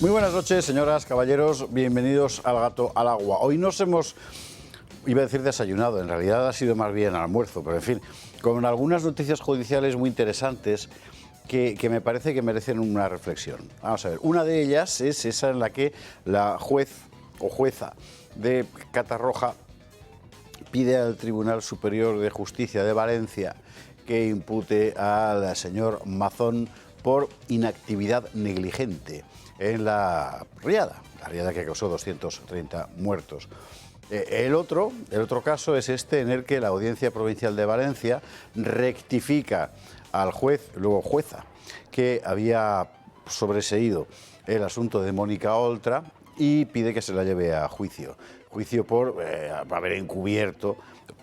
Muy buenas noches, señoras, caballeros, bienvenidos al Gato al Agua. Hoy nos hemos, iba a decir desayunado, en realidad ha sido más bien almuerzo, pero en fin, con algunas noticias judiciales muy interesantes que me parece que merecen una reflexión. Vamos a ver, una de ellas es esa en la que la juez o jueza de Catarroja pide al Tribunal Superior de Justicia de Valencia que impute al señor Mazón por inactividad negligente en la riada que causó 230 muertos. El otro caso es este en el que la Audiencia Provincial de Valencia rectifica al juez, luego jueza, que había sobreseído el asunto de Mónica Oltra y pide que se la lleve a juicio. Juicio por haber encubierto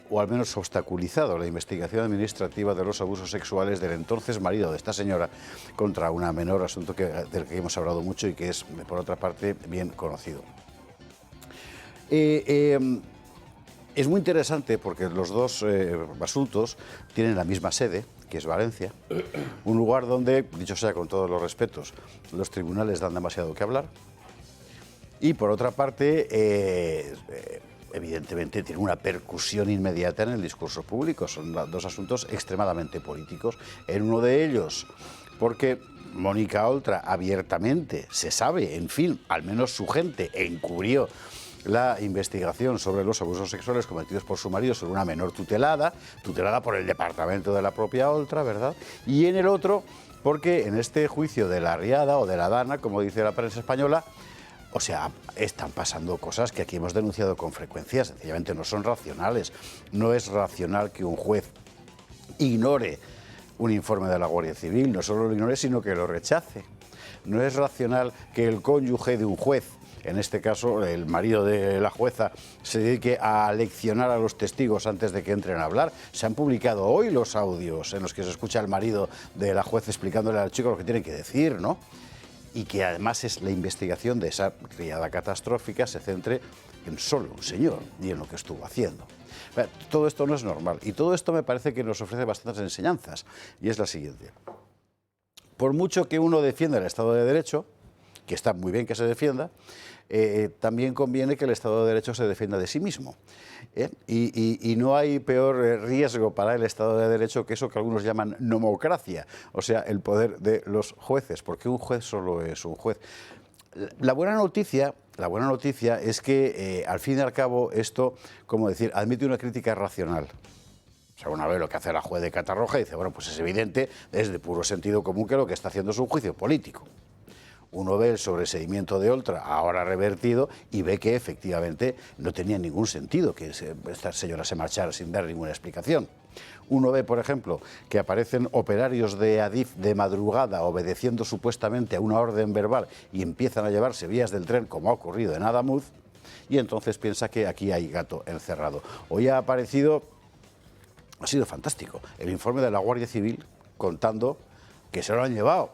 o al menos obstaculizado la investigación administrativa de los abusos sexuales del entonces marido de esta señora contra una menor, asunto del que hemos hablado mucho y que es, por otra parte, bien conocido. Es muy interesante porque los dos asuntos tienen la misma sede, que es Valencia, un lugar donde, dicho sea con todos los respetos, los tribunales dan demasiado que hablar y, por otra parte, evidentemente tiene una percusión inmediata en el discurso público. Son dos asuntos extremadamente políticos. En uno de ellos, porque Mónica Oltra abiertamente, se sabe, en fin, al menos su gente encubrió la investigación sobre los abusos sexuales cometidos por su marido sobre una menor tutelada por el departamento de la propia Oltra, ¿verdad? Y en el otro, porque en este juicio de la riada o de la dana, como dice la prensa española, o sea, están pasando cosas que aquí hemos denunciado con frecuencia, sencillamente no son racionales. No es racional que un juez ignore un informe de la Guardia Civil, no solo lo ignore, sino que lo rechace. No es racional que el cónyuge de un juez, en este caso el marido de la jueza, se dedique a leccionar a los testigos antes de que entren a hablar. Se han publicado hoy los audios en los que se escucha al marido de la jueza explicándole al chico lo que tiene que decir, ¿no? Y que además es la investigación de esa riada catastrófica se centre en solo un señor y en lo que estuvo haciendo. Todo esto no es normal y todo esto me parece que nos ofrece bastantes enseñanzas y es la siguiente. Por mucho que uno defienda el Estado de Derecho, que está muy bien que se defienda, también conviene que el Estado de Derecho se defienda de sí mismo. Y no hay peor riesgo para el Estado de Derecho que eso que algunos llaman nomocracia, o sea, el poder de los jueces, porque un juez solo es un juez. La buena noticia es que, al fin y al cabo, esto, como decir, admite una crítica racional. O sea, una vez lo que hace la juez de Catarroja dice, bueno, pues es evidente, es de puro sentido común que lo que está haciendo es un juicio político. Uno ve el sobreseimiento de Oltra ahora revertido y ve que efectivamente no tenía ningún sentido que esta señora se marchara sin dar ninguna explicación. Uno ve, por ejemplo, que aparecen operarios de Adif de madrugada obedeciendo supuestamente a una orden verbal y empiezan a llevarse vías del tren, como ha ocurrido en Adamuz, y entonces piensa que aquí hay gato encerrado. Hoy ha sido fantástico, el informe de la Guardia Civil contando que se lo han llevado.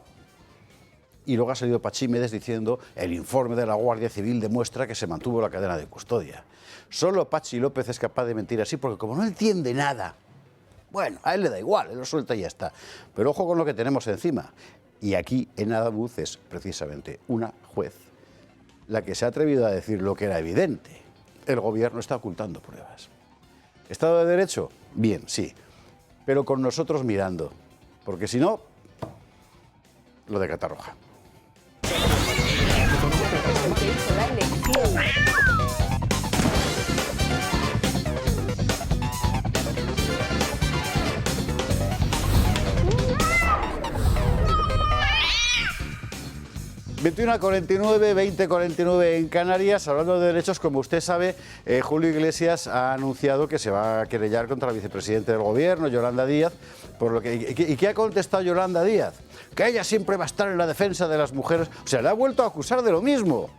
Y luego ha salido Pachímedes diciendo el informe de la Guardia Civil demuestra que se mantuvo la cadena de custodia. Solo Pachi López es capaz de mentir así porque como no entiende nada, bueno, a él le da igual, él lo suelta y ya está. Pero ojo con lo que tenemos encima. Y aquí en Adamuz es precisamente una juez la que se ha atrevido a decir lo que era evidente. El gobierno está ocultando pruebas. ¿Estado de Derecho? Bien, sí. Pero con nosotros mirando. Porque si no, lo de Catarroja. ...21:49, 20:49 en Canarias. Hablando de derechos, como usted sabe, Julio Iglesias ha anunciado que se va a querellar contra la vicepresidenta del Gobierno, Yolanda Díaz, por lo que... ¿Y qué ha contestado Yolanda Díaz? Que ella siempre va a estar en la defensa de las mujeres. O sea, le ha vuelto a acusar de lo mismo.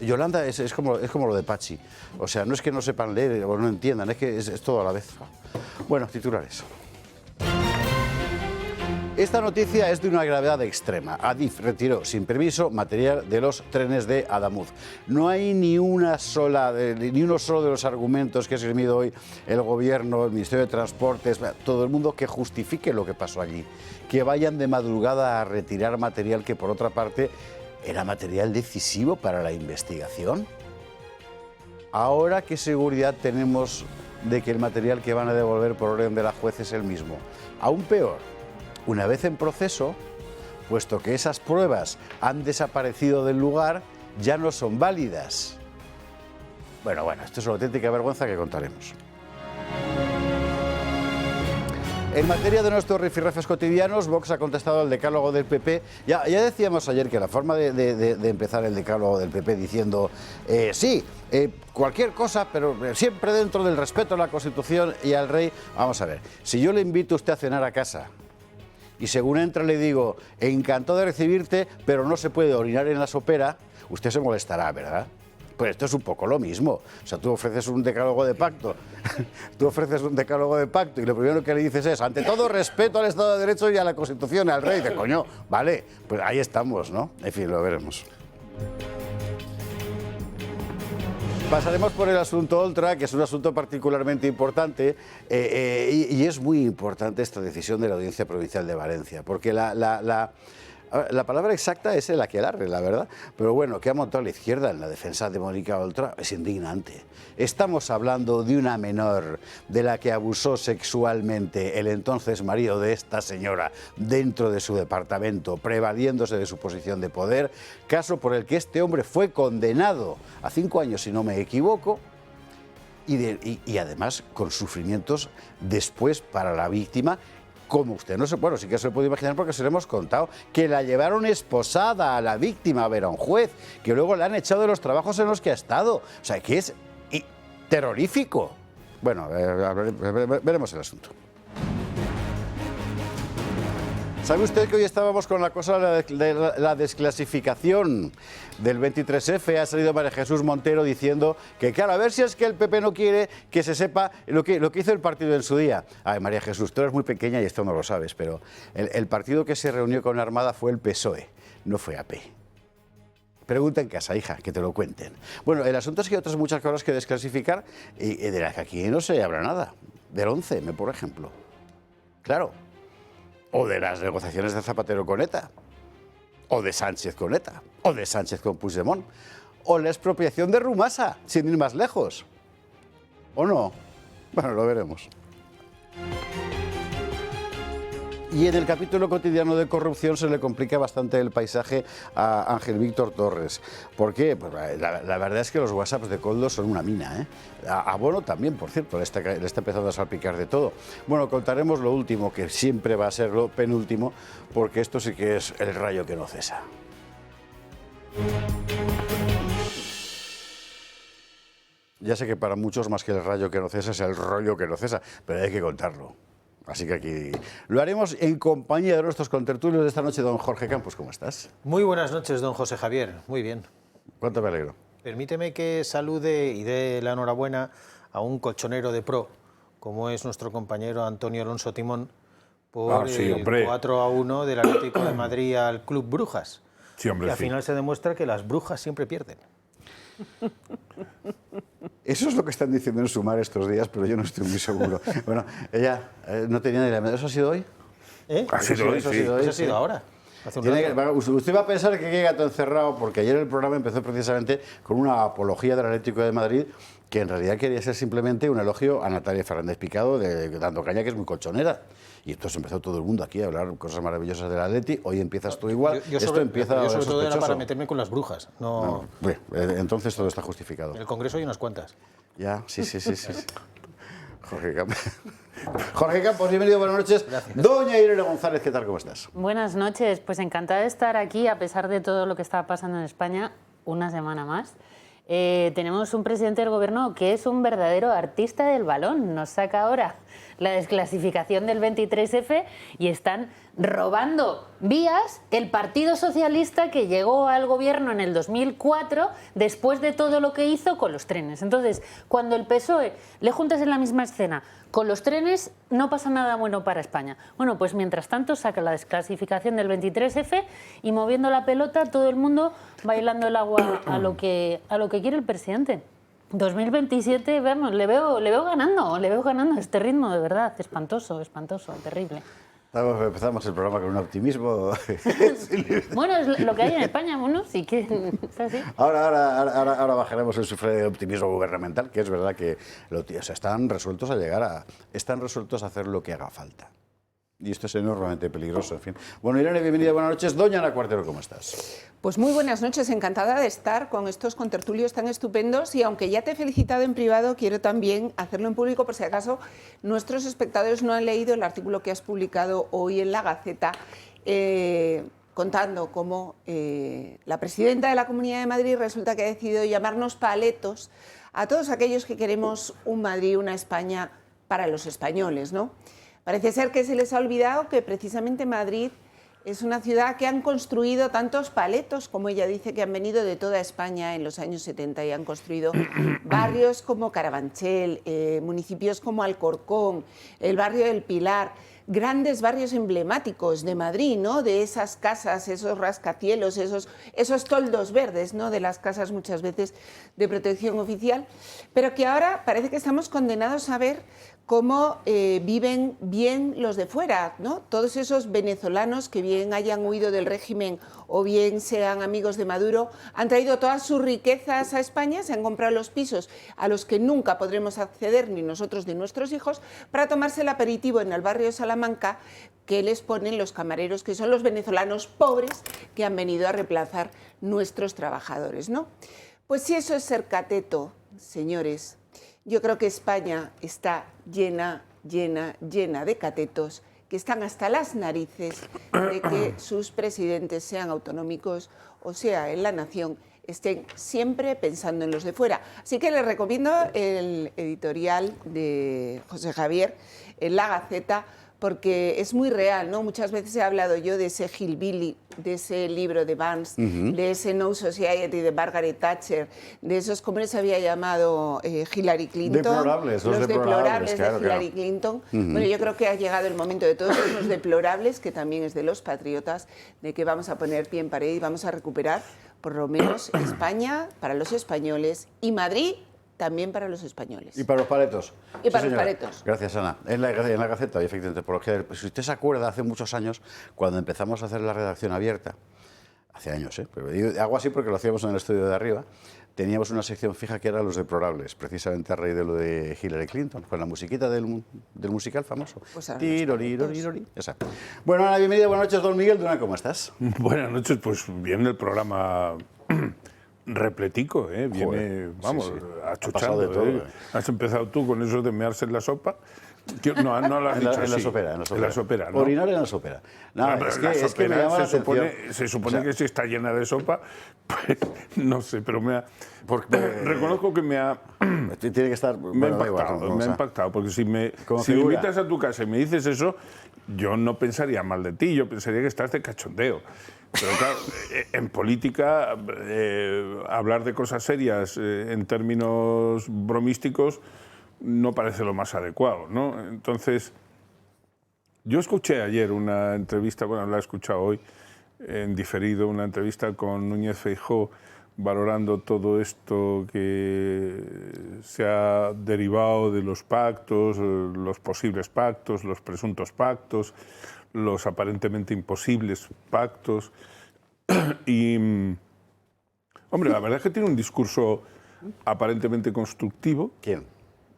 Yolanda es como lo de Pachi. O sea, no es que no sepan leer o no entiendan, es que es todo a la vez. Bueno, titulares. Esta noticia es de una gravedad extrema. Adif retiró sin permiso material de los trenes de Adamuz. No hay ni uno solo de los argumentos que ha esgrimido hoy el Gobierno, el Ministerio de Transportes, todo el mundo que justifique lo que pasó allí. Que vayan de madrugada a retirar material que, por otra parte, era material decisivo para la investigación. Ahora, ¿qué seguridad tenemos de que el material que van a devolver por orden de la juez es el mismo? Aún peor, una vez en proceso, puesto que esas pruebas han desaparecido del lugar, ya no son válidas. Bueno, esto es una auténtica vergüenza que contaremos. En materia de nuestros rifirrafes cotidianos, Vox ha contestado al decálogo del PP. Ya decíamos ayer que la forma de empezar el decálogo del PP diciendo cualquier cosa, pero siempre dentro del respeto a la Constitución y al rey. Vamos a ver, si yo le invito a usted a cenar a casa y según entra le digo, encantado de recibirte, pero no se puede orinar en la sopera, usted se molestará, ¿verdad? Pues esto es un poco lo mismo. O sea, tú ofreces un decálogo de pacto, y lo primero que le dices es, ante todo respeto al Estado de Derecho y a la Constitución y al rey. Dice, coño, vale, pues ahí estamos, ¿no? En fin, lo veremos. Pasaremos por el asunto Oltra, que es un asunto particularmente importante, y es muy importante esta decisión de la Audiencia Provincial de Valencia, porque la palabra exacta es el aquelarre, la verdad. Pero bueno, que ha montado la izquierda en la defensa de Mónica Oltra es indignante. Estamos hablando de una menor de la que abusó sexualmente el entonces marido de esta señora dentro de su departamento, prevaliéndose de su posición de poder, caso por el que este hombre fue condenado a 5 años, si no me equivoco, y además con sufrimientos después para la víctima. Como usted no se... Bueno, sí que se lo puede imaginar porque se lo hemos contado, que la llevaron esposada a la víctima a ver a un juez, que luego la han echado de los trabajos en los que ha estado. O sea, que es terrorífico. Bueno, veremos el asunto. ¿Sabe usted que hoy estábamos con la cosa de la desclasificación del 23F? Ha salido María Jesús Montero diciendo que, claro, a ver si es que el PP no quiere que se sepa lo que hizo el partido en su día. Ay, María Jesús, tú eres muy pequeña y esto no lo sabes, pero el partido que se reunió con la Armada fue el PSOE, no fue AP. Pregunta en casa, hija, que te lo cuenten. Bueno, el asunto es que hay otras muchas cosas que desclasificar y de las que aquí no se habla nada. Del 11M, por ejemplo. Claro. O de las negociaciones de Zapatero con ETA, o de Sánchez con ETA, o de Sánchez con Puigdemont, o la expropiación de Rumasa, sin ir más lejos. ¿O no? Bueno, lo veremos. Y en el capítulo cotidiano de corrupción se le complica bastante el paisaje a Ángel Víctor Torres. ¿Por qué? Pues la verdad es que los WhatsApps de Koldo son una mina, ¿eh? A Bono también, por cierto, le está empezando a salpicar de todo. Bueno, contaremos lo último, que siempre va a ser lo penúltimo, porque esto sí que es el rayo que no cesa. Ya sé que para muchos más que el rayo que no cesa es el rollo que no cesa, pero hay que contarlo. Así que aquí lo haremos en compañía de nuestros contertulios de esta noche. Don Jorge Campos, ¿cómo estás? Muy buenas noches, don José Javier. Muy bien. Cuánto me alegro. Permíteme que salude y dé la enhorabuena a un colchonero de pro, como es nuestro compañero Antonio Alonso Timón, por el 4-1 del Atlético de Madrid al Club Brujas. Sí, hombre, y al final se demuestra que las brujas siempre pierden. Eso es lo que están diciendo en Sumar estos días, pero yo no estoy muy seguro. Bueno, ella no tenía ni la menor. ¿Eso ha sido hoy? Ha sido hoy, sí. Eso ha sido ahora. Usted va a pensar que qué gato encerrado, porque ayer el programa empezó precisamente con una apología del Atlético de Madrid, que en realidad quería ser simplemente un elogio a Natalia Fernández Picado, dando caña, que es muy colchonera. Y entonces empezó todo el mundo aquí a hablar cosas maravillosas del Atleti. Hoy empiezas tú igual. Yo sobre todo era para meterme con las brujas. No. Bueno, entonces todo está justificado. En el Congreso hay unas cuantas. Ya, sí. Jorge Campos, bienvenido, buenas noches. Gracias. Doña Irene González, ¿qué tal? ¿Cómo estás? Buenas noches, pues encantada de estar aquí a pesar de todo lo que está pasando en España, una semana más. Tenemos un presidente del gobierno que es un verdadero artista del balón. Nos saca ahora la desclasificación del 23F y están robando vías el Partido Socialista que llegó al gobierno en el 2004 después de todo lo que hizo con los trenes. Entonces, cuando el PSOE le juntas en la misma escena con los trenes, no pasa nada bueno para España. Bueno, pues mientras tanto saca la desclasificación del 23F y moviendo la pelota todo el mundo bailando el agua a lo que quiere el presidente. 2027, vamos, le veo ganando a este ritmo, de verdad, espantoso, terrible. Empezamos el programa con un optimismo. Bueno, es lo que hay en España, bueno, sí que es así. Ahora bajaremos el sufre de optimismo gubernamental, que es verdad que están resueltos están resueltos a hacer lo que haga falta. Y esto es enormemente peligroso, en fin. Bueno, Irene, bienvenida, buenas noches. Doña Ana Cuartero, ¿cómo estás? Pues muy buenas noches, encantada de estar con estos contertulios tan estupendos y aunque ya te he felicitado en privado, quiero también hacerlo en público por si acaso nuestros espectadores no han leído el artículo que has publicado hoy en La Gaceta contando cómo la presidenta de la Comunidad de Madrid resulta que ha decidido llamarnos paletos a todos aquellos que queremos un Madrid, una España para los españoles, ¿no? Parece ser que se les ha olvidado que precisamente Madrid es una ciudad que han construido tantos paletos, como ella dice, que han venido de toda España en los años 70 y han construido barrios como Carabanchel, municipios como Alcorcón, el barrio del Pilar, grandes barrios emblemáticos de Madrid, ¿no? De esas casas, esos rascacielos, esos toldos verdes, ¿no? De las casas muchas veces de protección oficial, pero que ahora parece que estamos condenados a ver cómo viven bien los de fuera, ¿no? Todos esos venezolanos que bien hayan huido del régimen o bien sean amigos de Maduro, han traído todas sus riquezas a España, se han comprado los pisos a los que nunca podremos acceder ni nosotros ni nuestros hijos, para tomarse el aperitivo en el barrio de Salamanca que les ponen los camareros, que son los venezolanos pobres que han venido a reemplazar nuestros trabajadores, ¿no? Pues si eso es ser cateto, señores, yo creo que España está llena de catetos que están hasta las narices de que sus presidentes, sean autonómicos o sea en la nación, estén siempre pensando en los de fuera. Así que les recomiendo el editorial de José Javier en La Gaceta, porque es muy real, ¿no? Muchas veces he hablado yo de ese Hillbilly, de ese libro de Vance, de ese No Society de Margaret Thatcher, de esos, ¿cómo les había llamado Hillary Clinton? Deplorables, los deplorables claro, de Hillary Clinton. Bueno, yo creo que ha llegado el momento de todos esos deplorables, que también es de los patriotas, de que vamos a poner pie en pared y vamos a recuperar, por lo menos, España para los españoles y Madrid también para los españoles. ¿Y para los paletos? Y para los paletos. Gracias, Ana. En la Gaceta, efectivamente, porque si usted se acuerda, hace muchos años, cuando empezamos a hacer la redacción abierta, hace años, pero hago así porque lo hacíamos en el estudio de arriba, teníamos una sección fija que era los deplorables, precisamente a raíz de lo de Hillary Clinton, con la musiquita del musical famoso. Pues esa. Bueno, Ana, bienvenida, buenas noches, don Miguel Durán, ¿cómo estás? Buenas noches, pues bien el programa repletico, viene, joder, vamos, sí. achuchando. De todo, Has empezado tú con eso de mearse en la sopa. No lo has dicho así. En la sopera, ¿no? Orinar en la sopera. No, es que me llama la atención. Se supone que si está llena de sopa, pues no sé, pero reconozco que me ha... Tiene que estar... Me ha impactado, porque si me invitas a tu casa y me dices eso, yo no pensaría mal de ti, yo pensaría que estás de cachondeo. Pero claro, en política, hablar de cosas serias en términos bromísticos no parece lo más adecuado, ¿no? Entonces, yo escuché ayer una entrevista, bueno, la he escuchado hoy en diferido, una entrevista con Núñez Feijóo valorando todo esto que se ha derivado de los pactos, los posibles pactos, los presuntos pactos, los aparentemente imposibles pactos. Y, hombre, la verdad es que tiene un discurso aparentemente constructivo. ¿Quién?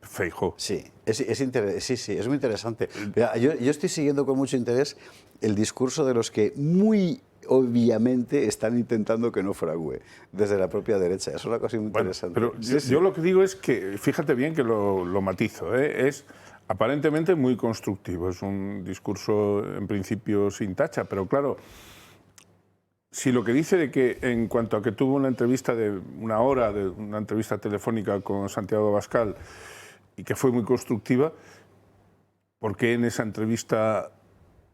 Feijóo. Sí, es muy interesante. Mira, yo estoy siguiendo con mucho interés el discurso de los que muy obviamente están intentando que no fragüe desde la propia derecha. Es una cosa muy interesante. Pero yo lo que digo es que, fíjate bien que lo matizo, es aparentemente muy constructivo, es un discurso en principio sin tacha, pero claro, si lo que dice de que en cuanto a que tuvo una entrevista de una hora, de una entrevista telefónica con Santiago Abascal y que fue muy constructiva, ¿por qué en esa entrevista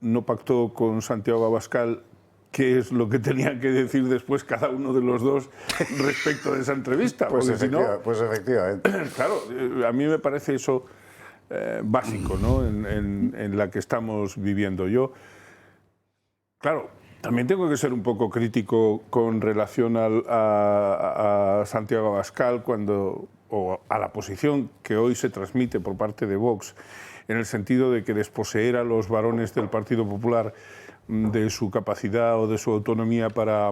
no pactó con Santiago Abascal qué es lo que tenía que decir después cada uno de los dos respecto de esa entrevista? Pues efectivamente. Claro, a mí me parece eso básico, ¿no? en la que estamos viviendo. Yo, claro, también tengo que ser un poco crítico con relación a Santiago Abascal o a la posición que hoy se transmite por parte de Vox en el sentido de que desposeer a los varones del Partido Popular de su capacidad o de su autonomía para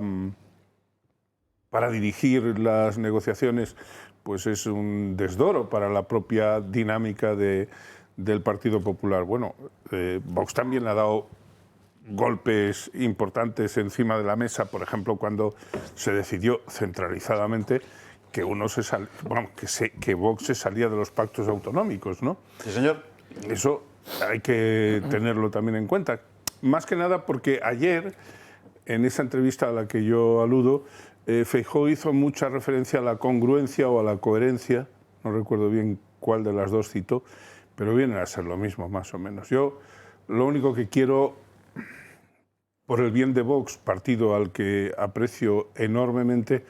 dirigir las negociaciones, pues es un desdoro para la propia dinámica del Partido Popular. Bueno, Vox también le ha dado golpes importantes encima de la mesa, por ejemplo, cuando se decidió centralizadamente que que Vox se salía de los pactos autonómicos, ¿no? Sí, señor. Eso hay que tenerlo también en cuenta. Más que nada porque ayer, en esa entrevista a la que yo aludo, Feijóo hizo mucha referencia a la congruencia o a la coherencia, no recuerdo bien cuál de las dos citó, pero viene a ser lo mismo, más o menos. Yo lo único que quiero, por el bien de Vox, partido al que aprecio enormemente,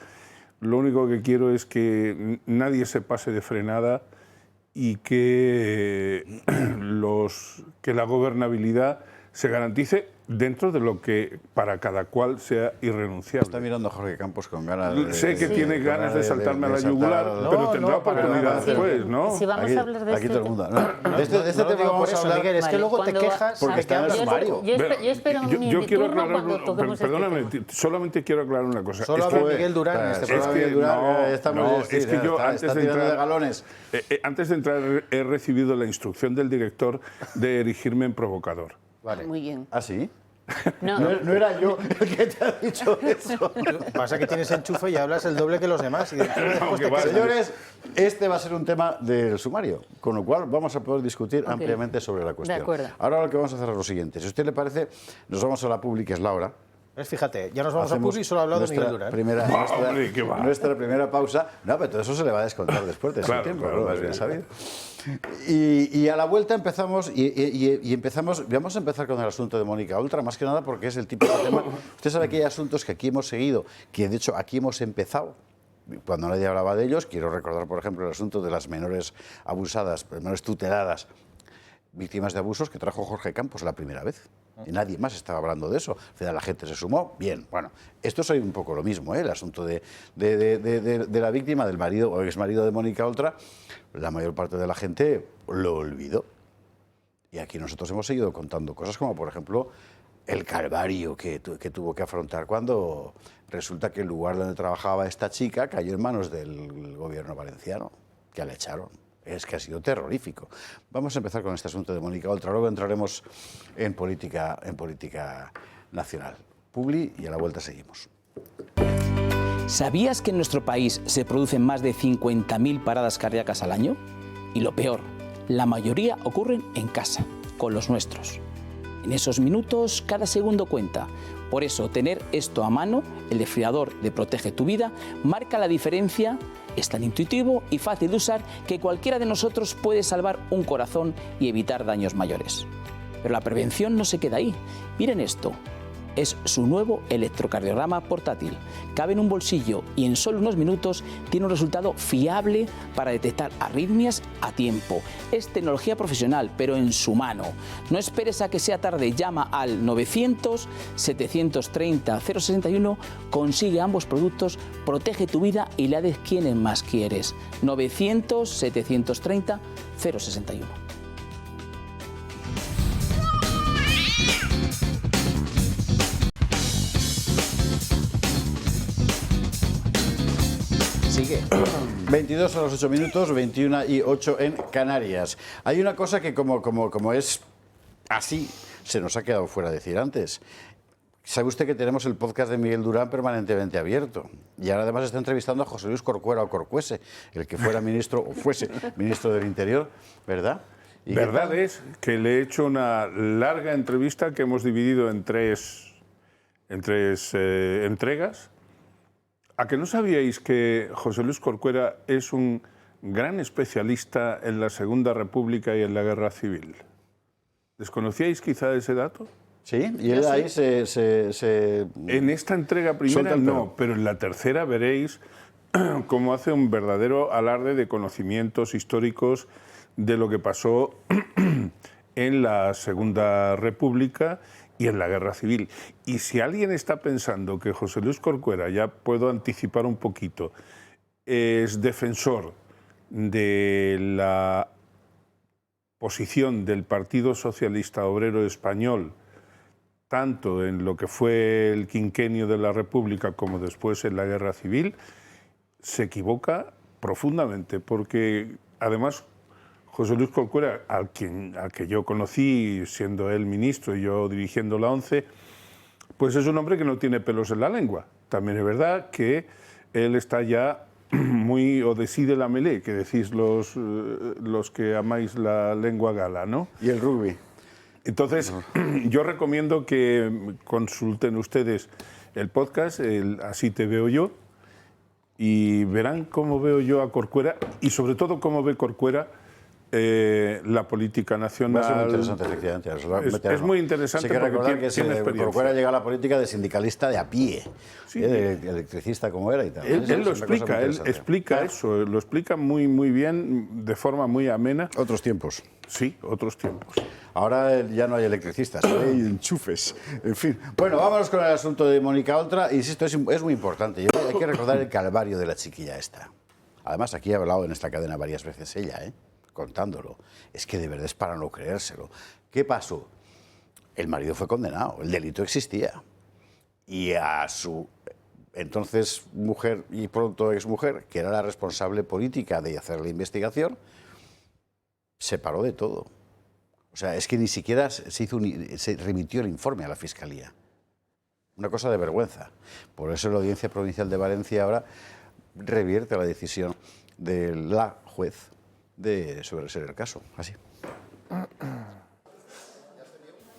lo único que quiero es que nadie se pase de frenada y que la gobernabilidad se garantice dentro de lo que para cada cual sea irrenunciable. Está mirando a Jorge Campos con ganas de... Sé que tiene ganas de saltarme a la yugular, pero tendrá oportunidad después, ¿no? Si vamos a hablar de aquí todo el mundo. De este tema vamos a hablar, Miguel, es que luego te quejas porque está en el sumario. Yo espero mi quiero turno aclarar, cuando toquemos perdóname, este tema. solamente quiero aclarar una cosa. Solo habla Miguel Durán en este programa. Es que yo antes de entrar de galones. Antes de entrar he recibido la instrucción del director de erigirme en provocador. Vale. Muy bien. ¿Ah, sí? No, No era yo el que te ha dicho eso. Pasa que tienes enchufe y hablas el doble que los demás. Y después te quejas. Señores, este va a ser un tema del sumario, con lo cual vamos a poder discutir ampliamente sobre la cuestión. De acuerdo. Ahora lo que vamos a hacer es lo siguiente. Si a usted le parece, nos vamos a la publi, que es la hora. Fíjate, ya nos vamos a Publi y solo ha hablado de Miguel Durán. Nuestra primera pausa. No, pero todo eso se le va a descontar después de su tiempo, claro, más bien sabido. Y a la vuelta empezamos, vamos a empezar con el asunto de Mónica Oltra, más que nada porque es el tipo de tema. Usted sabe que hay asuntos que aquí hemos seguido, que de hecho aquí hemos empezado. Cuando nadie hablaba de ellos, quiero recordar, por ejemplo, el asunto de las menores abusadas, menores tuteladas, víctimas de abusos, que trajo Jorge Campos la primera vez. Y nadie más estaba hablando de eso. Al final la gente se sumó. Bien, bueno, esto es un poco lo mismo, ¿eh? El asunto de la víctima, del marido o exmarido de Mónica Oltra, la mayor parte de la gente lo olvidó. Y aquí nosotros hemos seguido contando cosas como, por ejemplo, el calvario que tuvo que afrontar cuando resulta que el lugar donde trabajaba esta chica cayó en manos del gobierno valenciano, que la echaron. Es que ha sido terrorífico. Vamos a empezar con este asunto de Mónica Oltra, luego entraremos en política nacional. Publi y a la vuelta seguimos. ¿Sabías que en nuestro país se producen más de 50.000 paradas cardíacas al año? Y lo peor, la mayoría ocurren en casa, con los nuestros. En esos minutos, cada segundo cuenta. Por eso, tener esto a mano, el desfibrilador de Protege tu Vida, marca la diferencia. Es tan intuitivo y fácil de usar que cualquiera de nosotros puede salvar un corazón y evitar daños mayores. Pero la prevención no se queda ahí. Miren esto. Es su nuevo electrocardiograma portátil. Cabe en un bolsillo y en solo unos minutos tiene un resultado fiable para detectar arritmias a tiempo. Es tecnología profesional, pero en su mano. No esperes a que sea tarde. Llama al 900-730-061, consigue ambos productos, protege tu vida y la de quienes más quieres. 900-730-061. Sigue. 22 a los 8 minutos, 21 y 8 en Canarias. Hay una cosa que como es así, se nos ha quedado fuera de decir antes. ¿Sabe usted que tenemos el podcast de Miguel Durán permanentemente abierto? Y ahora además está entrevistando a José Luis Corcuera o Corcuese, el que fuera ministro o fuese ministro del Interior, ¿verdad? Verdad es que le he hecho una larga entrevista que hemos dividido en tres entregas. ¿A que no sabíais que José Luis Corcuera es un gran especialista en la Segunda República y en la Guerra Civil? ¿Desconocíais quizá ese dato? Sí, y él ahí se... En esta entrega primera no, pero en la tercera veréis cómo hace un verdadero alarde de conocimientos históricos de lo que pasó en la Segunda República y en la Guerra Civil. Y si alguien está pensando que José Luis Corcuera, ya puedo anticipar un poquito, es defensor de la posición del Partido Socialista Obrero Español, tanto en lo que fue el quinquenio de la República como después en la Guerra Civil, se equivoca profundamente, porque además José Luis Corcuera, al que yo conocí siendo él ministro y yo dirigiendo la ONCE, pues es un hombre que no tiene pelos en la lengua. También es verdad que él está ya muy au dessus de la mêlée, que decís los que amáis la lengua gala, ¿no? Y el rugby. Entonces, yo recomiendo que consulten ustedes el podcast, Así te veo yo, y verán cómo veo yo a Corcuera y sobre todo cómo ve Corcuera la política nacional. Va a ser muy interesante, efectivamente. Es muy interesante. Hay que recordar que Corcuera llega a la política de sindicalista de a pie, sí, de electricista como era y tal. Él lo explica, eso, lo explica muy, muy bien, de forma muy amena. Otros tiempos. Sí, otros tiempos. Ahora ya no hay electricistas, hay enchufes. En fin. Bueno, vámonos con el asunto de Mónica Oltra. Insisto, es muy importante. Hay que recordar el calvario de la chiquilla esta. Además, aquí ha hablado en esta cadena varias veces ella, contándolo. Es que de verdad es para no creérselo. ¿Qué pasó? El marido fue condenado, el delito existía. Y a su entonces mujer y pronto exmujer, que era la responsable política de hacer la investigación, se paró de todo. O sea, es que ni siquiera se remitió el informe a la Fiscalía. Una cosa de vergüenza. Por eso la Audiencia Provincial de Valencia ahora revierte la decisión de la juez de sobreseer el caso. Así.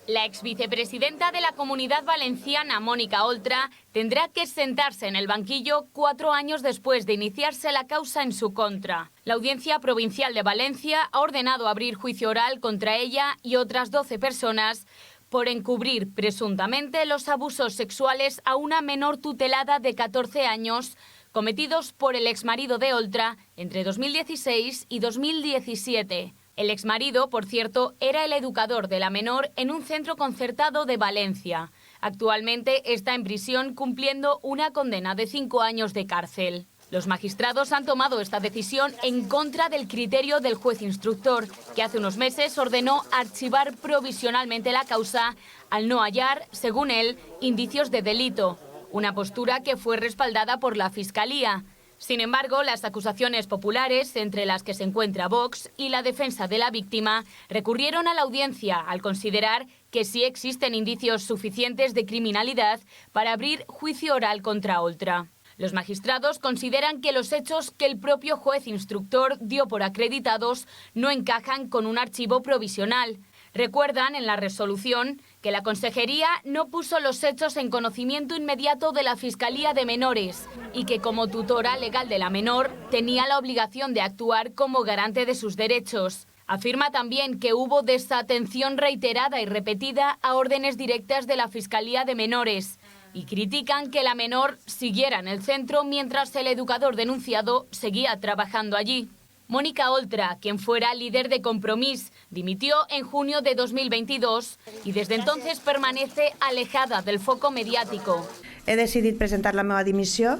La exvicepresidenta de la Comunidad Valenciana, Mónica Oltra, tendrá que sentarse en el banquillo 4 años después de iniciarse la causa en su contra. La Audiencia Provincial de Valencia ha ordenado abrir juicio oral contra ella y otras 12 personas por encubrir presuntamente los abusos sexuales a una menor tutelada de 14 años cometidos por el exmarido de Oltra entre 2016 y 2017. El exmarido, por cierto, era el educador de la menor en un centro concertado de Valencia. Actualmente está en prisión cumpliendo una condena de 5 años de cárcel. Los magistrados han tomado esta decisión en contra del criterio del juez instructor, que hace unos meses ordenó archivar provisionalmente la causa al no hallar, según él, indicios de delito. Una postura que fue respaldada por la Fiscalía. Sin embargo, las acusaciones populares, entre las que se encuentra Vox y la defensa de la víctima, recurrieron a la audiencia al considerar que sí existen indicios suficientes de criminalidad para abrir juicio oral contra Oltra. Los magistrados consideran que los hechos que el propio juez instructor dio por acreditados no encajan con un archivo provisional. Recuerdan en la resolución que la Consejería no puso los hechos en conocimiento inmediato de la Fiscalía de Menores y que como tutora legal de la menor tenía la obligación de actuar como garante de sus derechos. Afirma también que hubo desatención reiterada y repetida a órdenes directas de la Fiscalía de Menores y critican que la menor siguiera en el centro mientras el educador denunciado seguía trabajando allí. Mónica Oltra, quien fuera líder de Compromís, dimitió en junio de 2022 y desde entonces permanece alejada del foco mediático. He decidit presentar la meva dimissió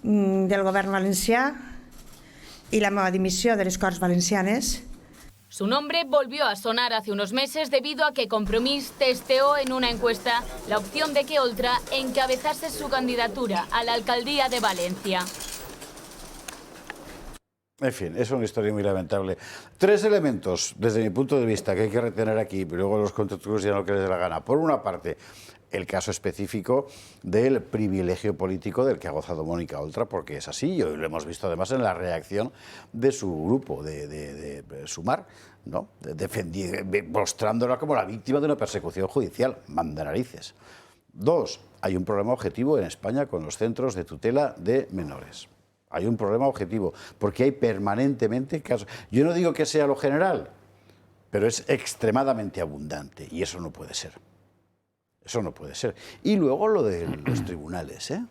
del govern valencià i la meva dimissió de les Corts Valencianes. Su nombre volvió a sonar hace unos meses debido a que Compromís testeó en una encuesta la opción de que Oltra encabezase su candidatura a la alcaldía de Valencia. En fin, es una historia muy lamentable. 3 elementos, desde mi punto de vista, que hay que retener aquí, pero luego los contratos ya no que les dé la gana. Por una parte, el caso específico del privilegio político del que ha gozado Mónica Oltra, porque es así, y hoy lo hemos visto además en la reacción de su grupo, de Sumar, ¿no? Mostrándola como la víctima de una persecución judicial. Manda narices. 2, hay un problema objetivo en España con los centros de tutela de menores. Hay un problema objetivo, porque hay permanentemente casos. Yo no digo que sea lo general, pero es extremadamente abundante, y eso no puede ser. Eso no puede ser. Y luego lo de los tribunales, ¿eh?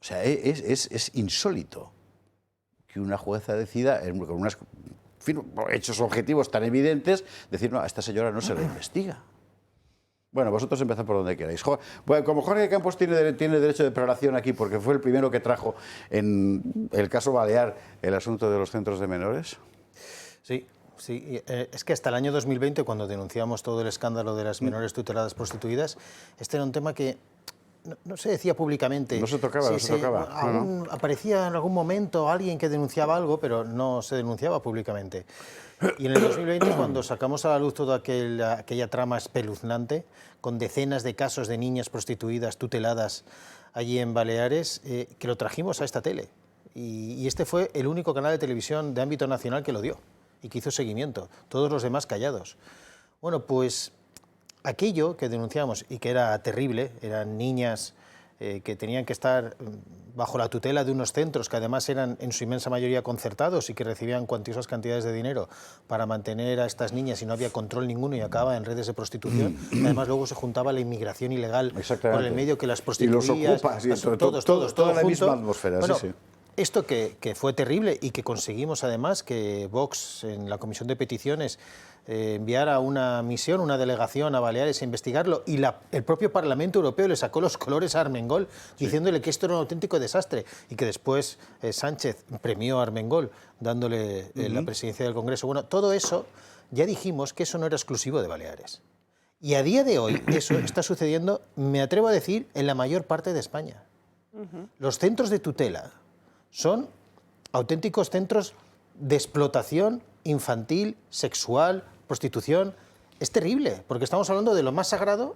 O sea, es insólito que una jueza decida, con unos hechos objetivos tan evidentes, decir, no, a esta señora no se la investiga. Bueno, vosotros empezad por donde queráis. Bueno, como Jorge Campos tiene derecho de declaración aquí, porque fue el primero que trajo en el caso Balear el asunto de los centros de menores. Sí. Sí, es que hasta el año 2020, cuando denunciamos todo el escándalo de las menores tuteladas prostituidas, este era un tema que no se decía públicamente. No se tocaba, no se tocaba. Aparecía en algún momento alguien que denunciaba algo, pero no se denunciaba públicamente. Y en el 2020, cuando sacamos a la luz toda aquella trama espeluznante, con decenas de casos de niñas prostituidas tuteladas allí en Baleares, que lo trajimos a esta tele. Y este fue el único canal de televisión de ámbito nacional que lo dio y que hizo seguimiento, todos los demás callados. Bueno, pues aquello que denunciamos y que era terrible, eran niñas que tenían que estar bajo la tutela de unos centros que además eran en su inmensa mayoría concertados y que recibían cuantiosas cantidades de dinero para mantener a estas niñas y no había control ninguno y acababa en redes de prostitución. Además luego se juntaba la inmigración ilegal por el medio que las prostituías... Y los ocupas, toda la misma atmósfera. Bueno, sí. Esto que fue terrible y que conseguimos además que Vox en la Comisión de Peticiones enviara una misión, una delegación a Baleares a investigarlo y el propio Parlamento Europeo le sacó los colores a Armengol diciéndole que esto era un auténtico desastre y que después Sánchez premió a Armengol dándole la presidencia del Congreso. Bueno, todo eso ya dijimos que eso no era exclusivo de Baleares. Y a día de hoy eso está sucediendo, me atrevo a decir, en la mayor parte de España. Los centros de tutela son auténticos centros de explotación infantil, sexual, prostitución. Es terrible, porque estamos hablando de lo más sagrado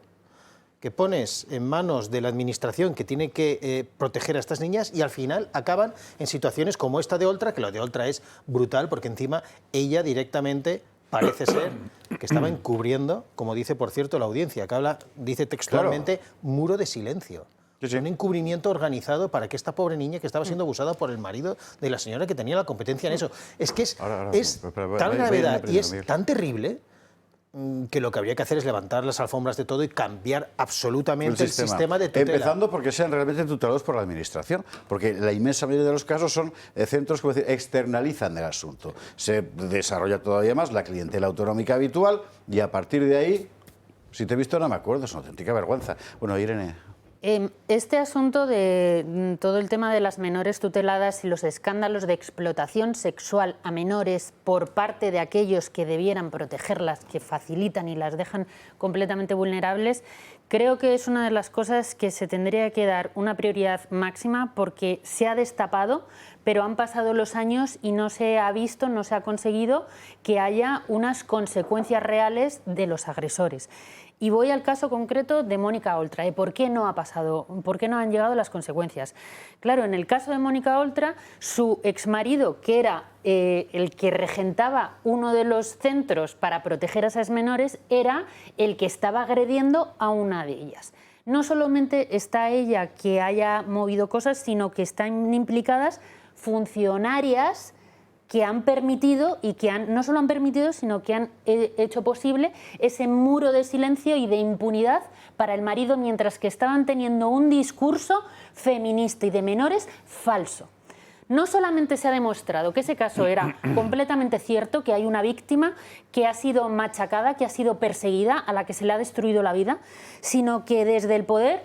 que pones en manos de la administración que tiene que proteger a estas niñas y al final acaban en situaciones como esta de Oltra, que lo de Oltra es brutal, porque encima ella directamente parece ser que estaba encubriendo, como dice por cierto la audiencia, que dice textualmente, muro de silencio. Sí. Un encubrimiento organizado para que esta pobre niña que estaba siendo abusada por el marido de la señora que tenía la competencia en eso. Es que es tal gravedad y es tan terrible que lo que habría que hacer es levantar las alfombras de todo y cambiar absolutamente el sistema de tutela. Empezando porque sean realmente tutelados por la Administración, porque la inmensa mayoría de los casos son centros que externalizan el asunto. Se desarrolla todavía más la clientela autonómica habitual y a partir de ahí, si te he visto no me acuerdo, es una auténtica vergüenza. Bueno, Irene... Este asunto de todo el tema de las menores tuteladas y los escándalos de explotación sexual a menores por parte de aquellos que debieran protegerlas, que facilitan y las dejan completamente vulnerables, creo que es una de las cosas que se tendría que dar una prioridad máxima porque se ha destapado, pero han pasado los años y no se ha visto, no se ha conseguido que haya unas consecuencias reales de los agresores. Y voy al caso concreto de Mónica Oltra. ¿Por qué no ha pasado? ¿Por qué no han llegado las consecuencias? Claro, en el caso de Mónica Oltra, su exmarido, que era el que regentaba uno de los centros para proteger a esas menores, era el que estaba agrediendo a una de ellas. No solamente está ella que haya movido cosas, sino que están implicadas funcionarias que han permitido y que no solo han permitido, sino que han hecho posible ese muro de silencio y de impunidad para el marido mientras que estaban teniendo un discurso feminista y de menores falso. No solamente se ha demostrado que ese caso era completamente cierto, que hay una víctima que ha sido machacada, que ha sido perseguida, a la que se le ha destruido la vida, sino que desde el poder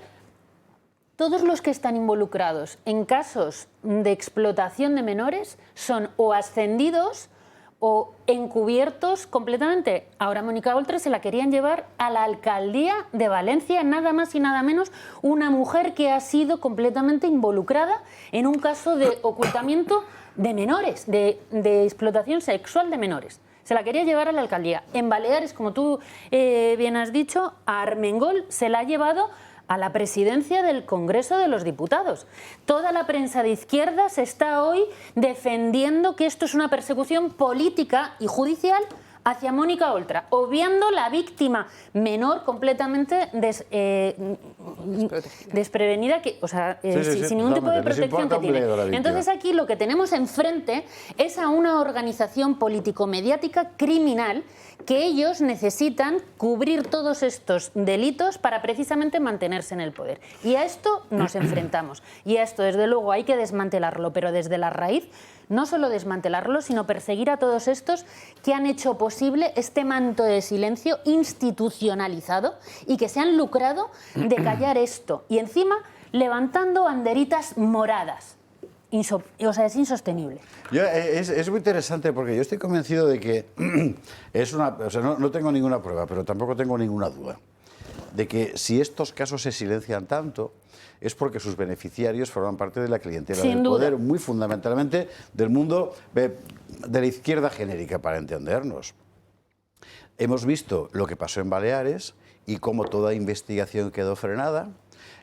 todos los que están involucrados en casos de explotación de menores son o ascendidos o encubiertos completamente. Ahora Mónica Oltra se la querían llevar a la alcaldía de Valencia, nada más y nada menos, una mujer que ha sido completamente involucrada en un caso de ocultamiento de menores, de explotación sexual de menores. Se la quería llevar a la alcaldía. En Baleares, como tú bien has dicho, a Armengol se la ha llevado a la presidencia del Congreso de los Diputados. Toda la prensa de izquierdas está hoy defendiendo que esto es una persecución política y judicial hacia Mónica Oltra, obviando la víctima menor completamente desprevenida, sin ningún tipo de protección que tiene. Entonces aquí lo que tenemos enfrente es a una organización político-mediática criminal que ellos necesitan cubrir todos estos delitos para precisamente mantenerse en el poder. Y a esto nos enfrentamos. Y a esto, desde luego, hay que desmantelarlo, pero desde la raíz, no solo desmantelarlo, sino perseguir a todos estos que han hecho posible este manto de silencio institucionalizado y que se han lucrado de callar esto. Y encima levantando banderitas moradas. es insostenible. Es muy interesante porque yo estoy convencido de que no tengo ninguna prueba, pero tampoco tengo ninguna duda de que si estos casos se silencian tanto es porque sus beneficiarios forman parte de la clientela del poder, muy fundamentalmente del mundo de la izquierda genérica, para entendernos. Hemos visto lo que pasó en Baleares y cómo toda investigación quedó frenada.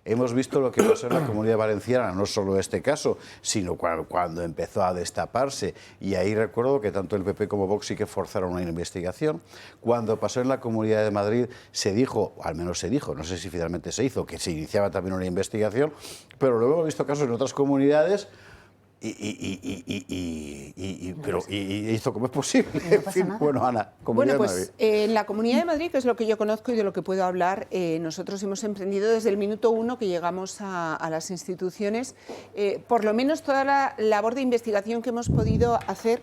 Hemos visto lo que pasó en la Comunidad Valenciana, no solo este caso, sino cuando empezó a destaparse, y ahí recuerdo que tanto el PP como Vox sí que forzaron una investigación. Cuando pasó en la Comunidad de Madrid se dijo, o al menos se dijo, no sé si finalmente se hizo, que se iniciaba también una investigación, pero luego hemos visto casos en otras comunidades y esto cómo es posible. No en fin, bueno, Ana, bueno, pues en la Comunidad de Madrid, que es lo que yo conozco y de lo que puedo hablar, nosotros hemos emprendido desde el minuto 1 que llegamos a las instituciones, por lo menos toda la labor de investigación que hemos podido hacer,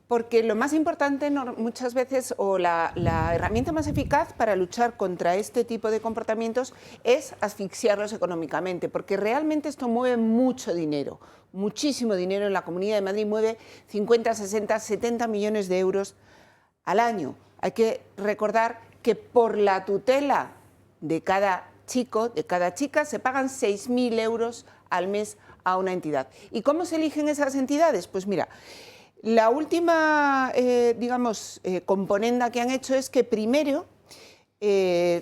porque lo más importante muchas veces, o la herramienta más eficaz para luchar contra este tipo de comportamientos es asfixiarlos económicamente, porque realmente esto mueve mucho dinero, muchísimo dinero. En la Comunidad de Madrid mueve 50, 60, 70 millones de euros al año. Hay que recordar que por la tutela de cada chico, de cada chica, se pagan 6.000 euros al mes a una entidad. ¿Y cómo se eligen esas entidades? Pues mira, la última, componenda que han hecho es que primero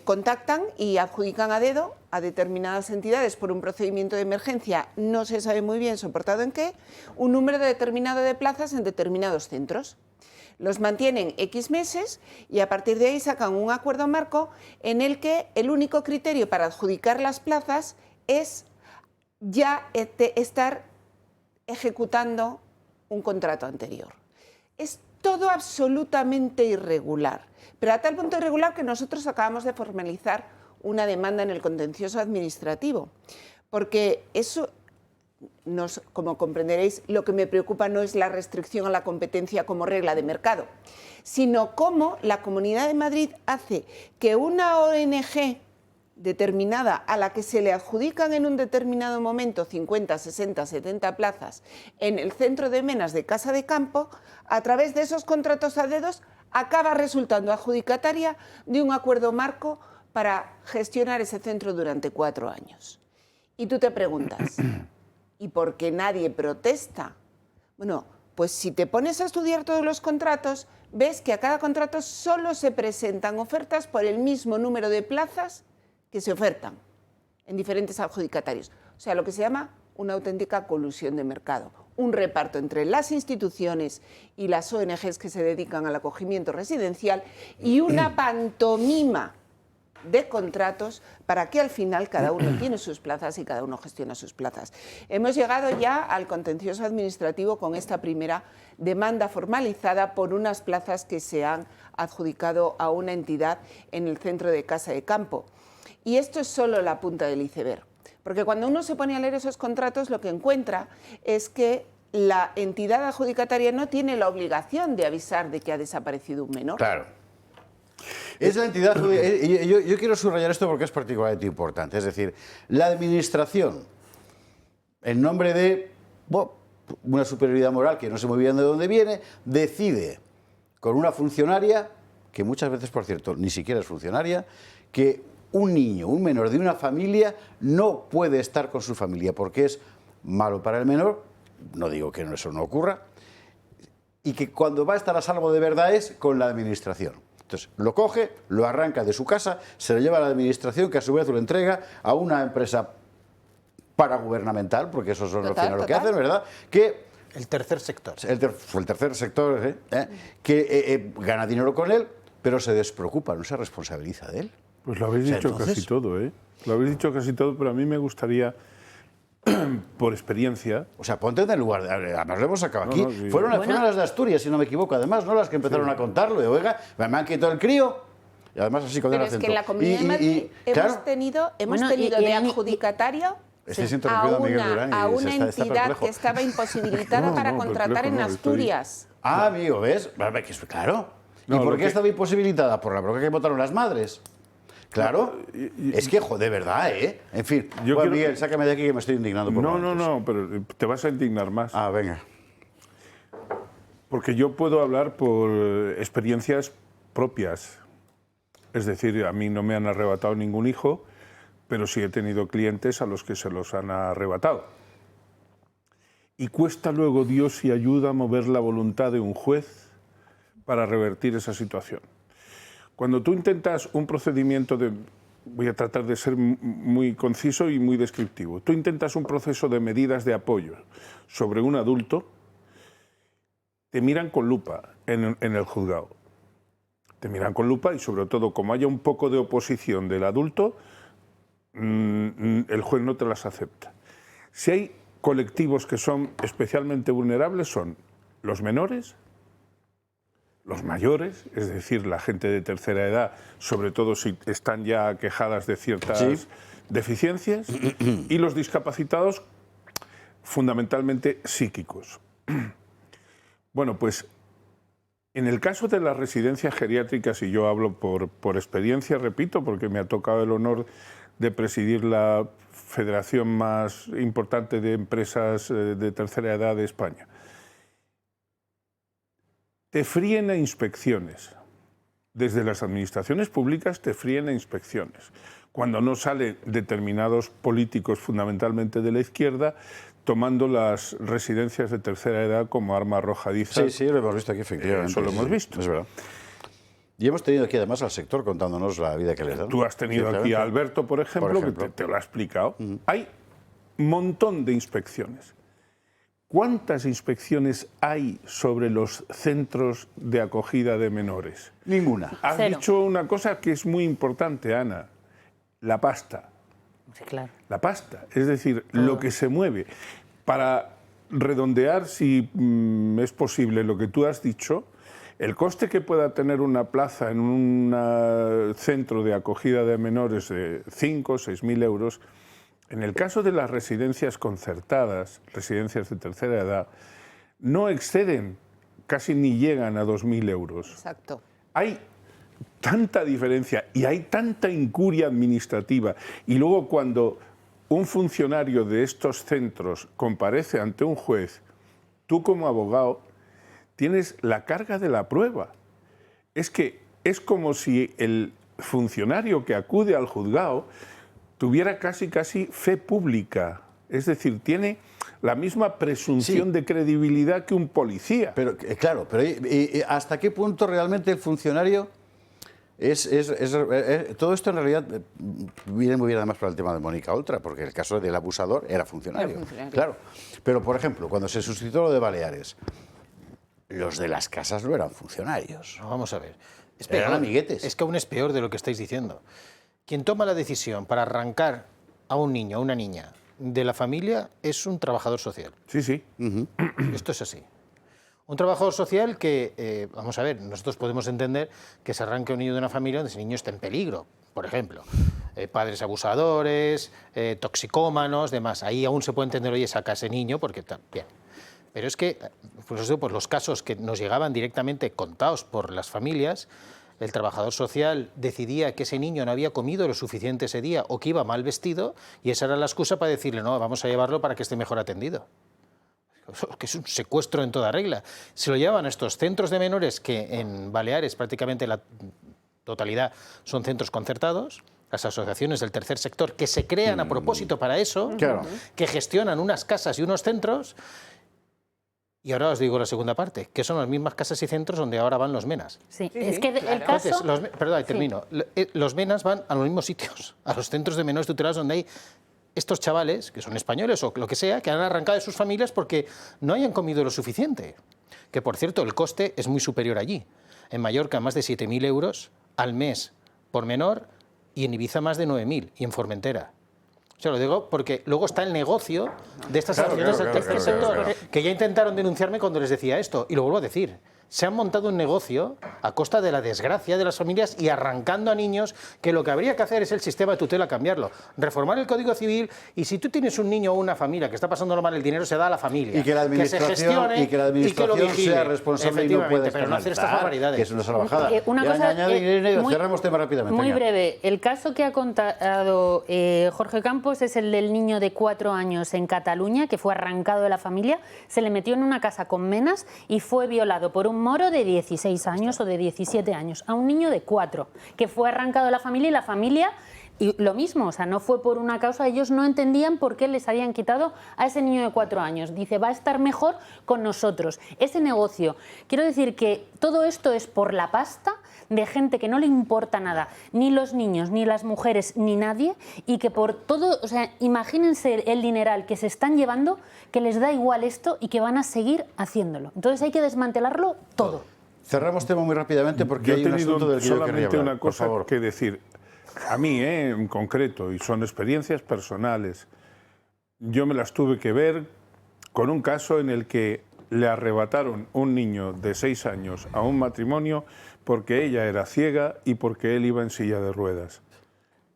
contactan y adjudican a dedo a determinadas entidades por un procedimiento de emergencia, no se sabe muy bien soportado en qué, un número determinado de plazas en determinados centros. Los mantienen X meses y a partir de ahí sacan un acuerdo marco en el que el único criterio para adjudicar las plazas es ya estar ejecutando un contrato anterior. Es todo absolutamente irregular, pero a tal punto irregular que nosotros acabamos de formalizar una demanda en el contencioso administrativo, porque eso, como comprenderéis, lo que me preocupa no es la restricción a la competencia como regla de mercado, sino cómo la Comunidad de Madrid hace que una ONG determinada a la que se le adjudican en un determinado momento 50, 60, 70 plazas en el centro de Menas de Casa de Campo, a través de esos contratos a dedos, acaba resultando adjudicataria de un acuerdo marco para gestionar ese centro durante 4 años. Y tú te preguntas, ¿y por qué nadie protesta? Bueno, pues si te pones a estudiar todos los contratos, ves que a cada contrato solo se presentan ofertas por el mismo número de plazas que se ofertan en diferentes adjudicatarios. O sea, lo que se llama una auténtica colusión de mercado, un reparto entre las instituciones y las ONGs que se dedican al acogimiento residencial y una pantomima de contratos para que al final cada uno tiene sus plazas y cada uno gestiona sus plazas. Hemos llegado ya al contencioso administrativo con esta primera demanda formalizada por unas plazas que se han adjudicado a una entidad en el centro de Casa de Campo. Y esto es solo la punta del iceberg, porque cuando uno se pone a leer esos contratos lo que encuentra es que la entidad adjudicataria no tiene la obligación de avisar de que ha desaparecido un menor. Claro. Es la entidad, yo quiero subrayar esto porque es particularmente importante, es decir, la administración, en nombre de una superioridad moral que no sé muy bien de dónde viene, decide con una funcionaria, que muchas veces, por cierto, ni siquiera es funcionaria, que un niño, un menor de una familia no puede estar con su familia porque es malo para el menor, no digo que eso no ocurra, y que cuando va a estar a salvo de verdad es con la administración. Entonces, lo coge, lo arranca de su casa, se lo lleva a la administración, que a su vez lo entrega a una empresa paragubernamental, porque eso es al final lo que hacen, ¿verdad? Que el tercer sector. El tercer sector, que gana dinero con él, pero se despreocupa, no se responsabiliza de él. Pues lo habéis dicho casi todo, ¿eh? Lo habéis dicho casi todo, pero a mí me gustaría, por experiencia... O sea, ponte en el lugar, además lo hemos sacado aquí. Sí. Fueron las de Asturias, si no me equivoco, además, ¿no? Las que empezaron a contarlo. De, oiga, me han quitado el crío, y además así con el acento. Pero es que en la Comunidad de Madrid hemos tenido de adjudicatario a una entidad que estaba imposibilitada para contratar en Asturias. Ah, amigo, ¿ves? Claro. ¿Y por qué estaba imposibilitada? Por la bronca que votaron las madres. Claro, es que, joder, de verdad, ¿eh? En fin, Miguel, sácame de aquí que me estoy indignando por No, pero te vas a indignar más. Ah, venga. Porque yo puedo hablar por experiencias propias. Es decir, a mí no me han arrebatado ningún hijo, pero sí he tenido clientes a los que se los han arrebatado. Y cuesta luego Dios y ayuda a mover la voluntad de un juez para revertir esa situación. Cuando tú intentas un procedimiento de... Voy a tratar de ser muy conciso y muy descriptivo. Tú intentas un proceso de medidas de apoyo sobre un adulto, te miran con lupa en el juzgado. Te miran con lupa y, sobre todo, como haya un poco de oposición del adulto, el juez no te las acepta. Si hay colectivos que son especialmente vulnerables, son los menores, los mayores, es decir, la gente de tercera edad, sobre todo si están ya quejadas de ciertas deficiencias, y los discapacitados, fundamentalmente psíquicos. Bueno, pues en el caso de las residencias geriátricas, y yo hablo por experiencia, repito, porque me ha tocado el honor de presidir la federación más importante de empresas de tercera edad de España, te fríen a inspecciones. Desde las administraciones públicas te fríen a inspecciones. Cuando no salen determinados políticos, fundamentalmente de la izquierda, tomando las residencias de tercera edad como arma arrojadiza. Sí, lo hemos visto aquí, efectivamente. Eso lo hemos visto. Es verdad. Y hemos tenido aquí además al sector contándonos la vida que les dan. Tú has tenido aquí a Alberto, por ejemplo, que te lo ha explicado. Hay un montón de inspecciones. ¿Cuántas inspecciones hay sobre los centros de acogida de menores? Ninguna. Has dicho una cosa que es muy importante, Ana, la pasta. Sí, claro. La pasta, es decir, lo que se mueve. Para redondear, si es posible, lo que tú has dicho, el coste que pueda tener una plaza en un centro de acogida de menores de 5 o 6.000 euros, en el caso de las residencias concertadas, residencias de tercera edad, no exceden, casi ni llegan a 2.000 euros. Exacto. Hay tanta diferencia y hay tanta incuria administrativa. Y luego cuando un funcionario de estos centros comparece ante un juez, tú como abogado tienes la carga de la prueba. Es que es como si el funcionario que acude al juzgado tuviera casi fe pública, es decir, tiene la misma presunción de credibilidad que un policía. Pero claro, pero ¿hasta qué punto realmente el funcionario todo esto en realidad viene muy bien además para el tema de Mónica Oltra, porque el caso del abusador era funcionario. Claro, pero por ejemplo, cuando se sustituyó lo de Baleares, los de las casas no eran funcionarios. No, vamos a ver. Eran amiguetes. Es que aún es peor de lo que estáis diciendo. Quien toma la decisión para arrancar a un niño, a una niña, de la familia es un trabajador social. Sí. Esto es así. Un trabajador social que, vamos a ver, nosotros podemos entender que se arranque un niño de una familia donde ese niño está en peligro, por ejemplo. Padres abusadores, toxicómanos, demás. Ahí aún se puede entender, oye, saca a ese niño porque está bien. Pero es que, pues los casos que nos llegaban directamente contados por las familias, el trabajador social decidía que ese niño no había comido lo suficiente ese día o que iba mal vestido y esa era la excusa para decirle, no, vamos a llevarlo para que esté mejor atendido. Que es un secuestro en toda regla. Se lo llevaban a estos centros de menores que en Baleares prácticamente la totalidad son centros concertados, las asociaciones del tercer sector que se crean a propósito para eso, que gestionan unas casas y unos centros. Y ahora os digo la segunda parte, que son las mismas casas y centros donde ahora van los MENAs. Sí, es que el caso... Entonces, perdón, termino. Los MENAs van a los mismos sitios, a los centros de menores tutelados donde hay estos chavales, que son españoles o lo que sea, que han arrancado de sus familias porque no hayan comido lo suficiente. Que, por cierto, el coste es muy superior allí. En Mallorca, más de 7.000 euros al mes por menor, y en Ibiza más de 9.000, y en Formentera. Se lo digo porque luego está el negocio de estas asociaciones del tercer sector, que ya intentaron denunciarme cuando les decía esto, y lo vuelvo a decir. se han montado un negocio a costa de la desgracia de las familias y arrancando a niños, que lo que habría que hacer es el sistema de tutela cambiarlo, reformar el Código Civil, y si tú tienes un niño o una familia que está pasando mal, el dinero se da a la familia. Y que la administración, sea responsable y no puede pero no hacer estas barbaridades. Que es una salvajada. Una cosa, cerramos tema rápidamente. Muy breve. El caso que ha contado Jorge Campos es el del niño de 4 años en Cataluña, que fue arrancado de la familia, se le metió en una casa con menas y fue violado por un moro de 16 años o de 17 años, a un niño de 4, que fue arrancado de la familia, y la familia, y lo mismo, o sea, no fue por una causa, ellos no entendían por qué les habían quitado a ese niño de 4 años. Dice, va a estar mejor con nosotros. Ese negocio, quiero decir que todo esto es por la pasta de gente que no le importa nada, ni los niños, ni las mujeres, ni nadie, y que por todo, o sea, imagínense el dineral que se están llevando, que les da igual esto y que van a seguir haciéndolo. Entonces hay que desmantelarlo todo. Cerramos tema muy rápidamente porque hay un asunto del que yo querría hablar. Una cosa que decir. A mí, en concreto, y son experiencias personales, yo me las tuve que ver con un caso en el que le arrebataron un niño de 6 años a un matrimonio porque ella era ciega y porque él iba en silla de ruedas.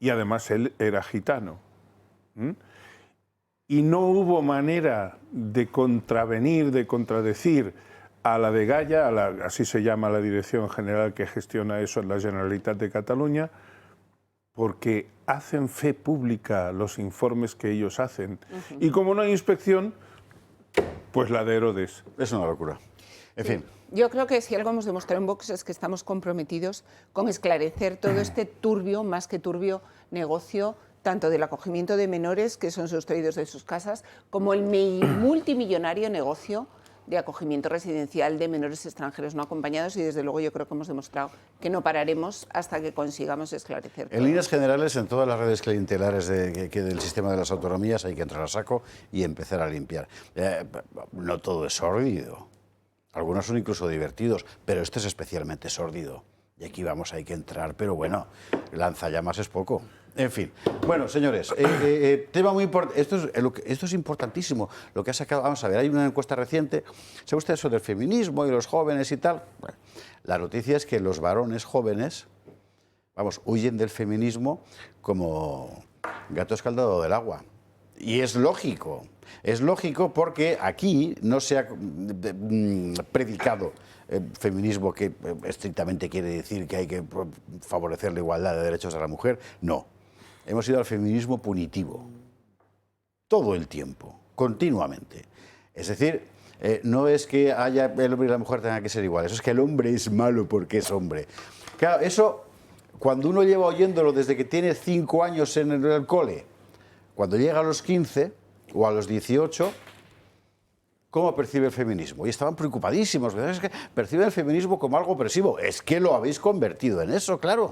Y además él era gitano. Y no hubo manera de contravenir, de contradecir a la Dgaia, así se llama la dirección general que gestiona eso en la Generalitat de Cataluña, porque hacen fe pública los informes que ellos hacen. Y como no hay inspección, pues la de Herodes. Es una locura. En fin. Yo creo que si algo hemos demostrado en Vox es que estamos comprometidos con esclarecer todo este turbio, más que turbio, negocio, tanto del acogimiento de menores que son sustraídos de sus casas, como el multimillonario negocio de acogimiento residencial de menores extranjeros no acompañados, y desde luego yo creo que hemos demostrado que no pararemos hasta que consigamos esclarecer todo. En líneas generales, en todas las redes clientelares del sistema de las autonomías hay que entrar a saco y empezar a limpiar. No todo es sórdido, algunos son incluso divertidos, pero este es especialmente sórdido. Y aquí hay que entrar, pero bueno, lanzallamas es poco. En fin, bueno, señores, tema muy importante, esto es importantísimo, lo que ha sacado, vamos a ver, hay una encuesta reciente, ¿sabe usted eso del feminismo y los jóvenes y tal? Bueno, la noticia es que los varones jóvenes, huyen del feminismo como gato escaldado del agua. Y es lógico porque aquí no se ha predicado feminismo que estrictamente quiere decir que hay que favorecer la igualdad de derechos de la mujer, no. Hemos ido al feminismo punitivo, todo el tiempo, continuamente. Es decir, no es que el hombre y la mujer tengan que ser iguales, es que el hombre es malo porque es hombre. Claro, eso, cuando uno lleva oyéndolo desde que tiene 5 años en el cole, cuando llega a los 15 o a los 18, ¿cómo percibe el feminismo? Y estaban preocupadísimos, es que perciben el feminismo como algo opresivo. Es que lo habéis convertido en eso, claro.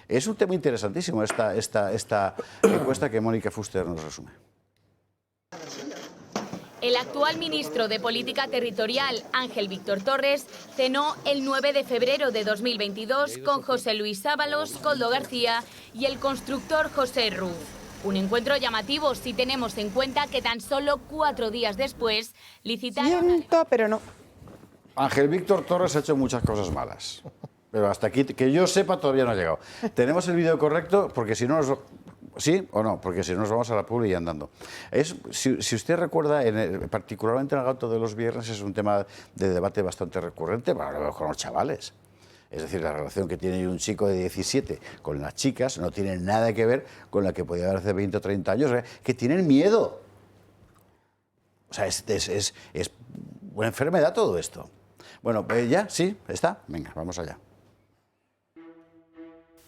Es un tema interesantísimo esta encuesta que Mónica Fuster nos resume. El actual ministro de Política Territorial, Ángel Víctor Torres, cenó el 9 de febrero de 2022 con José Luis Ábalos, Koldo García y el constructor José Ruz. Un encuentro llamativo si tenemos en cuenta que tan solo 4 días después licitaron... Siento, pero no. Ángel Víctor Torres ha hecho muchas cosas malas, pero hasta aquí, que yo sepa, todavía no ha llegado. ¿Tenemos el vídeo correcto? Porque si no nos... ¿Sí o no? Porque si no nos vamos a la publi y andando. Si usted recuerda, particularmente en el Gato de los Viernes, es un tema de debate bastante recurrente con los chavales. Es decir, la relación que tiene un chico de 17 con las chicas no tiene nada que ver con la que podía haber hace 20 o 30 años, que tienen miedo. O sea, es una enfermedad todo esto. Bueno, ¿ya? ¿Sí? ¿Está? Venga, vamos allá.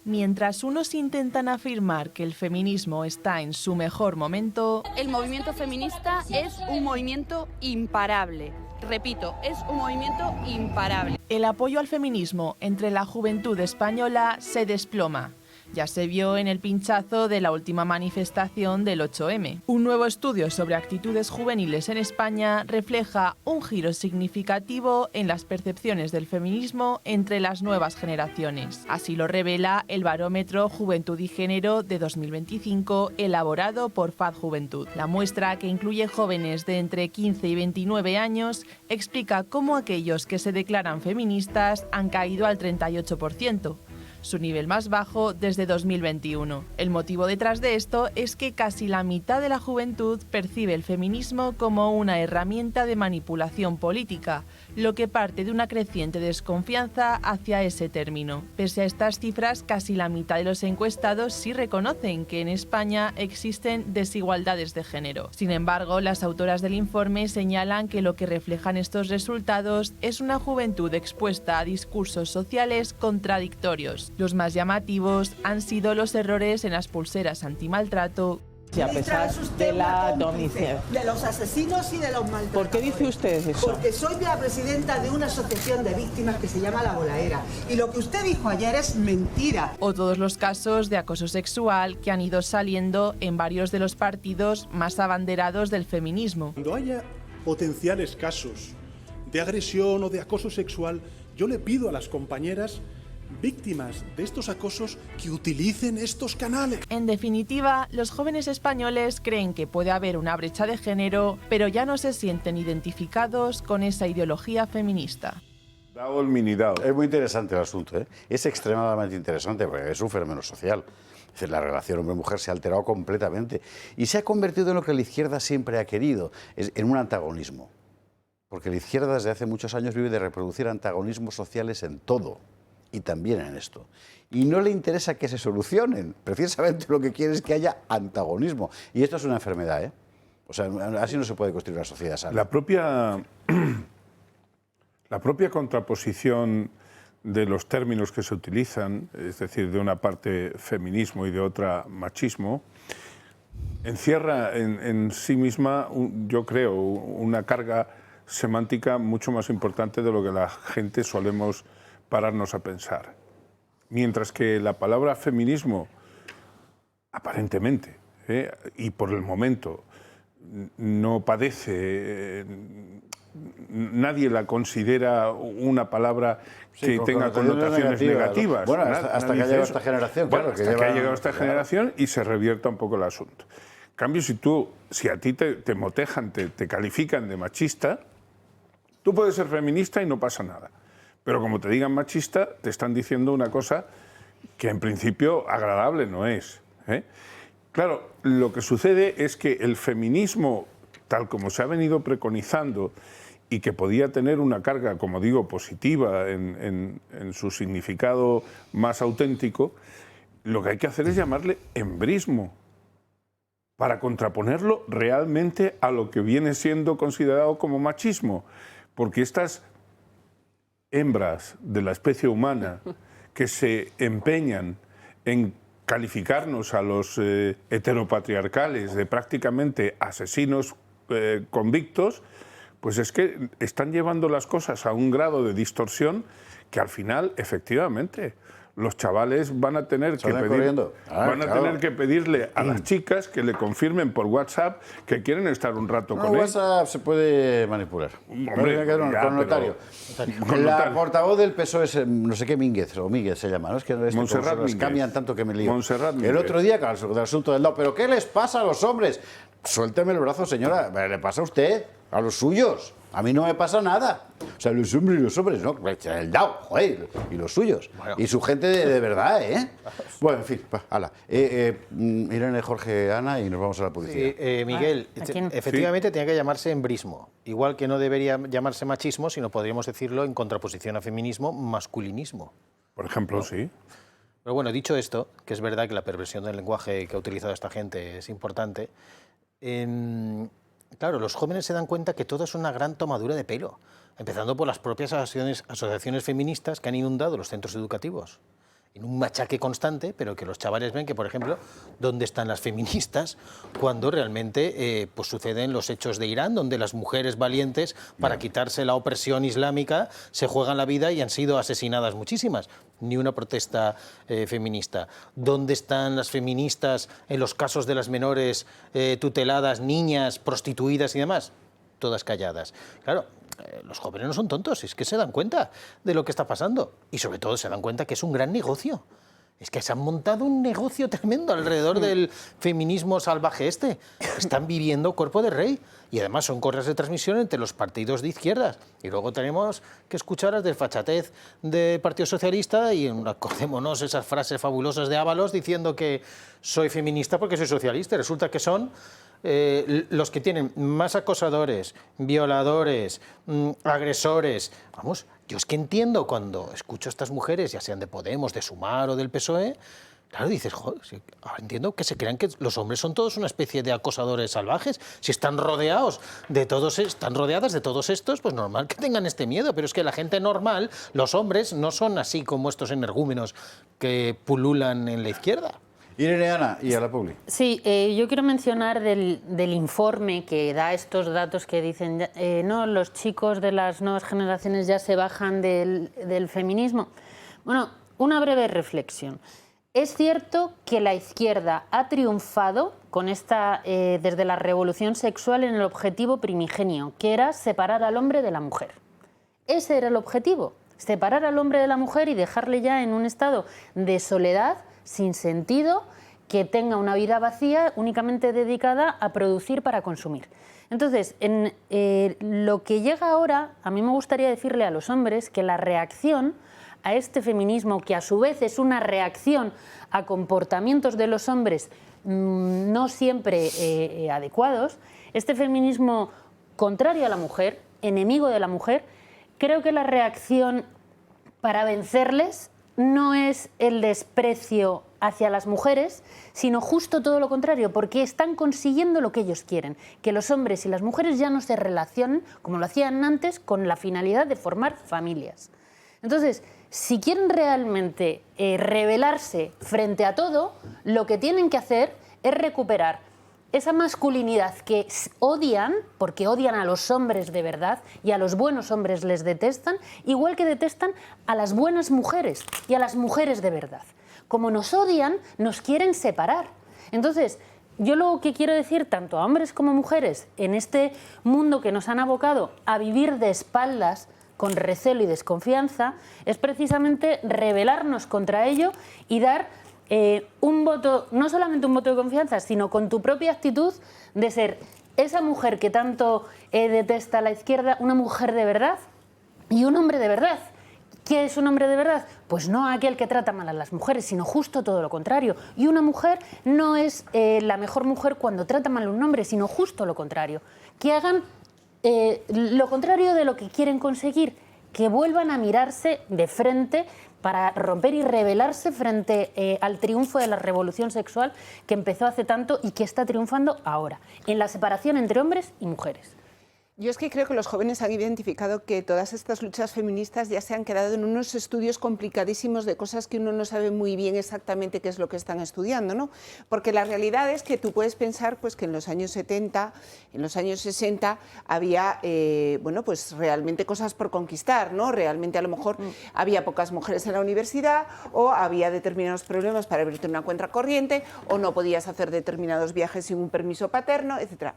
Mientras unos intentan afirmar que el feminismo está en su mejor momento, el movimiento feminista es un movimiento imparable. Repito, es un movimiento imparable. El apoyo al feminismo entre la juventud española se desploma. Ya se vio en el pinchazo de la última manifestación del 8M. Un nuevo estudio sobre actitudes juveniles en España refleja un giro significativo en las percepciones del feminismo entre las nuevas generaciones. Así lo revela el Barómetro Juventud y Género de 2025, elaborado por FAD Juventud. La muestra, que incluye jóvenes de entre 15 y 29 años, explica cómo aquellos que se declaran feministas han caído al 38%. Su nivel más bajo desde 2021. El motivo detrás de esto es que casi la mitad de la juventud percibe el feminismo como una herramienta de manipulación política, lo que parte de una creciente desconfianza hacia ese término. Pese a estas cifras, casi la mitad de los encuestados sí reconocen que en España existen desigualdades de género. Sin embargo, las autoras del informe señalan que lo que reflejan estos resultados es una juventud expuesta a discursos sociales contradictorios. Los más llamativos han sido los errores en las pulseras antimaltrato. Y a pesar de la denuncia de los asesinos y de los maltratadores. ¿Por qué dice usted eso? Porque soy la presidenta de una asociación de víctimas que se llama La Bolaera. Y lo que usted dijo ayer es mentira. O todos los casos de acoso sexual que han ido saliendo en varios de los partidos más abanderados del feminismo. Cuando haya potenciales casos de agresión o de acoso sexual, yo le pido a las compañeras víctimas de estos acosos que utilicen estos canales. En definitiva, los jóvenes españoles creen que puede haber una brecha de género, pero ya no se sienten identificados con esa ideología feminista. Dado el mini dado. Es muy interesante el asunto, ¿eh? Es extremadamente interesante porque es un fenómeno social. Es decir, la relación hombre-mujer se ha alterado completamente y se ha convertido en lo que la izquierda siempre ha querido, en un antagonismo. Porque la izquierda desde hace muchos años vive de reproducir antagonismos sociales en todo. Y también en esto. Y no le interesa que se solucionen. Precisamente lo que quiere es que haya antagonismo. Y esto es una enfermedad, ¿eh? O sea, así no se puede construir una sociedad sana. La propia contraposición de los términos que se utilizan, es decir, de una parte feminismo y de otra machismo, encierra en sí misma, yo creo, una carga semántica mucho más importante de lo que la gente solemos pararnos a pensar. Mientras que la palabra feminismo, aparentemente, y por el momento, no padece, nadie la considera una palabra que tenga connotaciones negativas. Bueno, hasta que ha llegado esta generación, claro. Hasta que ha llegado esta generación y se revierta un poco el asunto. En cambio, si a ti te motejan, te califican de machista, tú puedes ser feminista y no pasa nada. Pero como te digan machista, te están diciendo una cosa que en principio agradable no es, ¿eh? Claro, lo que sucede es que el feminismo, tal como se ha venido preconizando y que podía tener una carga, como digo, positiva en su significado más auténtico, lo que hay que hacer es llamarle embrismo, para contraponerlo realmente a lo que viene siendo considerado como machismo, porque estas hembras de la especie humana que se empeñan en calificarnos a los heteropatriarcales de prácticamente asesinos convictos, pues es que están llevando las cosas a un grado de distorsión que al final, efectivamente, los chavales van a tener que tener que pedirle a las chicas que le confirmen por WhatsApp que quieren estar un rato con él. WhatsApp se puede manipular. Hombre, con notario. La portavoz del PSOE es no sé qué Mínguez, o Míguez se llama, ¿no? Es que Montserrat Mínguez. Cambian tanto que me lío. Montserrat Mínguez. El otro día, con el asunto del no, ¿pero qué les pasa a los hombres? Suélteme el brazo, señora. ¿Le pasa a usted? A los suyos. A mí no me pasa nada. O sea, los hombres, ¿no? El DAO, joder, y los suyos. Bueno. Y su gente de verdad, ¿eh? Bueno, en fin, hala. Irene, Jorge, Ana, y nos vamos a la publicidad. Sí, Miguel, efectivamente tenía que llamarse embrismo. Igual que no debería llamarse machismo, sino podríamos decirlo en contraposición a feminismo, masculinismo. Por ejemplo, sí. Pero bueno, dicho esto, que es verdad que la perversión del lenguaje que ha utilizado esta gente es importante, claro, los jóvenes se dan cuenta que todo es una gran tomadura de pelo, empezando por las propias asociaciones feministas que han inundado los centros educativos. en un machaque constante, pero que los chavales ven que, por ejemplo, ¿dónde están las feministas cuando realmente pues suceden los hechos de Irán, donde las mujeres valientes, para quitarse la opresión islámica, se juegan la vida y han sido asesinadas muchísimas? Ni una protesta feminista. ¿Dónde están las feministas en los casos de las menores tuteladas, niñas, prostituidas y demás? Todas calladas. Claro, los jóvenes no son tontos, es que se dan cuenta de lo que está pasando y sobre todo se dan cuenta que es un gran negocio. Es que se han montado un negocio tremendo alrededor del feminismo salvaje este. Están viviendo cuerpo de rey y además son correas de transmisión entre los partidos de izquierdas. Y luego tenemos que escuchar las desfachatez del Partido Socialista y acordémonos esas frases fabulosas de Ábalos diciendo que soy feminista porque soy socialista. Y resulta que son los que tienen más acosadores, violadores, agresores. Vamos, yo es que entiendo cuando escucho a estas mujeres, ya sean de Podemos, de Sumar o del PSOE, claro, dices, joder, sí, ahora entiendo que se crean que los hombres son todos una especie de acosadores salvajes. Si están rodeadas de todos estos, pues normal que tengan este miedo. Pero es que la gente normal, los hombres, no son así como estos energúmenos que pululan en la izquierda. Irene, Ana, y a la Publi. Sí, yo quiero mencionar del informe que da estos datos que dicen, no, los chicos de las nuevas generaciones ya se bajan del feminismo. Bueno, una breve reflexión. Es cierto que la izquierda ha triunfado con desde la revolución sexual en el objetivo primigenio, que era separar al hombre de la mujer. Ese era el objetivo, separar al hombre de la mujer y dejarle ya en un estado de soledad, sin sentido, que tenga una vida vacía únicamente dedicada a producir para consumir. Entonces, en lo que llega ahora, a mí me gustaría decirle a los hombres que la reacción a este feminismo, que a su vez es una reacción a comportamientos de los hombres no siempre adecuados, este feminismo contrario a la mujer, enemigo de la mujer, creo que la reacción para vencerles no es el desprecio hacia las mujeres, sino justo todo lo contrario, porque están consiguiendo lo que ellos quieren, que los hombres y las mujeres ya no se relacionen, como lo hacían antes, con la finalidad de formar familias. Entonces, si quieren realmente rebelarse frente a todo, lo que tienen que hacer es recuperar esa masculinidad que odian, porque odian a los hombres de verdad y a los buenos hombres les detestan, igual que detestan a las buenas mujeres y a las mujeres de verdad. Como nos odian, nos quieren separar. Entonces, yo lo que quiero decir, tanto a hombres como mujeres, en este mundo que nos han abocado a vivir de espaldas, con recelo y desconfianza, es precisamente rebelarnos contra ello y dar un voto, no solamente un voto de confianza, sino con tu propia actitud de ser esa mujer que tanto detesta a la izquierda, una mujer de verdad y un hombre de verdad. ¿Qué es un hombre de verdad? Pues no aquel que trata mal a las mujeres, sino justo todo lo contrario. Y una mujer no es la mejor mujer cuando trata mal a un hombre, sino justo lo contrario. Que hagan lo contrario de lo que quieren conseguir, que vuelvan a mirarse de frente para romper y rebelarse frente al triunfo de la revolución sexual que empezó hace tanto y que está triunfando ahora, en la separación entre hombres y mujeres. Yo es que creo que los jóvenes han identificado que todas estas luchas feministas ya se han quedado en unos estudios complicadísimos de cosas que uno no sabe muy bien exactamente qué es lo que están estudiando, ¿no? Porque la realidad es que tú puedes pensar pues, que en los años 70, en los años 60 había bueno, pues realmente cosas por conquistar, ¿no? Realmente a lo mejor había pocas mujeres en la universidad o había determinados problemas para abrirte una cuenta corriente o no podías hacer determinados viajes sin un permiso paterno, etcétera.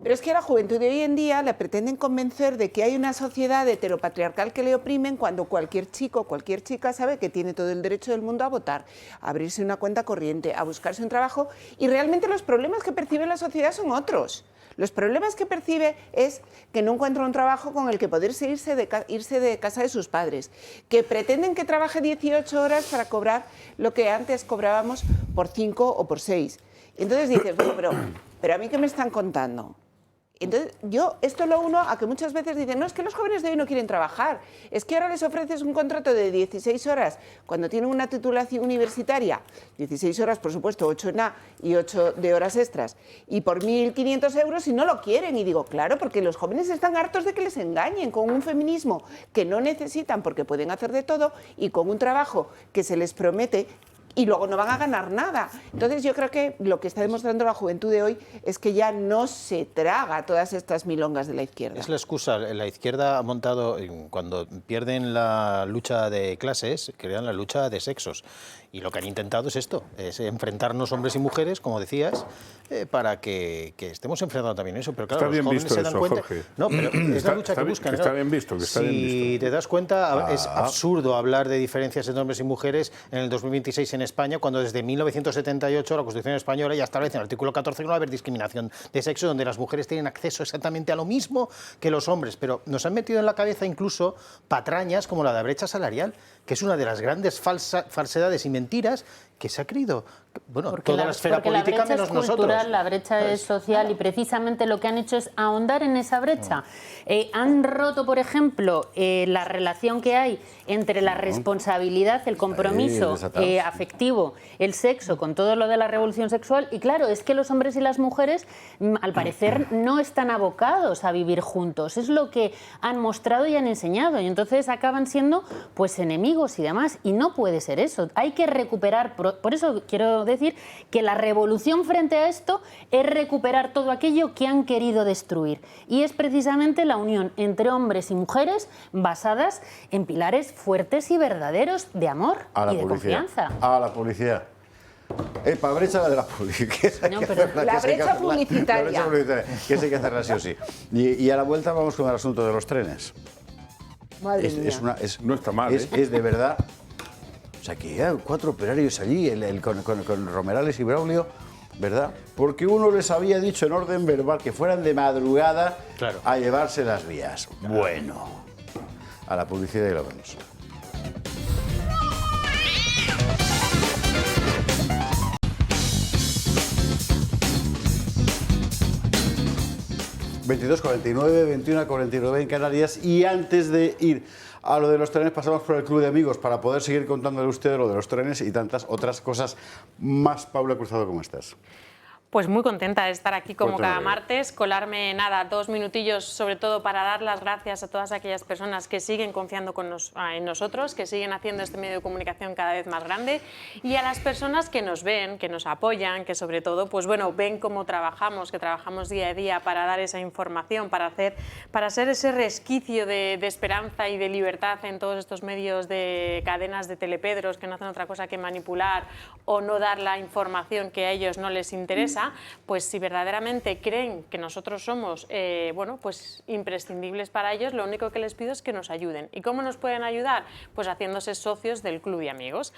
Pero es que a la juventud de hoy en día la pretenden convencer de que hay una sociedad heteropatriarcal que le oprimen cuando cualquier chico o cualquier chica sabe que tiene todo el derecho del mundo a votar, a abrirse una cuenta corriente, a buscarse un trabajo y realmente los problemas que percibe la sociedad son otros. Los problemas que percibe es que no encuentra un trabajo con el que poderse irse de casa de sus padres, que pretenden que trabaje 18 horas para cobrar lo que antes cobrábamos por 5 o por 6. Entonces dices, bueno, pero ¿a mí qué me están contando? Entonces, yo esto lo uno a que muchas veces dicen, no, es que los jóvenes de hoy no quieren trabajar, es que ahora les ofreces un contrato de 16 horas cuando tienen una titulación universitaria, 16 horas, por supuesto, 8 en A y 8 de horas extras, y por 1.500 euros y no lo quieren. Y digo, claro, porque los jóvenes están hartos de que les engañen con un feminismo que no necesitan porque pueden hacer de todo y con un trabajo que se les promete y luego no van a ganar nada. Entonces yo creo que lo que está demostrando la juventud de hoy es que ya no se traga todas estas milongas de la izquierda. Es la excusa. La izquierda ha montado, cuando pierden la lucha de clases, crean la lucha de sexos. Y lo que han intentado es esto, es enfrentarnos hombres y mujeres, como decías, para que estemos enfrentando también eso. Pero claro, está bien los jóvenes visto se dan eso, cuenta. Jorge. No, pero es la lucha que buscan. Está bien visto, que está bien visto. Si te das cuenta, es absurdo hablar de diferencias entre hombres y mujeres en el 2026 en España, cuando desde 1978 la Constitución española ya establece en el artículo 14 que no va a haber discriminación de sexo, donde las mujeres tienen acceso exactamente a lo mismo que los hombres. Pero nos han metido en la cabeza incluso patrañas como la de la brecha salarial, que es una de las grandes falsedades y mentiras que se ha creído, bueno, porque toda la esfera política menos nosotros. La brecha es cultural, la brecha es social y precisamente lo que han hecho es ahondar en esa brecha. Han roto, por ejemplo, la relación que hay entre la responsabilidad, el compromiso afectivo, el sexo, con todo lo de la revolución sexual. Y claro, es que los hombres y las mujeres, al parecer, no están abocados a vivir juntos. Es lo que han mostrado y han enseñado. Y entonces acaban siendo, pues, enemigos y demás. Y no puede ser eso. Hay que recuperar. Por eso quiero decir que la revolución frente a esto es recuperar todo aquello que han querido destruir. Y es precisamente la unión entre hombres y mujeres basadas en pilares fuertes y verdaderos de amor y de confianza. A la publicidad. Para brecha la de la publicidad. No, la brecha publicitaria. La brecha publicitaria, que hay que hacerla sí o sí. Y a la vuelta vamos con el asunto de los trenes. Madre mía. No está mal, es de verdad. O sea, que hay 4 operarios allí, con Romerales y Braulio, ¿verdad? Porque uno les había dicho en orden verbal que fueran de madrugada a llevarse las vías. Claro. Bueno, a la publicidad y lo vemos. ...22:49, 21:49 en Canarias... ...y antes de ir a lo de los trenes pasamos por el Club de Amigos... ...para poder seguir contándole a usted lo de los trenes... ...y tantas otras cosas más. Paula Cruzado, ¿cómo estás? Pues muy contenta de estar aquí como cada martes, colarme 2 minutillos sobre todo para dar las gracias a todas aquellas personas que siguen confiando en nosotros, que siguen haciendo este medio de comunicación cada vez más grande y a las personas que nos ven, que nos apoyan, que sobre todo pues bueno, ven cómo trabajamos, que trabajamos día a día para dar esa información, para ser ese resquicio de esperanza y de libertad en todos estos medios de cadenas de telepedros que no hacen otra cosa que manipular o no dar la información que a ellos no les interesa. Pues si verdaderamente creen que nosotros somos bueno, pues imprescindibles para ellos, lo único que les pido es que nos ayuden. ¿Y cómo nos pueden ayudar? Pues haciéndose socios del Club de Amigos.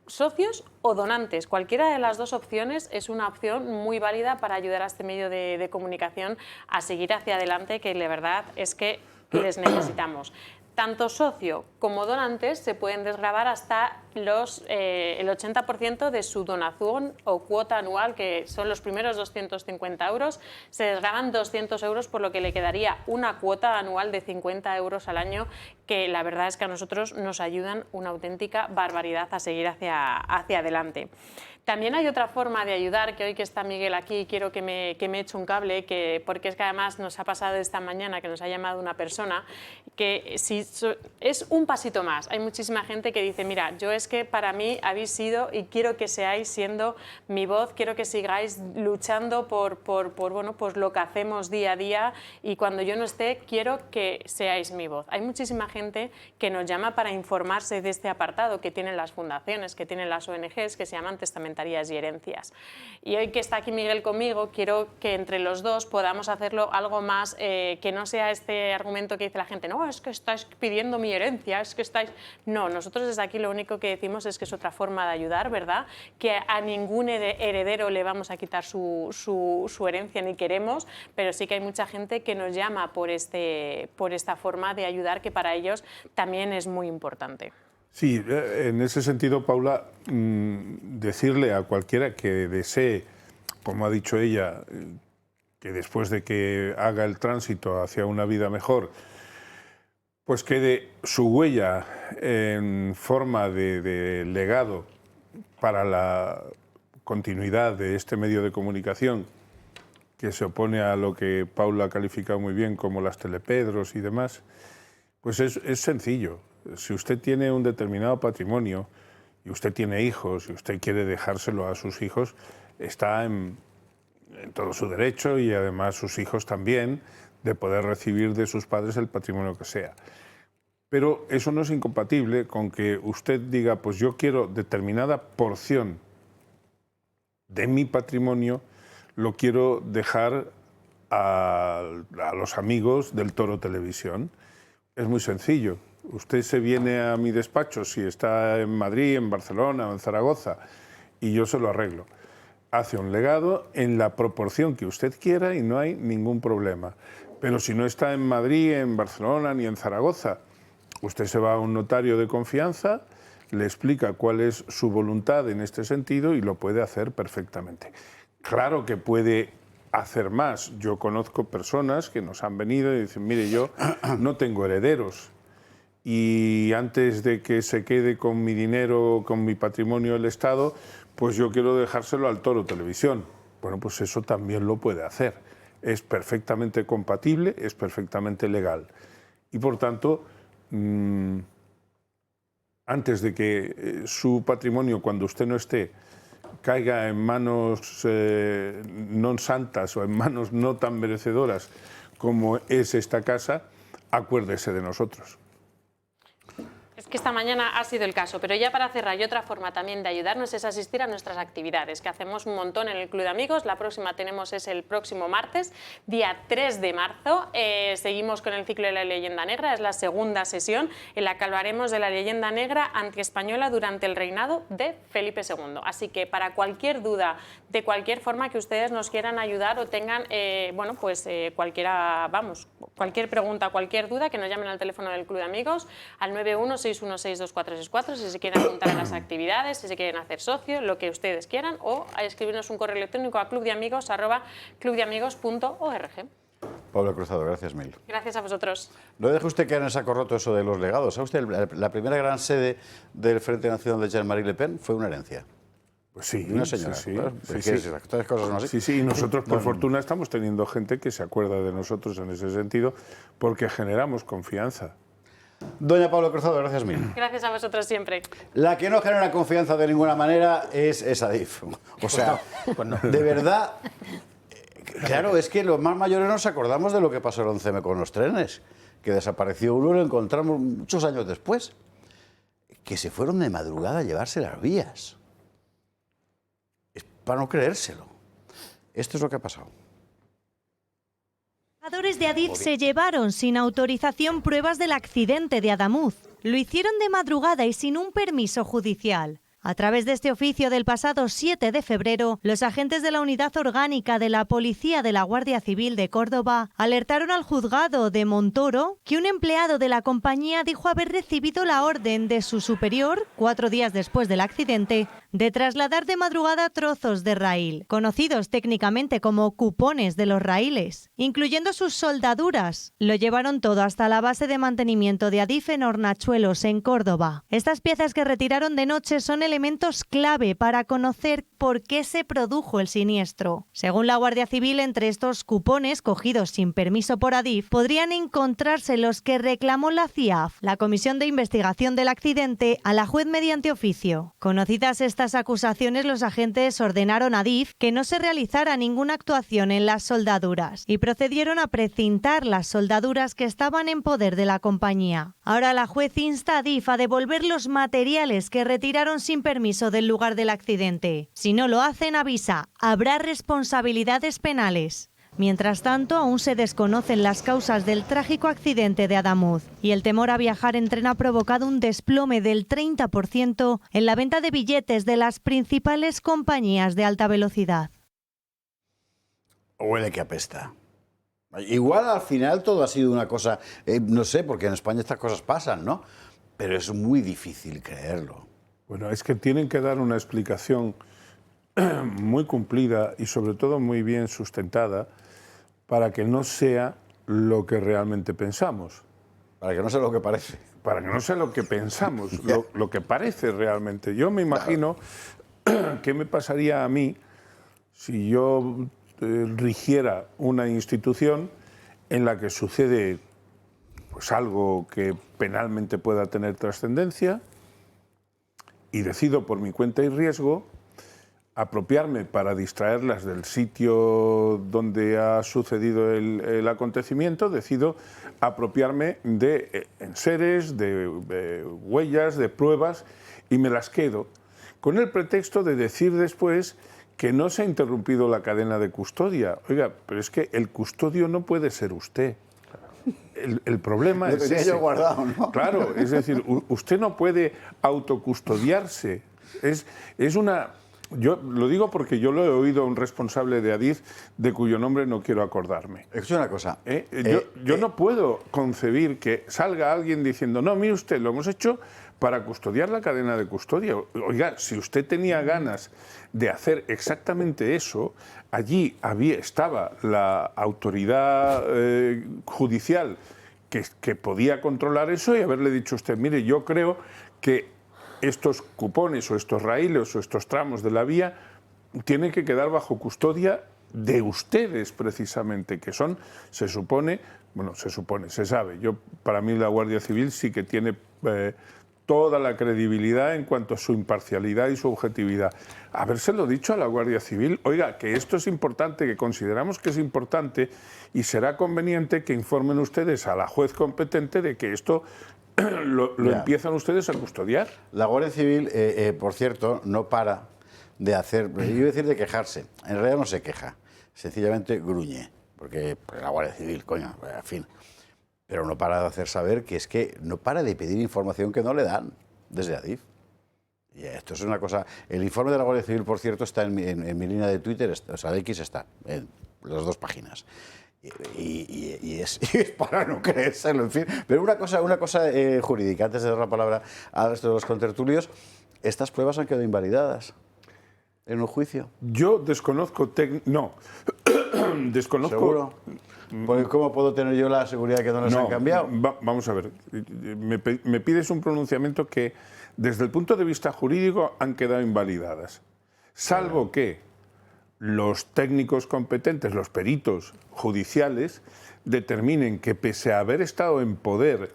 Socios o donantes, cualquiera de las dos opciones es una opción muy válida para ayudar a este medio de comunicación a seguir hacia adelante, que de verdad es que les necesitamos. Tanto socio como donantes se pueden desgravar hasta el 80% de su donación o cuota anual, que son los primeros 250 euros. Se desgravan 200 euros, por lo que le quedaría una cuota anual de 50 euros al año, que la verdad es que a nosotros nos ayudan una auténtica barbaridad a seguir hacia adelante. También hay otra forma de ayudar, que hoy que está Miguel aquí quiero que me eche un cable, porque es que además nos ha pasado esta mañana que nos ha llamado una persona que es un pasito más. Hay muchísima gente que dice, mira, yo es que para mí habéis sido y quiero que seáis siendo mi voz, quiero que sigáis luchando por bueno, pues lo que hacemos día a día y cuando yo no esté quiero que seáis mi voz. Hay muchísima gente que nos llama para informarse de este apartado que tienen las fundaciones, que tienen las ONGs, que se llaman testamentarias y herencias. Y hoy que está aquí Miguel conmigo, quiero que entre los dos podamos hacerlo algo más, que no sea este argumento que dice la gente, no, es que estáis pidiendo mi herencia, es que estáis... No, nosotros desde aquí lo único que decimos es que es otra forma de ayudar, ¿verdad? Que a ningún heredero le vamos a quitar su herencia ni queremos, pero sí que hay mucha gente que nos llama por esta forma de ayudar, que para ellos también es muy importante. Sí, en ese sentido, Paula, decirle a cualquiera que desee, como ha dicho ella, que después de que haga el tránsito hacia una vida mejor, pues quede su huella en forma de legado para la continuidad de este medio de comunicación, que se opone a lo que Paula ha calificado muy bien como las telepedros y demás, pues es sencillo. Si usted tiene un determinado patrimonio y usted tiene hijos y usted quiere dejárselo a sus hijos, está en todo su derecho, y además sus hijos también, de poder recibir de sus padres el patrimonio que sea. Pero eso no es incompatible con que usted diga, pues yo quiero determinada porción de mi patrimonio, lo quiero dejar a los amigos del Toro Televisión. Es muy sencillo. Usted se viene a mi despacho, si está en Madrid, en Barcelona o en Zaragoza, y yo se lo arreglo. Hace un legado en la proporción que usted quiera y no hay ningún problema. Pero si no está en Madrid, en Barcelona ni en Zaragoza, usted se va a un notario de confianza, le explica cuál es su voluntad en este sentido y lo puede hacer perfectamente. Claro que puede hacer más. Yo conozco personas que nos han venido y dicen, mire, yo no tengo herederos y antes de que se quede con mi dinero, con mi patrimonio el Estado, pues yo quiero dejárselo al Toro Televisión. Bueno, pues eso también lo puede hacer. Es perfectamente compatible, es perfectamente legal. Y por tanto, antes de que su patrimonio, cuando usted no esté, caiga en manos no santas o en manos no tan merecedoras como es esta casa, acuérdese de nosotros. Es que esta mañana ha sido el caso, pero ya para cerrar, y otra forma también de ayudarnos es asistir a nuestras actividades, que hacemos un montón en el Club de Amigos. La próxima es el próximo martes, día 3 de marzo. Seguimos con el ciclo de la leyenda negra, es la segunda sesión en la que hablaremos de la leyenda negra antiespañola durante el reinado de Felipe II. Así que para cualquier duda, de cualquier forma que ustedes nos quieran ayudar o tengan, cualquier pregunta, cualquier duda, que nos llamen al teléfono del Club de Amigos, al 916162464, si se quieren apuntar a las actividades, si se quieren hacer socio, lo que ustedes quieran, o a escribirnos un correo electrónico a clubdeamigos@clubdeamigos.org. Paula Cruzado, gracias mil. Gracias a vosotros. No deje usted caer en saco roto eso de los legados. ¿Sabe usted? La primera gran sede del Frente Nacional de Jean-Marie Le Pen fue una herencia. Pues sí, una señora. Sí, claro, sí, todas cosas no así. Sí, y nosotros por fortuna estamos teniendo gente que se acuerda de nosotros en ese sentido, porque generamos confianza. Doña Paula Cruzado, gracias mil. Gracias a vosotros siempre. La que no genera confianza de ninguna manera es Adif. O sea, de verdad, claro, es que los más mayores nos acordamos de lo que pasó el 11M con los trenes, que desapareció uno y lo encontramos muchos años después, que se fueron de madrugada a llevarse las vías. Es para no creérselo. Esto es lo que ha pasado. Los trabajadores de Adif se llevaron sin autorización pruebas del accidente de Adamuz. Lo hicieron de madrugada y sin un permiso judicial. A través de este oficio del pasado 7 de febrero, los agentes de la Unidad Orgánica de la Policía de la Guardia Civil de Córdoba alertaron al juzgado de Montoro que un empleado de la compañía dijo haber recibido la orden de su superior, 4 días después del accidente, de trasladar de madrugada trozos de raíl, conocidos técnicamente como cupones de los raíles, incluyendo sus soldaduras. Lo llevaron todo hasta la base de mantenimiento de Adif en Hornachuelos, en Córdoba. Estas piezas que retiraron de noche son elementos clave para conocer por qué se produjo el siniestro. Según la Guardia Civil, entre estos cupones cogidos sin permiso por Adif, podrían encontrarse los que reclamó la CIAF, la Comisión de Investigación del Accidente, a la juez mediante oficio. Conocidas estas acusaciones, los agentes ordenaron a Adif que no se realizara ninguna actuación en las soldaduras y procedieron a precintar las soldaduras que estaban en poder de la compañía. Ahora la juez insta a Adif a devolver los materiales que retiraron sin permiso del lugar del accidente. Si no lo hacen, avisa, habrá responsabilidades penales. Mientras tanto, aún se desconocen las causas del trágico accidente de Adamuz y el temor a viajar en tren ha provocado un desplome del 30% en la venta de billetes de las principales compañías de alta velocidad. Huele que apesta. Igual al final todo ha sido una cosa, no sé, porque en España estas cosas pasan, ¿no? Pero es muy difícil creerlo. Bueno, es que tienen que dar una explicación muy cumplida y sobre todo muy bien sustentada para que no sea lo que realmente pensamos. Para que no sea lo que parece. Para que no sea lo que pensamos, lo que parece realmente. Yo me imagino qué me pasaría a mí si yo rigiera una institución en la que sucede pues algo que penalmente pueda tener trascendencia y decido por mi cuenta y riesgo apropiarme para distraerlas del sitio donde ha sucedido el acontecimiento, decido apropiarme de enseres, de huellas, de pruebas y me las quedo con el pretexto de decir después que no se ha interrumpido la cadena de custodia. Oiga, pero es que el custodio no puede ser usted. El problema es ese. Yo guardado, ¿no? Claro, es decir, usted no puede autocustodiarse. Es una... Yo lo digo porque yo lo he oído a un responsable de Adif de cuyo nombre no quiero acordarme. Es una cosa. Yo no puedo concebir que salga alguien diciendo, no, mire usted, lo hemos hecho para custodiar la cadena de custodia. Oiga, si usted tenía ganas de hacer exactamente eso, allí estaba la autoridad judicial que podía controlar eso y haberle dicho a usted, mire, yo creo que estos cupones o estos raíles o estos tramos de la vía tienen que quedar bajo custodia de ustedes precisamente, que son, se supone, se sabe. Para mí la Guardia Civil sí que tiene toda la credibilidad en cuanto a su imparcialidad y su objetividad. Habérselo dicho a la Guardia Civil, oiga, que esto es importante, que consideramos que es importante y será conveniente que informen ustedes a la juez competente de que esto lo empiezan ustedes a custodiar. La Guardia Civil, por cierto, no para de hacer, yo iba a decir de quejarse, en realidad no se queja, sencillamente gruñe, porque la Guardia Civil, coño, en fin, pero no para de hacer saber que es que no para de pedir información que no le dan desde Adif. Y esto es una cosa, el informe de la Guardia Civil, por cierto, está en mi línea de Twitter, o sea, de X está, en las 2 páginas. Y es para no creérselo, en fin. Pero una cosa jurídica, antes de dar la palabra al resto de los contertulios, estas pruebas han quedado invalidadas en un juicio. Yo desconozco... No, desconozco... ¿Seguro? Porque ¿cómo puedo tener yo la seguridad de que no les han cambiado? Vamos a ver, me pides un pronunciamiento que desde el punto de vista jurídico han quedado invalidadas, salvo que los técnicos competentes, los peritos judiciales, determinen que pese a haber estado en poder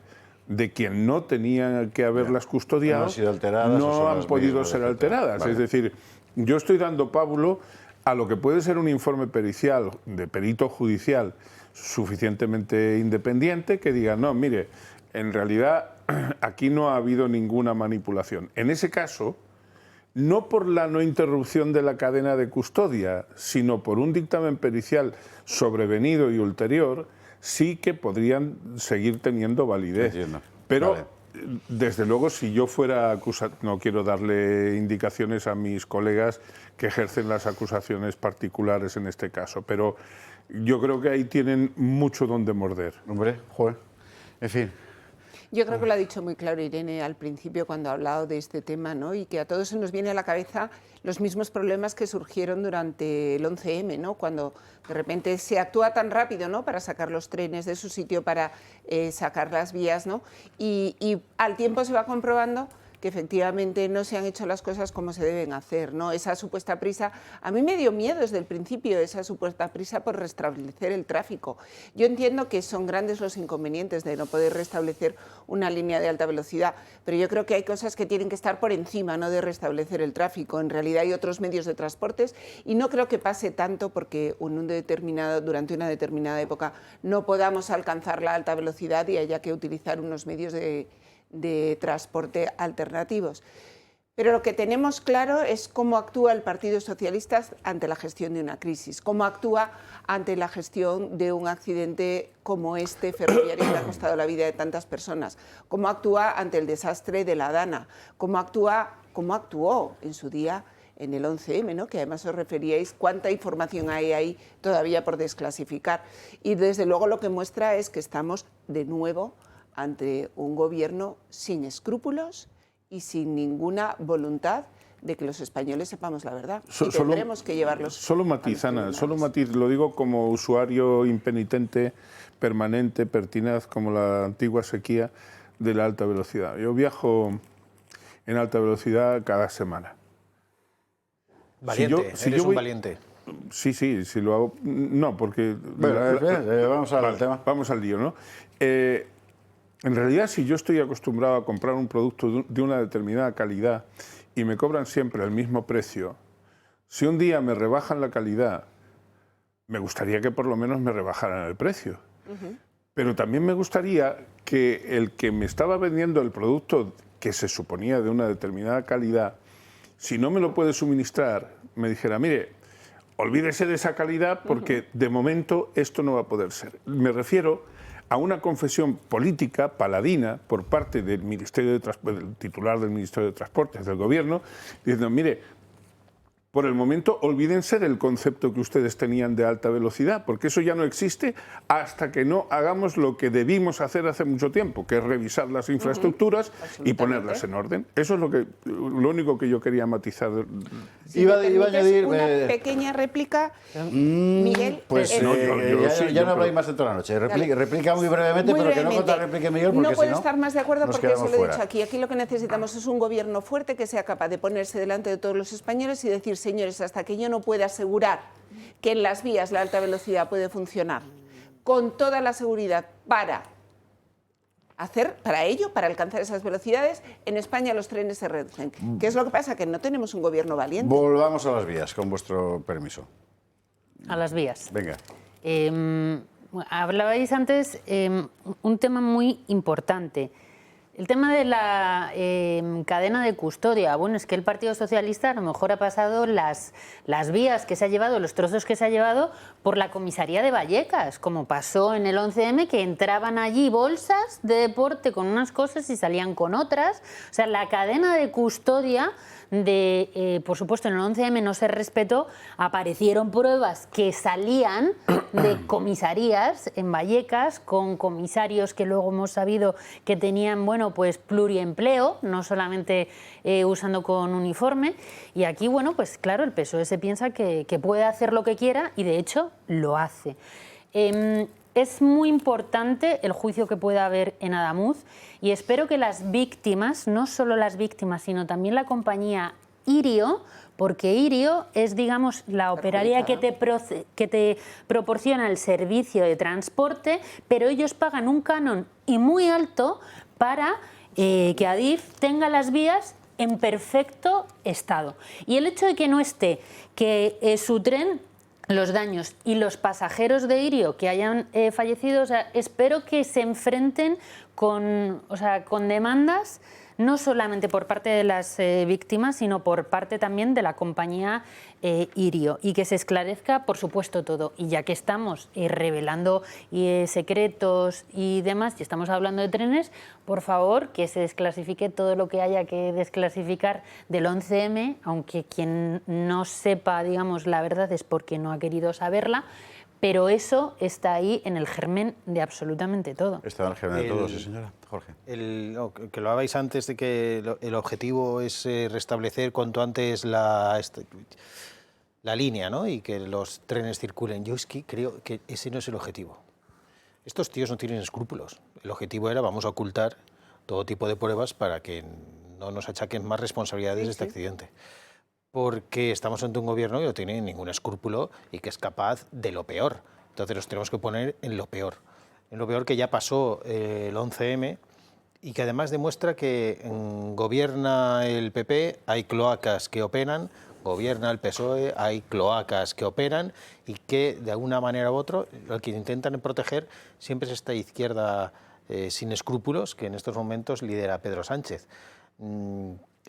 de quien no tenía que haberlas custodiado, no han podido ser alteradas. Vale. Es decir, yo estoy dando pábulo a lo que puede ser un informe pericial de perito judicial suficientemente independiente que diga, no, mire, en realidad aquí no ha habido ninguna manipulación. En ese caso, no por la no interrupción de la cadena de custodia, sino por un dictamen pericial sobrevenido y ulterior, sí que podrían seguir teniendo validez. Entiendo. Pero, vale, desde luego, si yo fuera acusado, no quiero darle indicaciones a mis colegas que ejercen las acusaciones particulares en este caso, pero yo creo que ahí tienen mucho donde morder. Hombre, joder, en fin. Yo creo que lo ha dicho muy claro Irene al principio cuando ha hablado de este tema, ¿no? Y que a todos se nos viene a la cabeza los mismos problemas que surgieron durante el 11M, ¿no? Cuando de repente se actúa tan rápido, ¿no? Para sacar los trenes de su sitio, para sacar las vías, ¿no? Y al tiempo se va comprobando que efectivamente no se han hecho las cosas como se deben hacer, ¿no? Esa supuesta prisa, a mí me dio miedo desde el principio, esa supuesta prisa por restablecer el tráfico. Yo entiendo que son grandes los inconvenientes de no poder restablecer una línea de alta velocidad, pero yo creo que hay cosas que tienen que estar por encima, ¿no?, de restablecer el tráfico. En realidad hay otros medios de transportes y no creo que pase tanto porque durante una determinada época no podamos alcanzar la alta velocidad y haya que utilizar unos medios de transporte alternativos. Pero lo que tenemos claro es cómo actúa el Partido Socialista ante la gestión de una crisis, cómo actúa ante la gestión de un accidente como este ferroviario que ha costado la vida de tantas personas, cómo actúa ante el desastre de la Dana, cómo actuó en su día en el 11M, ¿no?, que además os referíais cuánta información hay ahí todavía por desclasificar. Y desde luego lo que muestra es que estamos de nuevo ante un gobierno sin escrúpulos y sin ninguna voluntad de que los españoles sepamos la verdad. Y tendremos que llevarlos. Solo matiz, Ana, solo matiz, lo digo como usuario impenitente, permanente, pertinaz, como la antigua sequía de la alta velocidad. Yo viajo en alta velocidad cada semana. Valiente, eres un valiente. Sí, lo hago. No, porque... Bueno, vamos al tema. Vamos al lío, ¿no? En realidad, si yo estoy acostumbrado a comprar un producto de una determinada calidad y me cobran siempre el mismo precio, si un día me rebajan la calidad, me gustaría que por lo menos me rebajaran el precio. Pero también me gustaría que el que me estaba vendiendo el producto que se suponía de una determinada calidad, si no me lo puede suministrar, me dijera, mire, olvídese de esa calidad porque de momento esto no va a poder ser. Me refiero a una confesión política paladina por parte del Ministerio del titular del Ministerio de Transportes, del Gobierno, diciendo, mire, por el momento olvídense del concepto que ustedes tenían de alta velocidad, porque eso ya no existe hasta que no hagamos lo que debimos hacer hace mucho tiempo, que es revisar las infraestructuras y ponerlas en orden. Eso es lo único que yo quería matizar. Si iba a añadir una pequeña réplica, Miguel. Pues ya no habláis más de toda la noche. Replica muy brevemente, pero que no contrarreplique Miguel, porque no puedo si no, estar más de acuerdo porque eso lo he fuera. dicho aquí. Aquí lo que necesitamos es un gobierno fuerte que sea capaz de ponerse delante de todos los españoles y decir, señores, hasta que yo no pueda asegurar que en las vías la alta velocidad puede funcionar con toda la seguridad para alcanzar esas velocidades, en España los trenes se reducen. ¿Qué es lo que pasa? Que no tenemos un gobierno valiente. Volvamos a las vías, con vuestro permiso. A las vías. Venga. Hablabais antes un tema muy importante. El tema de la cadena de custodia. Bueno, es que el Partido Socialista a lo mejor ha pasado las vías que se ha llevado, los trozos que se ha llevado por la comisaría de Vallecas, como pasó en el 11M, que entraban allí bolsas de deporte con unas cosas y salían con otras. O sea, la cadena de custodia por supuesto, en el 11M no se respetó, aparecieron pruebas que salían de comisarías en Vallecas, con comisarios que luego hemos sabido que tenían, bueno, pues pluriempleo, no solamente usando con uniforme. Y aquí, bueno, pues claro, el PSOE se piensa que puede hacer lo que quiera y de hecho lo hace. Es muy importante el juicio que pueda haber en Adamuz y espero que las víctimas, no solo las víctimas, sino también la compañía Irio, porque Irio es, digamos, la operaria que te proporciona el servicio de transporte, pero ellos pagan un canon y muy alto para que Adif tenga las vías en perfecto estado. Y el hecho de que no esté, que su tren, los daños y los pasajeros de Irio que hayan fallecido, o sea, espero que se enfrenten con demandas no solamente por parte de las víctimas, sino por parte también de la compañía Irio, y que se esclarezca, por supuesto, todo. Y ya que estamos revelando secretos y demás, y estamos hablando de trenes, por favor, que se desclasifique todo lo que haya que desclasificar del 11M, aunque quien no sepa, digamos, la verdad es porque no ha querido saberla, pero eso está ahí en el germen de absolutamente todo. Está en el germen de todo, sí, señora. Jorge. Que lo hagáis antes de que el objetivo es restablecer cuanto antes la línea, ¿no? Y que los trenes circulen. Yo es que creo que ese no es el objetivo. Estos tíos no tienen escrúpulos. El objetivo era vamos a ocultar todo tipo de pruebas para que no nos achaquen más responsabilidades de este accidente. Porque estamos ante un gobierno que no tiene ningún escrúpulo y que es capaz de lo peor. Entonces nos tenemos que poner en lo peor que ya pasó el 11M y que además demuestra que gobierna el PP, hay cloacas que operan, gobierna el PSOE, hay cloacas que operan y que de alguna manera u otra lo que intentan proteger siempre es esta izquierda sin escrúpulos que en estos momentos lidera Pedro Sánchez.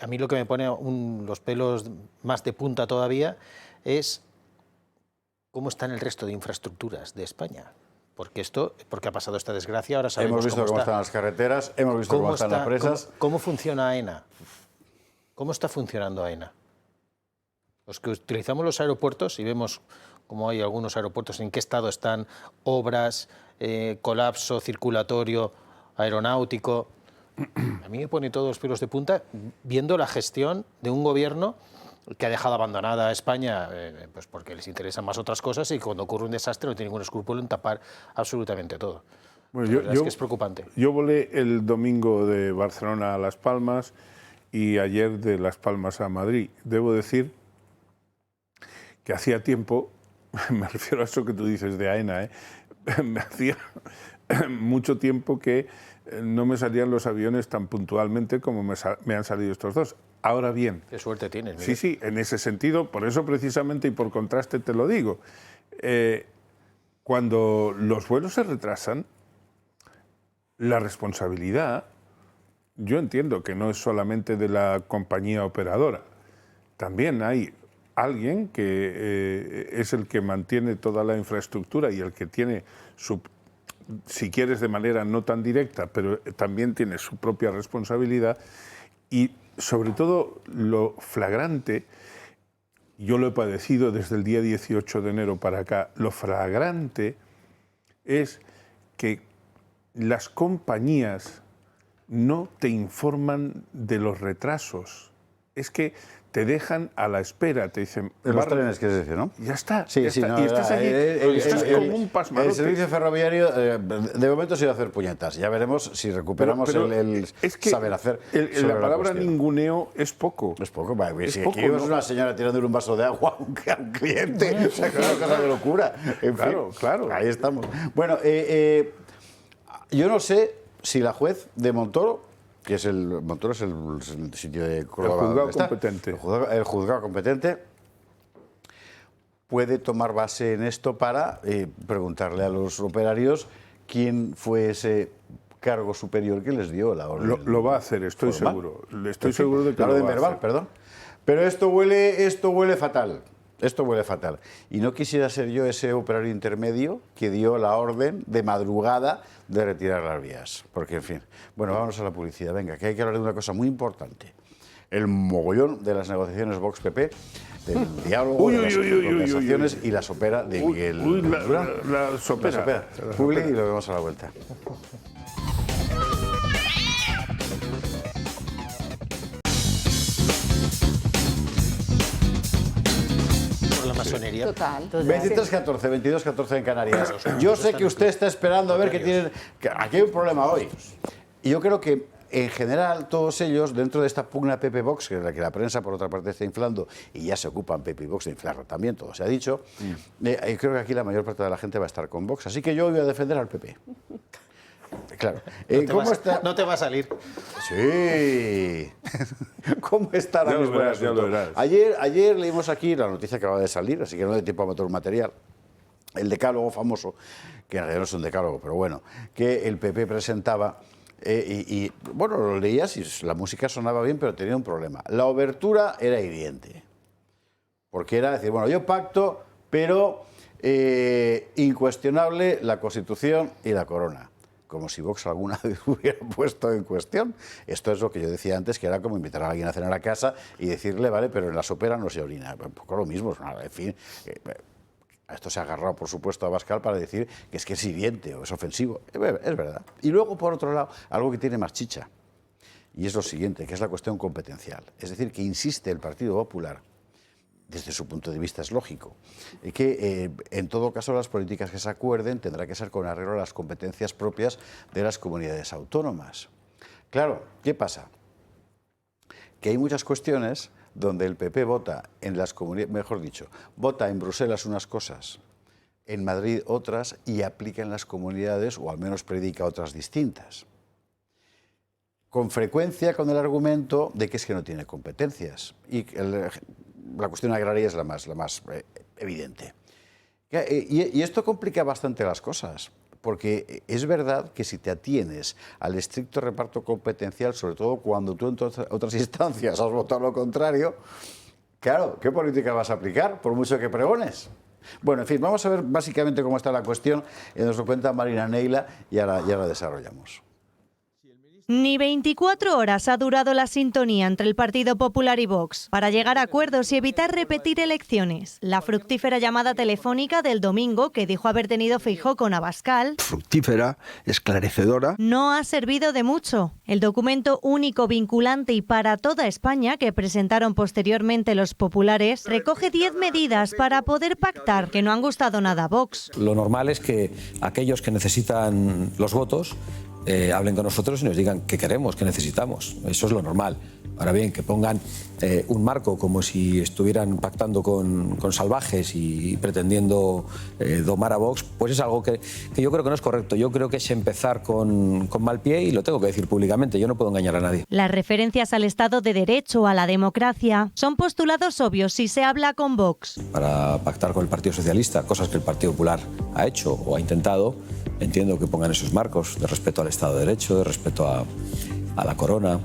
A mí lo que me pone los pelos más de punta todavía es cómo están el resto de infraestructuras de España. Porque ha pasado esta desgracia, ahora sabemos hemos visto cómo están las carreteras, hemos visto cómo están las presas. ¿Cómo funciona AENA? ¿Cómo está funcionando AENA? Los que utilizamos los aeropuertos y vemos cómo hay algunos aeropuertos en qué estado están, obras, colapso circulatorio, aeronáutico. A mí me pone todos los pelos de punta viendo la gestión de un gobierno que ha dejado abandonada a España pues porque les interesan más otras cosas y cuando ocurre un desastre no tiene ningún escrúpulo en tapar absolutamente todo. Bueno, es que es preocupante. Yo volé el domingo de Barcelona a Las Palmas y ayer de Las Palmas a Madrid. Debo decir que hacía tiempo, me refiero a eso que tú dices de AENA, me hacía mucho tiempo que no me salían los aviones tan puntualmente como me han salido estos dos. Ahora bien... Qué suerte tienes, Miguel. Sí, sí, en ese sentido, por eso precisamente y por contraste te lo digo. Cuando los vuelos se retrasan, la responsabilidad, yo entiendo que no es solamente de la compañía operadora, también hay alguien que es el que mantiene toda la infraestructura y el que tiene su, si quieres de manera no tan directa, pero también tiene su propia responsabilidad y sobre todo lo flagrante, yo lo he padecido desde el día 18 de enero para acá, lo flagrante es que las compañías no te informan de los retrasos. Es que te dejan a la espera, te dicen... En los trenes, quieres decir, ¿no? Ya está. Sí, ya sí, está. No, y estás allí, estás como un pasmarote. El servicio ferroviario, de momento, se va a hacer puñetas. Ya veremos si recuperamos el es que saber hacer. La palabra ninguneo es poco. Es poco. Si poco, aquí vemos una señora tirándole un vaso de agua a un cliente, o sea, que es una cosa de locura. En claro, fin, claro. Ahí estamos. Bueno, yo no sé si la juez de Montoro, que es Montoro es el sitio de Córdoba. El juzgado competente. El juzgado competente puede tomar base en esto para preguntarle a los operarios quién fue ese cargo superior que les dio la orden. Lo va a hacer, estoy seguro. Estoy seguro de que lo va a hacer. Perdón. Pero esto huele fatal. Esto huele fatal. Y no quisiera ser yo ese operario intermedio que dio la orden de madrugada de retirar las vías. Porque, en fin, bueno, vámonos a la publicidad. Venga, que hay que hablar de una cosa muy importante. El mogollón de las negociaciones Vox-PP, del diálogo, de las conversaciones y la sopera de Miguel. La sopera. Publi y lo vemos a la vuelta. Masonería. Total. 23-14, 22-14 en Canarias. Yo sé que usted está esperando a ver qué tienen... Aquí hay un problema hoy. Y yo creo que, en general, todos ellos, dentro de esta pugna PP Vox, que es la que la prensa, por otra parte, está inflando, y ya se ocupan PP Vox de inflarlo también, todo se ha dicho, creo que aquí la mayor parte de la gente va a estar con Vox. Así que yo voy a defender al PP. Claro. No te va a salir. Sí. ¿Cómo está ahora mismo el asunto? Ayer leímos aquí la noticia que acaba de salir, así que no hay tiempo a meter un material. El decálogo famoso, que en realidad no es un decálogo, pero bueno, que el PP presentaba bueno, lo leías y la música sonaba bien, pero tenía un problema. La obertura era hiriente, porque era decir, bueno, yo pacto, pero incuestionable la Constitución y la corona. Como si Vox alguna vez hubiera puesto en cuestión. Esto es lo que yo decía antes, que era como invitar a alguien a cenar a casa y decirle, vale, pero en la sopera no se orina. Un poco lo mismo, en fin. A esto se ha agarrado, por supuesto, a Abascal para decir que es hiriente o es ofensivo. Es verdad. Y luego, por otro lado, algo que tiene más chicha, y es lo siguiente, que es la cuestión competencial. Es decir, que insiste el Partido Popular, desde su punto de vista es lógico, que en todo caso las políticas que se acuerden tendrá que ser con arreglo a las competencias propias de las comunidades autónomas. Claro, ¿qué pasa? Que hay muchas cuestiones donde el PP vota en las comunidades, mejor dicho, vota en Bruselas unas cosas, en Madrid otras y aplica en las comunidades, o al menos predica otras distintas. Con frecuencia con el argumento de que es que no tiene competencias. Y la cuestión agraria es la más evidente. Y esto complica bastante las cosas, porque es verdad que si te atienes al estricto reparto competencial, sobre todo cuando tú en otras instancias has votado lo contrario, claro, ¿qué política vas a aplicar, por mucho que pregones? Bueno, en fin, vamos a ver básicamente cómo está la cuestión. Nos lo cuenta Marina Neila y ahora desarrollamos. Ni 24 horas ha durado la sintonía entre el Partido Popular y Vox para llegar a acuerdos y evitar repetir elecciones. La fructífera llamada telefónica del domingo que dijo haber tenido Feijóo con Abascal, fructífera, esclarecedora, no ha servido de mucho. El documento único, vinculante y para toda España que presentaron posteriormente los populares recoge 10 medidas para poder pactar que no han gustado nada a Vox. Lo normal es que aquellos que necesitan los votos hablen con nosotros y nos digan qué queremos, qué necesitamos. Eso es lo normal. Ahora bien, que pongan un marco como si estuvieran pactando con salvajes y pretendiendo domar a Vox, pues es algo que yo creo que no es correcto. Yo creo que es empezar con mal pie y lo tengo que decir públicamente. Yo no puedo engañar a nadie. Las referencias al Estado de Derecho, a la democracia, son postulados obvios si se habla con Vox. Para pactar con el Partido Socialista, cosas que el Partido Popular ha hecho o ha intentado, entiendo que pongan esos marcos de respeto al Estado de Derecho, de respeto a la corona,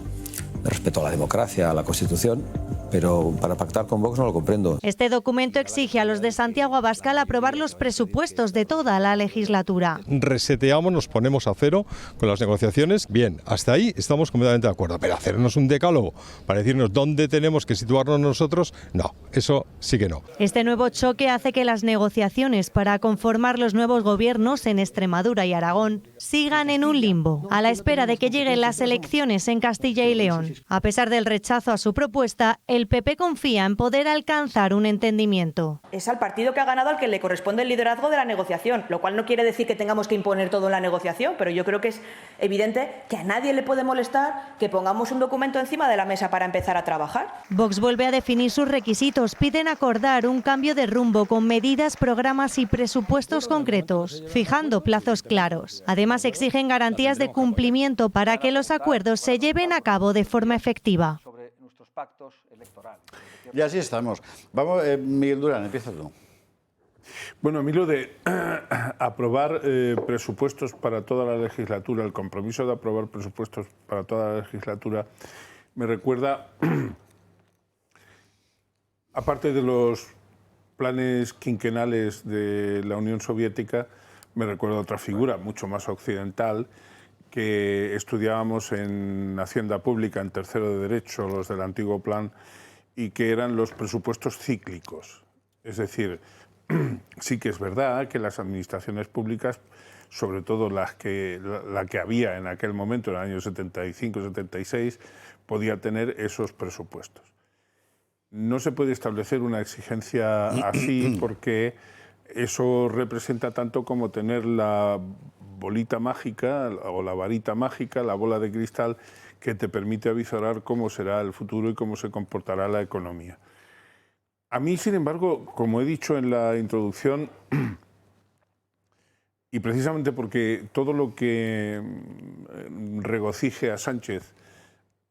de respeto a la democracia, a la Constitución, pero para pactar con Vox no lo comprendo. Este documento exige a los de Santiago Abascal aprobar los presupuestos de toda la legislatura. Reseteamos, nos ponemos a cero con las negociaciones. Bien, hasta ahí estamos completamente de acuerdo, pero hacernos un decálogo para decirnos dónde tenemos que situarnos nosotros, no, eso sí que no. Este nuevo choque hace que las negociaciones para conformar los nuevos gobiernos en Extremadura y Aragón sigan en un limbo, a la espera de que lleguen las elecciones en Castilla y León. A pesar del rechazo a su propuesta, el PP confía en poder alcanzar un entendimiento. Es al partido que ha ganado al que le corresponde el liderazgo de la negociación, lo cual no quiere decir que tengamos que imponer todo en la negociación, pero yo creo que es evidente que a nadie le puede molestar que pongamos un documento encima de la mesa para empezar a trabajar. Vox vuelve a definir sus requisitos, piden acordar un cambio de rumbo con medidas, programas y presupuestos concretos, fijando plazos claros. Además, exigen garantías de cumplimiento para que los acuerdos se lleven a cabo de forma efectiva. Y así estamos. Vamos, Miguel Durán, empieza tú. Bueno, a mí lo de aprobar presupuestos para toda la legislatura, el compromiso de aprobar presupuestos para toda la legislatura, me recuerda, aparte de los planes quinquenales de la Unión Soviética, me recuerda otra figura mucho más occidental que estudiábamos en Hacienda Pública, en tercero de Derecho, los del antiguo plan, y que eran los presupuestos cíclicos. Es decir, sí que es verdad que las administraciones públicas, sobre todo la que había en aquel momento, en el año 75-76, podía tener esos presupuestos. No se puede establecer una exigencia así porque eso representa tanto como tener la bolita mágica o la varita mágica, la bola de cristal que te permite avisorar cómo será el futuro y cómo se comportará la economía. A mí, sin embargo, como he dicho en la introducción, y precisamente porque todo lo que regocije a Sánchez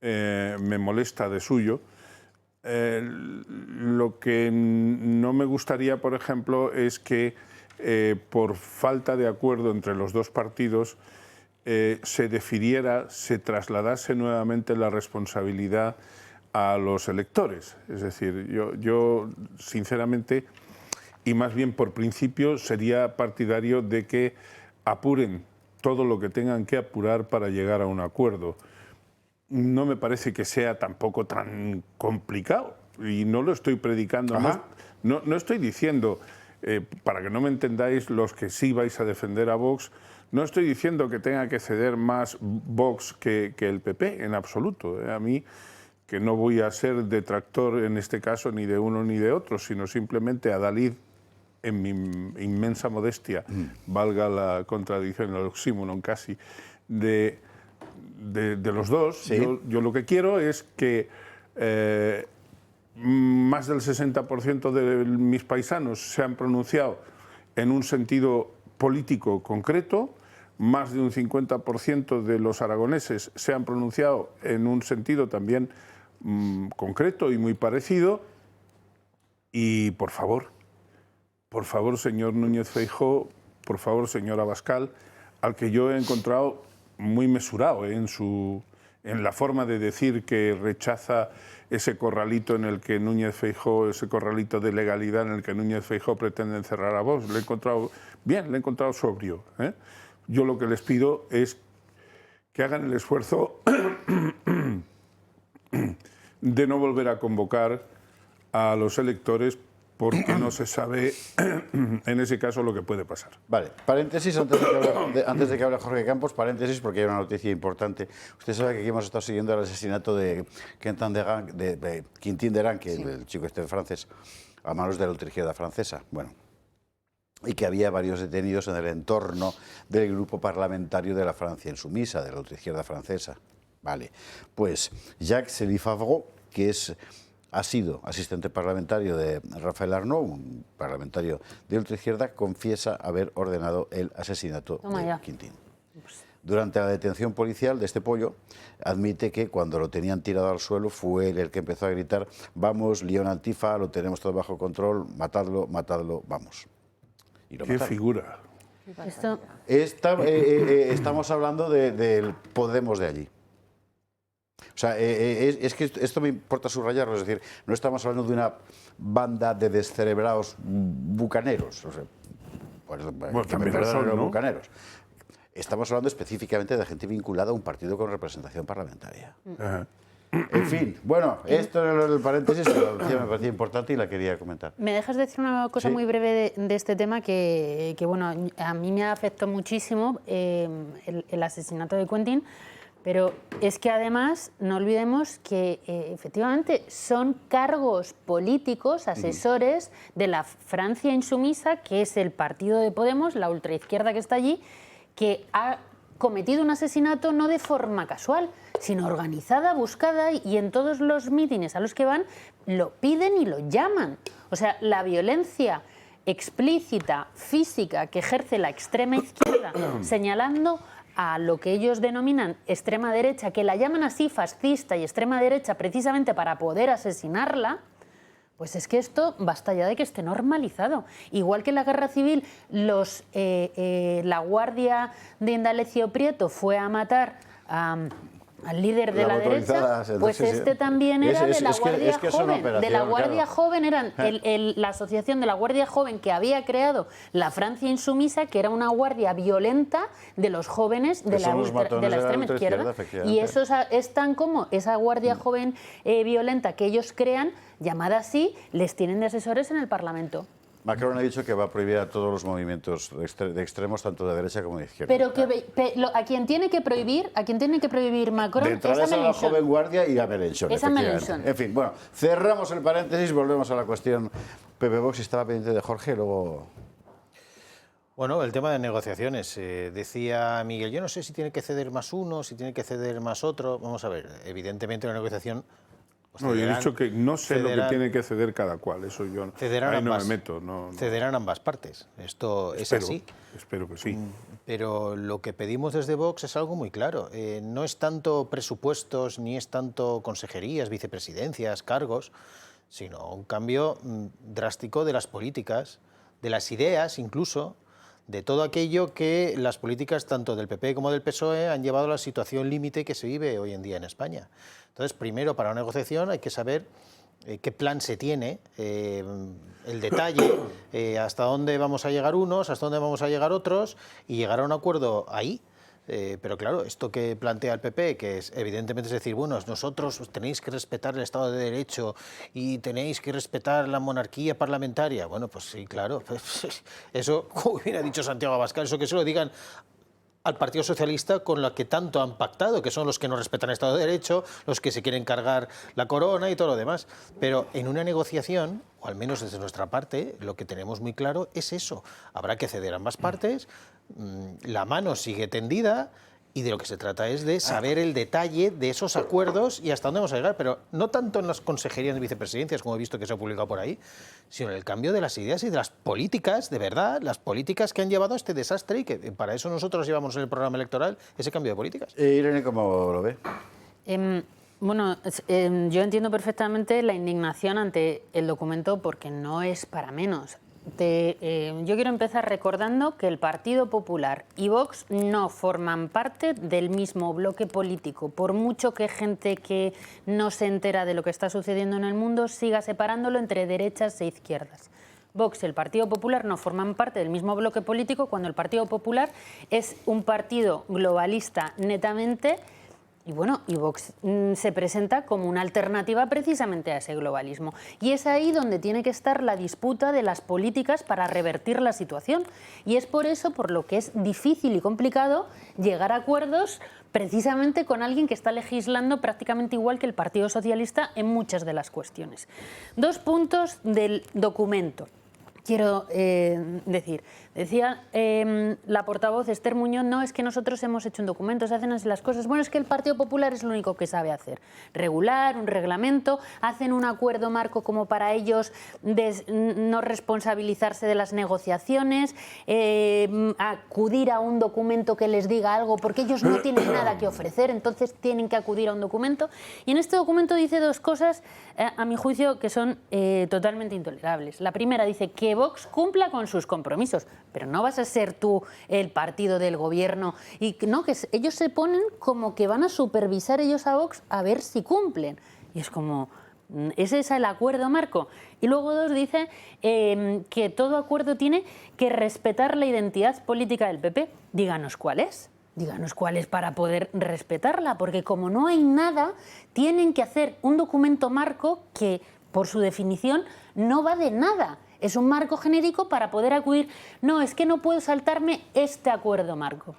me molesta de suyo, lo que no me gustaría, por ejemplo, es que por falta de acuerdo entre los dos partidos se definiera, se trasladase nuevamente la responsabilidad a los electores. Es decir, yo sinceramente, y más bien por principio, sería partidario de que apuren todo lo que tengan que apurar para llegar a un acuerdo. No me parece que sea tampoco tan complicado, y no lo estoy predicando, no estoy diciendo, para que no me entendáis los que sí vais a defender a Vox, no estoy diciendo que tenga que ceder más Vox que el PP, en absoluto. A mí, que no voy a ser detractor en este caso ni de uno ni de otro, sino simplemente adalid, en mi inmensa modestia, valga la contradicción, el oxímoron casi, de los dos. Sí. Yo lo que quiero es que más del 60% de mis paisanos se han pronunciado en un sentido político concreto, más de un 50% de los aragoneses se han pronunciado en un sentido también concreto y muy parecido. Y por favor, señor Núñez Feijóo, por favor, señor Abascal, al que yo he encontrado muy mesurado en la forma de decir que rechaza ese corralito en el que Núñez Feijóo, ese corralito de legalidad en el que Núñez Feijóo pretende encerrar a Vox. Le he encontrado bien, le he encontrado sobrio. Yo lo que les pido es que hagan el esfuerzo de no volver a convocar a los electores porque no se sabe en ese caso lo que puede pasar. Vale, paréntesis antes de que hable Jorge Campos, paréntesis porque hay una noticia importante. Usted sabe que aquí hemos estado siguiendo el asesinato de Quintín Derán, que el chico este francés, a manos de la ultraizquierda francesa. Bueno, y que había varios detenidos en el entorno del grupo parlamentario de la Francia insumisa, de la ultraizquierda francesa. Vale, pues Jacques Sély-Favreau, que ha sido asistente parlamentario de Raphaël Arnaud, un parlamentario de ultraizquierda, confiesa haber ordenado el asesinato de Quintín. Durante la detención policial de este pollo, admite que cuando lo tenían tirado al suelo fue él el que empezó a gritar: vamos, León Antifa, lo tenemos todo bajo control, matadlo, matadlo, vamos. Y lo ¡Qué mataron. figura! Estamos hablando del Podemos de allí. O sea, es que esto me importa subrayarlo, es decir, no estamos hablando de una banda de descerebrados bucaneros, o sea, que me perdonen los bucaneros. Estamos hablando específicamente de gente vinculada a un partido con representación parlamentaria. En fin, bueno, esto era el paréntesis, me parecía importante y la quería comentar. ¿Me dejas decir una cosa muy breve de este tema que, bueno, a mí me afectó muchísimo el asesinato de Quintín? Pero es que además no olvidemos que efectivamente son cargos políticos, asesores de la Francia insumisa, que es el partido de Podemos, la ultraizquierda que está allí, que ha cometido un asesinato no de forma casual, sino organizada, buscada, y en todos los mítines a los que van lo piden y lo llaman. O sea, la violencia explícita, física, que ejerce la extrema izquierda, señalando a lo que ellos denominan extrema derecha, que la llaman así fascista y extrema derecha precisamente para poder asesinarla, pues es que esto basta ya de que esté normalizado. Igual que en la Guerra Civil la Guardia de Indalecio Prieto fue a matar al líder de la derecha, pues este también era de la Guardia Joven. De la Guardia Joven eran la asociación de la Guardia Joven que había creado la Francia insumisa, que era una guardia violenta de los jóvenes de la extrema izquierda. Y eso es tan como esa Guardia Joven violenta que ellos crean, llamada así, les tienen de asesores en el Parlamento. Macron ha dicho que va a prohibir a todos los movimientos de extremos, tanto de derecha como de izquierda. Pero a quien tiene que prohibir Macron es a la Joven Guardia y a Mélenchon. Es a Mélenchon. En fin, bueno, cerramos el paréntesis, volvemos a la cuestión. Pepe Vox estaba pendiente de Jorge, luego... Bueno, el tema de negociaciones. Decía Miguel, yo no sé si tiene que ceder más uno, si tiene que ceder más otro. Vamos a ver, evidentemente una negociación... No, yo he dicho que no sé lo que tiene que ceder cada cual, eso yo ahí no me meto. No. Cederán ambas partes, esto es así. Espero que sí. Pero lo que pedimos desde Vox es algo muy claro. No es tanto presupuestos, ni es tanto consejerías, vicepresidencias, cargos, sino un cambio drástico de las políticas, de las ideas incluso, de todo aquello que las políticas tanto del PP como del PSOE han llevado a la situación límite que se vive hoy en día en España. Entonces, primero, para una negociación hay que saber qué plan se tiene, el detalle, hasta dónde vamos a llegar unos, hasta dónde vamos a llegar otros, y llegar a un acuerdo ahí. Pero claro, esto que plantea el PP, que es evidentemente es decir, bueno, nosotros tenéis que respetar el Estado de Derecho y tenéis que respetar la monarquía parlamentaria. Bueno, pues sí, claro. Eso, como hubiera dicho Santiago Abascal, eso que se lo digan al Partido Socialista con la que tanto han pactado, que son los que no respetan el Estado de Derecho, los que se quieren cargar la corona y todo lo demás. Pero en una negociación, o al menos desde nuestra parte, lo que tenemos muy claro es eso. Habrá que ceder a ambas partes, la mano sigue tendida y de lo que se trata es de saber el detalle de esos acuerdos y hasta dónde vamos a llegar, pero no tanto en las consejerías de vicepresidencias, como he visto que se ha publicado por ahí, sino en el cambio de las ideas y de las políticas, de verdad, las políticas que han llevado a este desastre y que para eso nosotros llevamos en el programa electoral ese cambio de políticas. Irene, ¿cómo lo ve? Bueno, yo entiendo perfectamente la indignación ante el documento porque no es para menos. Yo quiero empezar recordando que el Partido Popular y Vox no forman parte del mismo bloque político, por mucho que gente que no se entera de lo que está sucediendo en el mundo siga separándolo entre derechas e izquierdas. Vox y el Partido Popular no forman parte del mismo bloque político, cuando el Partido Popular es un partido globalista netamente. Y bueno, y Vox se presenta como una alternativa precisamente a ese globalismo. Y es ahí donde tiene que estar la disputa de las políticas para revertir la situación. Y es por eso por lo que es difícil y complicado llegar a acuerdos precisamente con alguien que está legislando prácticamente igual que el Partido Socialista en muchas de las cuestiones. 2 puntos del documento. Quiero decir, decía la portavoz Esther Muñoz, no, es que nosotros hemos hecho un documento, se hacen así las cosas. Bueno, es que el Partido Popular es lo único que sabe hacer. Regular, un reglamento, hacen un acuerdo marco como para ellos no responsabilizarse de las negociaciones, acudir a un documento que les diga algo, porque ellos no tienen nada que ofrecer, entonces tienen que acudir a un documento. Y en este documento dice 2 cosas, a mi juicio, que son totalmente intolerables. La primera dice que Vox cumpla con sus compromisos, pero no vas a ser tú el partido del gobierno y no, que ellos se ponen como que van a supervisar ellos a Vox a ver si cumplen. Y es como, ¿ese es el acuerdo marco? Y luego 2 dice que todo acuerdo tiene que respetar la identidad política del PP. Díganos cuál es. Díganos cuál es para poder respetarla, porque como no hay nada, tienen que hacer un documento marco que, por su definición, no va de nada. Es un marco genérico para poder acudir. No, es que no puedo saltarme este acuerdo marco.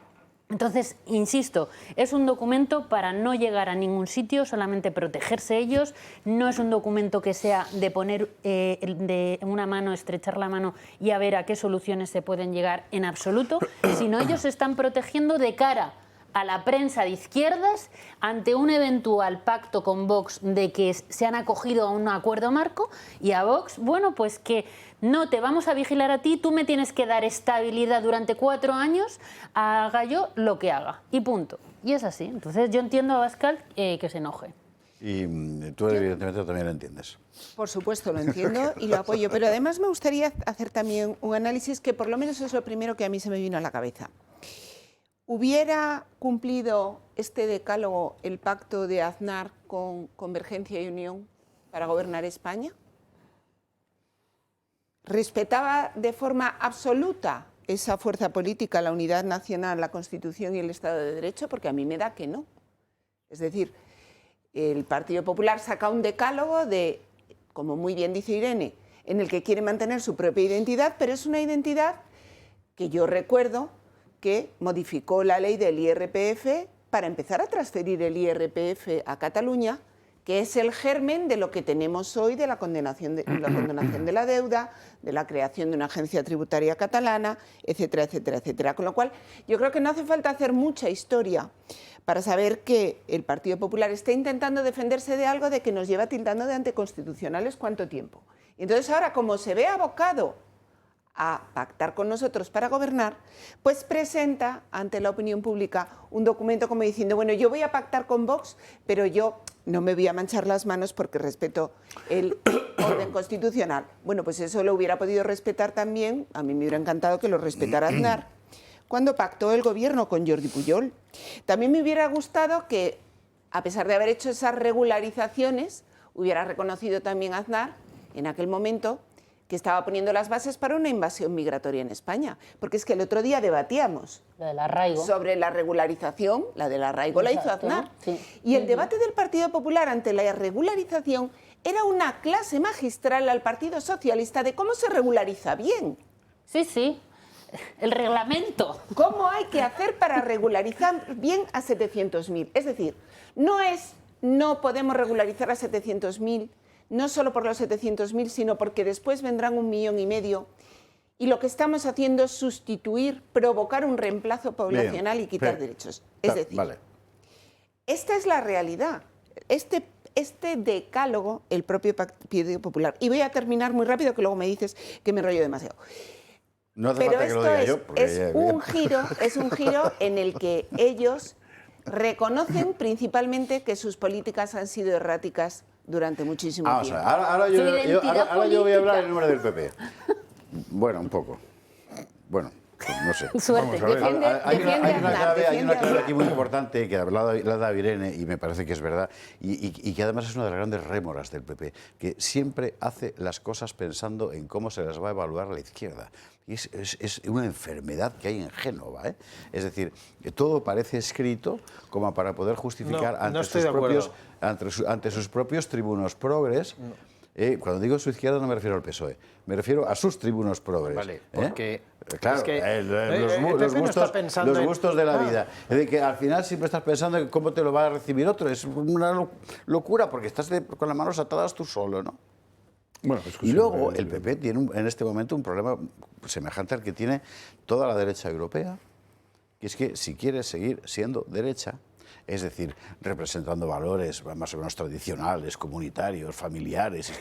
Entonces, insisto, es un documento para no llegar a ningún sitio, solamente protegerse ellos. No es un documento que sea de poner de una mano, estrechar la mano y a ver a qué soluciones se pueden llegar en absoluto, sino ellos se están protegiendo de cara a la prensa de izquierdas ante un eventual pacto con Vox de que se han acogido a un acuerdo marco, y a Vox, bueno, pues que no te vamos a vigilar a ti, tú me tienes que dar estabilidad durante 4 años, haga yo lo que haga, y punto. Y es así. Entonces yo entiendo a Abascal que se enoje. Y tú evidentemente también lo entiendes. Por supuesto, lo entiendo y lo apoyo, pero además me gustaría hacer también un análisis que por lo menos es lo primero que a mí se me vino a la cabeza. ¿Hubiera cumplido este decálogo el pacto de Aznar con Convergencia y Unión para gobernar España? ¿Respetaba de forma absoluta esa fuerza política, la unidad nacional, la Constitución y el Estado de Derecho? Porque a mí me da que no. Es decir, el Partido Popular saca un decálogo de, como muy bien dice Irene, en el que quiere mantener su propia identidad, pero es una identidad que yo recuerdo que modificó la ley del IRPF para empezar a transferir el IRPF a Cataluña, que es el germen de lo que tenemos hoy de la condonación de la deuda, de la creación de una agencia tributaria catalana, etcétera, etcétera, etcétera. Con lo cual, yo creo que no hace falta hacer mucha historia para saber que el Partido Popular está intentando defenderse de algo de que nos lleva tildando de anticonstitucionales cuánto tiempo. Y entonces ahora, como se ve abocado a pactar con nosotros para gobernar, pues presenta ante la opinión pública un documento como diciendo, bueno, yo voy a pactar con Vox, pero yo no me voy a manchar las manos porque respeto el orden constitucional. Bueno, pues eso lo hubiera podido respetar también, a mí me hubiera encantado que lo respetara Aznar, cuando pactó el gobierno con Jordi Pujol. También me hubiera gustado que, a pesar de haber hecho esas regularizaciones, hubiera reconocido también Aznar, en aquel momento, que estaba poniendo las bases para una invasión migratoria en España. Porque es que el otro día debatíamos sobre la regularización, la del arraigo la hizo Aznar. Sí. Y el debate del Partido Popular ante la regularización era una clase magistral al Partido Socialista de cómo se regulariza bien. Sí, sí. El reglamento. ¿Cómo hay que hacer para regularizar bien a 700.000? Es decir, no podemos regularizar a 700.000, no solo por los 700.000, sino porque después vendrán 1,5 millones. Y lo que estamos haciendo es sustituir, provocar un reemplazo poblacional y quitar derechos. Es decir, esta es la realidad. Este decálogo, el propio Partido Popular. Y voy a terminar muy rápido, que luego me dices que me enrollo demasiado. No hace falta que lo diga yo. Es un giro en el que ellos reconocen principalmente que sus políticas han sido erráticas durante muchísimo tiempo. Ahora yo voy a hablar en nombre del PP. Bueno, un poco. Bueno, Pues no sé. Suerte. Hay una clave aquí muy importante que la ha dado Irene y me parece que es verdad y que además es una de las grandes rémoras del PP, que siempre hace las cosas pensando en cómo se las va a evaluar a la izquierda. Y es una enfermedad que hay en Génova, ¿eh? Es decir, que todo parece escrito como para poder justificar ante sus propios tribunos progres. Cuando digo su izquierda no me refiero al PSOE, me refiero a sus tribunos progres. Vale, porque claro, es que los gustos de la vida. Es decir, que al final siempre estás pensando en cómo te lo va a recibir otro. Es una locura porque estás con las manos atadas tú solo, ¿no? Bueno, y luego el PP tiene en este momento un problema semejante al que tiene toda la derecha europea, que es que si quiere seguir siendo derecha, es decir, representando valores más o menos tradicionales, comunitarios, familiares,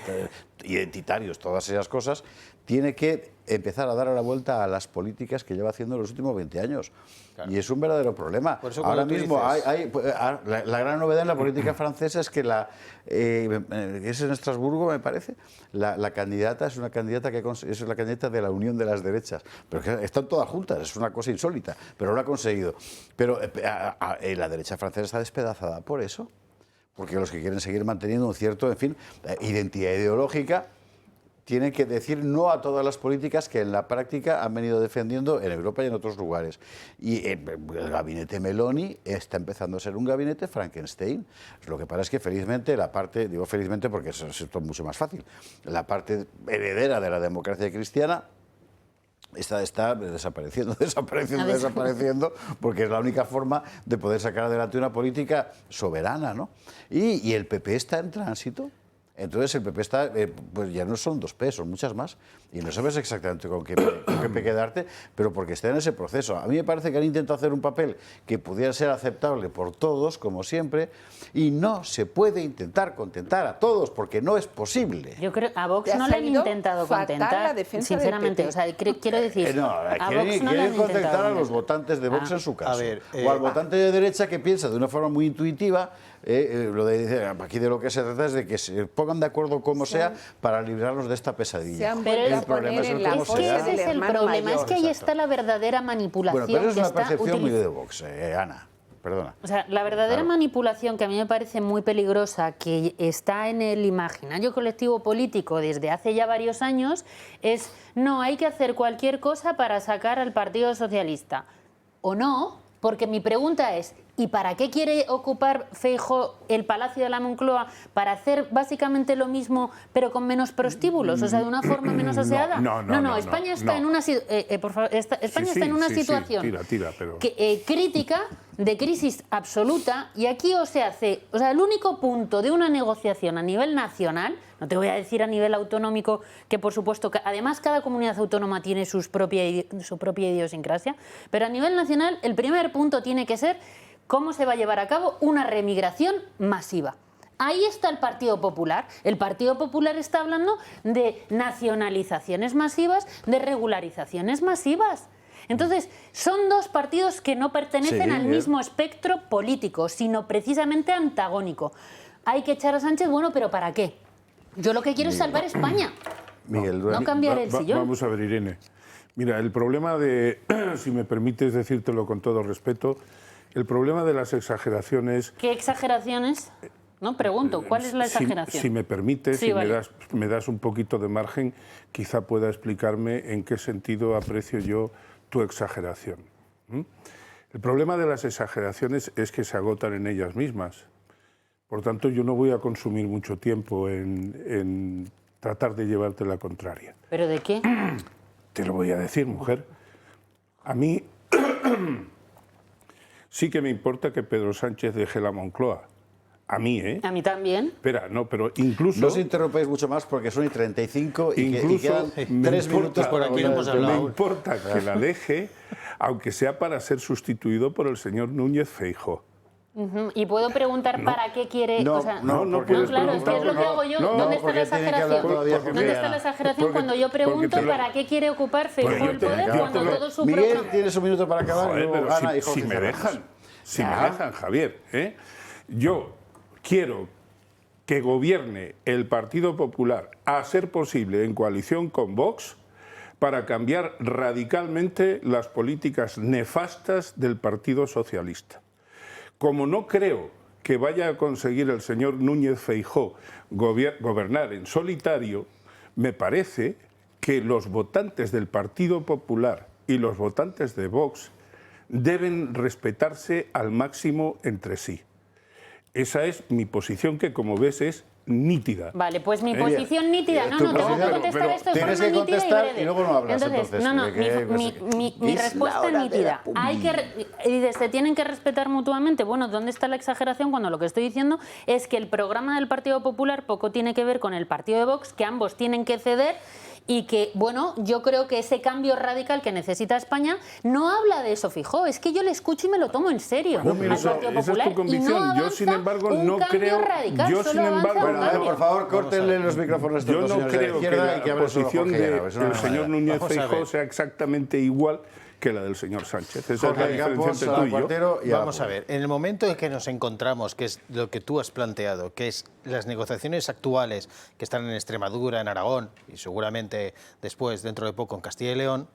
identitarios, todas esas cosas, tiene que empezar a dar la vuelta a las políticas que lleva haciendo en los últimos 20 años. Claro. Y es un verdadero problema. Ahora mismo la gran novedad en la política francesa es que es en Estrasburgo, me parece, la candidata es una candidata que es la candidata de la Unión de las Derechas. Pero que están todas juntas, es una cosa insólita, pero lo ha conseguido. Pero la derecha francesa está despedazada por eso, porque los que quieren seguir manteniendo un cierto, en fin, identidad ideológica, tienen que decir no a todas las políticas que en la práctica han venido defendiendo en Europa y en otros lugares. Y el gabinete Meloni está empezando a ser un gabinete Frankenstein. Lo que pasa es que felizmente digo felizmente porque esto es mucho más fácil, la parte heredera de la democracia cristiana está desapareciendo, porque es la única forma de poder sacar adelante una política soberana, ¿no? Y el PP está en tránsito. Entonces el PP está, pues ya no son 2 P, son muchas más, y no sabes exactamente con qué PP quedarte, pero porque está en ese proceso. A mí me parece que han intentado hacer un papel que pudiera ser aceptable por todos, como siempre, y no se puede intentar contentar a todos, porque no es posible. Yo creo a Vox no le han intentado contentar, sinceramente, o sea, quiero decir, a Vox no le han contentar a los votantes de Vox en su caso, o al votante de derecha que piensa de una forma muy intuitiva. Aquí de lo que se trata es de que se pongan de acuerdo como sea para librarnos de esta pesadilla. Pero el problema es ese es el problema, es que ahí está la verdadera manipulación. Bueno, pero es una percepción muy de Vox, Ana. Perdona. O sea, la verdadera manipulación que a mí me parece muy peligrosa, que está en el imaginario colectivo político desde hace ya varios años, es no, hay que hacer cualquier cosa para sacar al Partido Socialista. O no, porque mi pregunta es, ¿y para qué quiere ocupar Feijóo el Palacio de la Moncloa? ¿Para hacer básicamente lo mismo, pero con menos prostíbulos? O sea, de una forma menos aseada. No, España está en una situación crítica, de crisis absoluta, y aquí el único punto de una negociación a nivel nacional, no te voy a decir a nivel autonómico, que por supuesto, además cada comunidad autónoma tiene su propia idiosincrasia, pero a nivel nacional el primer punto tiene que ser cómo se va a llevar a cabo una remigración masiva. Ahí está el Partido Popular. El Partido Popular está hablando de nacionalizaciones masivas, de regularizaciones masivas. Entonces, son 2 partidos que no pertenecen al mismo espectro político, sino precisamente antagónico. Hay que echar a Sánchez, bueno, pero ¿para qué? Yo lo que quiero es salvar España, no cambiar el sillón. Vamos a ver, Irene. Mira, el problema de, si me permites decírtelo con todo respeto, el problema de las exageraciones... ¿Qué exageraciones? No, pregunto, ¿cuál es la exageración? Si me permites, si me das un poquito de margen, quizá pueda explicarme en qué sentido aprecio yo tu exageración. El problema de las exageraciones es que se agotan en ellas mismas. Por tanto, yo no voy a consumir mucho tiempo en tratar de llevarte la contraria. ¿Pero de qué? Te lo voy a decir, mujer. A mí sí que me importa que Pedro Sánchez deje la Moncloa. A mí, ¿eh? A mí también. Espera, no, pero incluso... No os interrumpéis mucho más porque son y 35 y quedan 3 minutos por aquí. Me importa que la deje, aunque sea para ser sustituido por el señor Núñez Feijóo. Y puedo preguntar para qué quiere... No, no claro, es que es lo que hago yo. ¿Dónde está la exageración? ¿Dónde está la exageración cuando yo pregunto para qué quiere ocupar Feijóo el poder cuando todo su programa... Miguel, tienes un minuto para acabar. Joder, pero Ana, si me dejan, Javier, yo quiero que gobierne el Partido Popular, a ser posible en coalición con Vox, para cambiar radicalmente las políticas nefastas del Partido Socialista. Como no creo que vaya a conseguir el señor Núñez Feijóo gobernar en solitario, me parece que los votantes del Partido Popular y los votantes de Vox deben respetarse al máximo entre sí. Esa es mi posición, que como ves es nítida. Vale, pues mi posición nítida. No, tengo que contestar esto de forma nítida y breve. Y luego no hablas, entonces. Mi respuesta es nítida. Se tienen que respetar mutuamente. Bueno, ¿dónde está la exageración cuando lo que estoy diciendo es que el programa del Partido Popular poco tiene que ver con el partido de Vox, que ambos tienen que ceder? Y que, bueno, yo creo que ese cambio radical que necesita España no habla de eso, Feijóo. Es que yo le escucho y me lo tomo en serio al Partido Popular. Es tu convicción. No yo, sin embargo, no creo... Radical, yo, sin embargo... Bueno, por favor, córtenle los micrófonos a estos yo no creo que la posición del señor Núñez Feijóo sea exactamente igual que la del señor Sánchez. Esa es la diferencia entre tú y yo. Vamos a ver, en el momento en que nos encontramos, que es lo que tú has planteado, que es las negociaciones actuales que están en Extremadura, en Aragón y seguramente después, dentro de poco, en Castilla y León,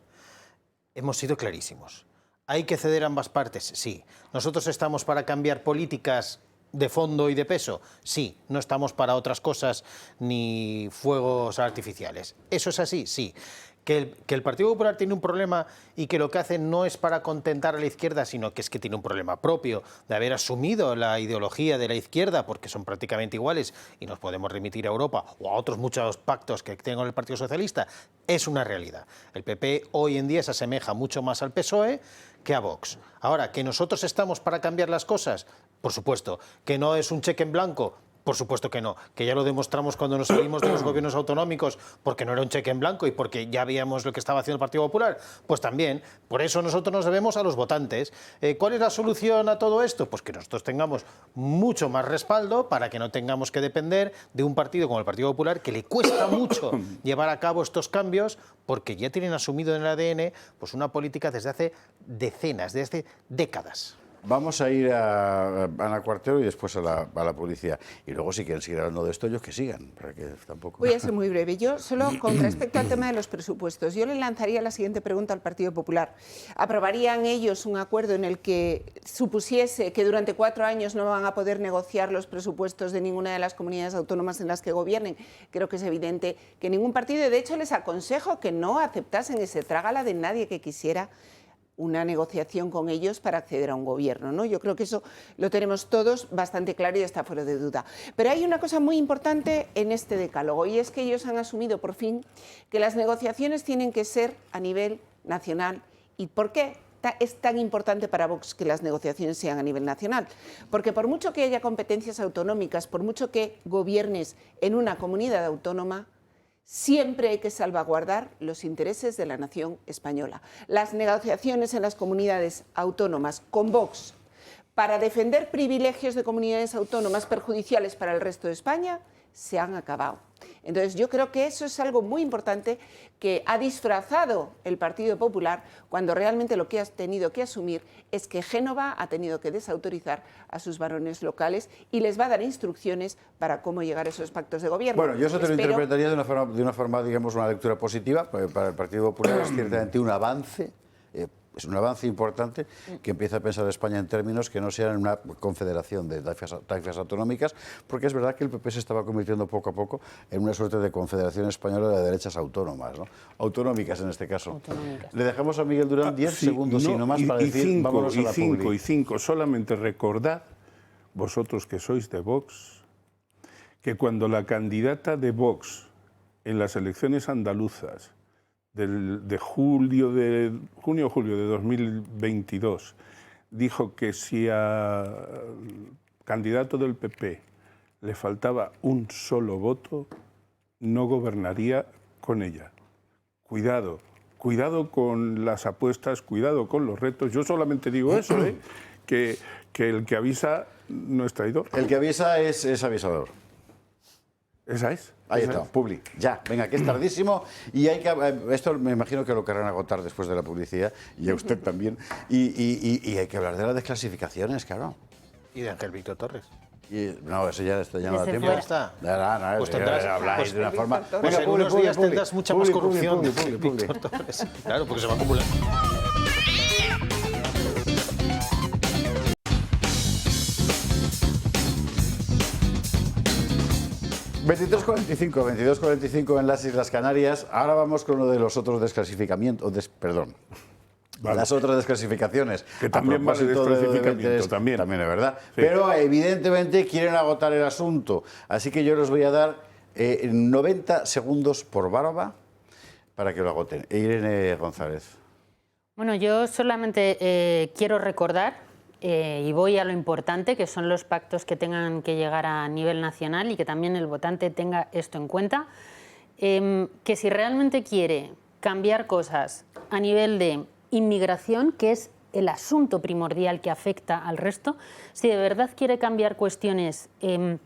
hemos sido clarísimos. ¿Hay que ceder ambas partes? Sí. ¿Nosotros estamos para cambiar políticas de fondo y de peso? Sí. ¿No estamos para otras cosas ni fuegos artificiales? ¿Eso es así? Sí. Que el Partido Popular tiene un problema y que lo que hace no es para contentar a la izquierda, sino que es que tiene un problema propio de haber asumido la ideología de la izquierda, porque son prácticamente iguales y nos podemos remitir a Europa o a otros muchos pactos que tenga el Partido Socialista, es una realidad. El PP hoy en día se asemeja mucho más al PSOE que a Vox. Ahora, ¿que nosotros estamos para cambiar las cosas? Por supuesto. ¿Que no es un cheque en blanco? Por supuesto que no, que ya lo demostramos cuando nos salimos de los gobiernos autonómicos porque no era un cheque en blanco y porque ya veíamos lo que estaba haciendo el Partido Popular. Pues también, por eso nosotros nos debemos a los votantes. ¿Cuál es la solución a todo esto? Pues que nosotros tengamos mucho más respaldo para que no tengamos que depender de un partido como el Partido Popular, que le cuesta mucho llevar a cabo estos cambios porque ya tienen asumido en el ADN pues una política desde hace decenas, desde hace décadas. Vamos a ir a Ana Cuartero y después a la policía. Y luego, si quieren seguir hablando de esto, ellos que sigan. Para que tampoco... Voy a ser muy breve. Yo solo con respecto al tema de los presupuestos, yo le lanzaría la siguiente pregunta al Partido Popular. ¿Aprobarían ellos un acuerdo en el que supusiese que durante 4 años no van a poder negociar los presupuestos de ninguna de las comunidades autónomas en las que gobiernen? Creo que es evidente que ningún partido, de hecho les aconsejo que no aceptasen ese trágala de nadie que quisiera una negociación con ellos para acceder a un gobierno, ¿no? Yo creo que eso lo tenemos todos bastante claro y está fuera de duda. Pero hay una cosa muy importante en este decálogo y es que ellos han asumido por fin que las negociaciones tienen que ser a nivel nacional. ¿Y por qué es tan importante para Vox que las negociaciones sean a nivel nacional? Porque por mucho que haya competencias autonómicas, por mucho que gobiernes en una comunidad autónoma, siempre hay que salvaguardar los intereses de la nación española. Las negociaciones en las comunidades autónomas con Vox para defender privilegios de comunidades autónomas perjudiciales para el resto de España se han acabado. Entonces yo creo que eso es algo muy importante que ha disfrazado el Partido Popular cuando realmente lo que ha tenido que asumir es que Génova ha tenido que desautorizar a sus varones locales y les va a dar instrucciones para cómo llegar a esos pactos de gobierno. Bueno, yo eso te lo interpretaría de una forma, digamos, una lectura positiva. Para el Partido Popular es ciertamente un avance. Es un avance importante que empieza a pensar España en términos que no sean una confederación de taifas autonómicas, porque es verdad que el PP se estaba convirtiendo poco a poco en una suerte de confederación española de derechas autónomas, ¿no? Autonómicas en este caso. Autonómicas. Le dejamos a Miguel Durán 10 segundos y no más para decir vámonos a la publi. Solamente recordad, vosotros que sois de Vox, que cuando la candidata de Vox en las elecciones andaluzas de junio o julio de 2022 dijo que si al candidato del PP le faltaba un solo voto, no gobernaría con ella. Cuidado con las apuestas, cuidado con los retos. Yo solamente digo eso, que el que avisa no es traidor. El que avisa es avisador. ¿Esa es? Ahí está, publi. Ya, venga, que es tardísimo y hay que... Esto me imagino que lo querrán agotar después de la publicidad, y a usted también. Y hay que hablar de las desclasificaciones, claro. Y de Ángel Víctor Torres. No, eso ya no da tiempo. Ya está. No, pues tendrás, habláis de una forma... Pues en unos días tendrás mucha más corrupción. Claro, porque se va a acumular. ...22:45 en las Islas Canarias. Ahora vamos con uno de los otros desclasificamientos... Vale. Las otras desclasificaciones. Que también vale desclasificamiento, también. También es verdad. Sí. Pero evidentemente quieren agotar el asunto. Así que yo les voy a dar 90 segundos por barba para que lo agoten. Irene González. Bueno, yo solamente quiero recordar, y voy a lo importante, que son los pactos que tengan que llegar a nivel nacional y que también el votante tenga esto en cuenta, que si realmente quiere cambiar cosas a nivel de inmigración, que es el asunto primordial que afecta al resto, si de verdad quiere cambiar cuestiones en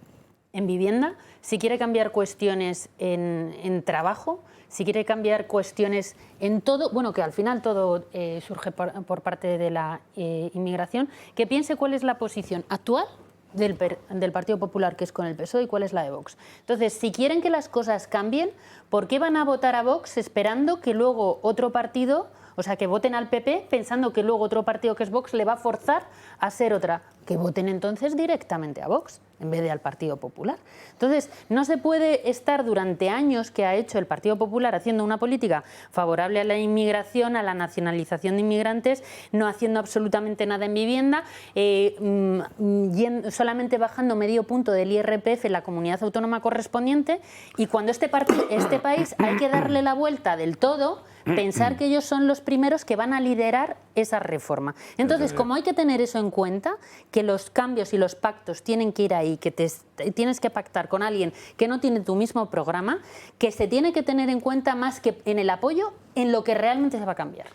vivienda, si quiere cambiar cuestiones en trabajo, si quiere cambiar cuestiones en todo, bueno, que al final todo surge por parte de la inmigración, que piense cuál es la posición actual del Partido Popular, que es con el PSOE, y cuál es la de Vox. Entonces, si quieren que las cosas cambien, ¿por qué van a votar a Vox esperando que luego otro partido, o sea, que voten al PP pensando que luego otro partido que es Vox le va a forzar a ser otra? Que voten entonces directamente a Vox en vez de al Partido Popular. Entonces, no se puede estar durante años que ha hecho el Partido Popular haciendo una política favorable a la inmigración, a la nacionalización de inmigrantes, no haciendo absolutamente nada en vivienda, solamente bajando medio punto del IRPF en la comunidad autónoma correspondiente, y cuando este país hay que darle la vuelta del todo, pensar que ellos son los primeros que van a liderar esa reforma. Entonces, como hay que tener eso en cuenta, que los cambios y los pactos tienen que ir ahí, que tienes que pactar con alguien que no tiene tu mismo programa, que se tiene que tener en cuenta más que en el apoyo, en lo que realmente se va a cambiar.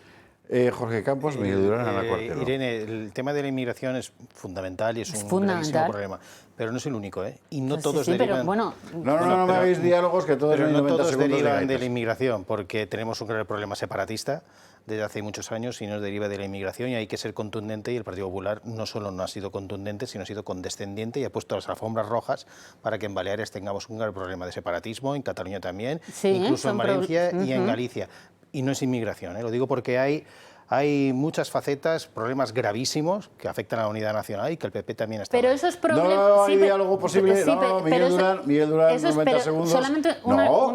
Jorge Campos, Miguel Durán, Ana Cuartero. Irene, el tema de la inmigración es fundamental y es un gravísimo problema, pero no es el único, ¿eh? Y no todos derivan... Pero bueno, no me hagáis diálogos, que todos no todos derivan de la inmigración, porque tenemos un gran problema separatista desde hace muchos años y nos deriva de la inmigración, y hay que ser contundente, y el Partido Popular no solo no ha sido contundente, sino ha sido condescendiente y ha puesto las alfombras rojas para que en Baleares tengamos un gran problema de separatismo, en Cataluña también, sí, incluso en Valencia y en Galicia. Y no es inmigración, lo digo porque hay muchas facetas, problemas gravísimos que afectan a la unidad nacional y que el PP también está... Pero esos problemas... No hay diálogo posible. Sí, Miguel Durán, 90 segundos.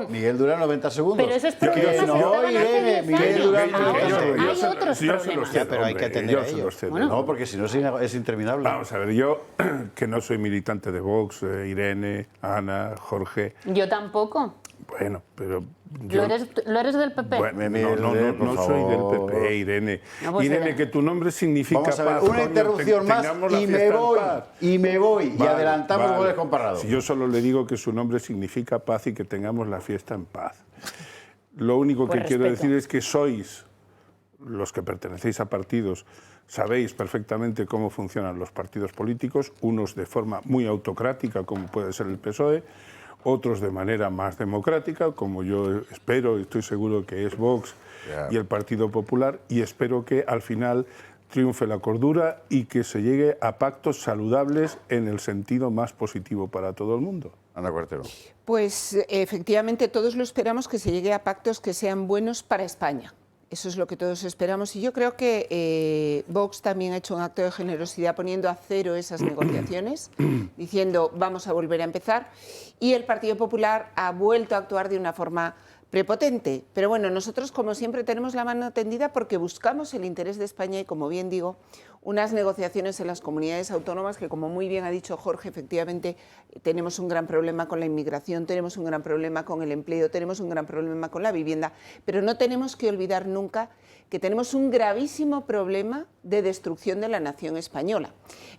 Miguel Durán, 90 segundos. Pero esos problemas Miguel Durán, hay otros problemas. Pero hay que atender a ellos. No, porque si no es interminable. Vamos a ver, yo que no soy militante de Vox, Irene, Ana, Jorge... Yo tampoco. Bueno, pero... Yo, ¿Lo eres del PP? Bueno, no soy del PP, Irene. No, pues Irene, que tu nombre significa paz. Vamos a ver, una interrupción más y me voy. Y adelantamos goles comparados. Si yo solo le digo que su nombre significa paz y que tengamos la fiesta en paz. Lo único que quiero decir es que sois los que pertenecéis a partidos, sabéis perfectamente cómo funcionan los partidos políticos, unos de forma muy autocrática, como puede ser el PSOE, otros de manera más democrática, como yo espero y estoy seguro que es Vox y el Partido Popular, y espero que al final triunfe la cordura y que se llegue a pactos saludables en el sentido más positivo para todo el mundo. Ana Cuartero. Pues efectivamente todos lo esperamos, que se llegue a pactos que sean buenos para España. Eso es lo que todos esperamos, y yo creo que Vox también ha hecho un acto de generosidad poniendo a cero esas negociaciones, diciendo vamos a volver a empezar, y el Partido Popular ha vuelto a actuar de una forma prepotente. Pero bueno, nosotros como siempre tenemos la mano tendida porque buscamos el interés de España y, como bien digo, unas negociaciones en las comunidades autónomas que, como muy bien ha dicho Jorge, efectivamente tenemos un gran problema con la inmigración, tenemos un gran problema con el empleo, tenemos un gran problema con la vivienda, pero no tenemos que olvidar nunca que tenemos un gravísimo problema de destrucción de la nación española,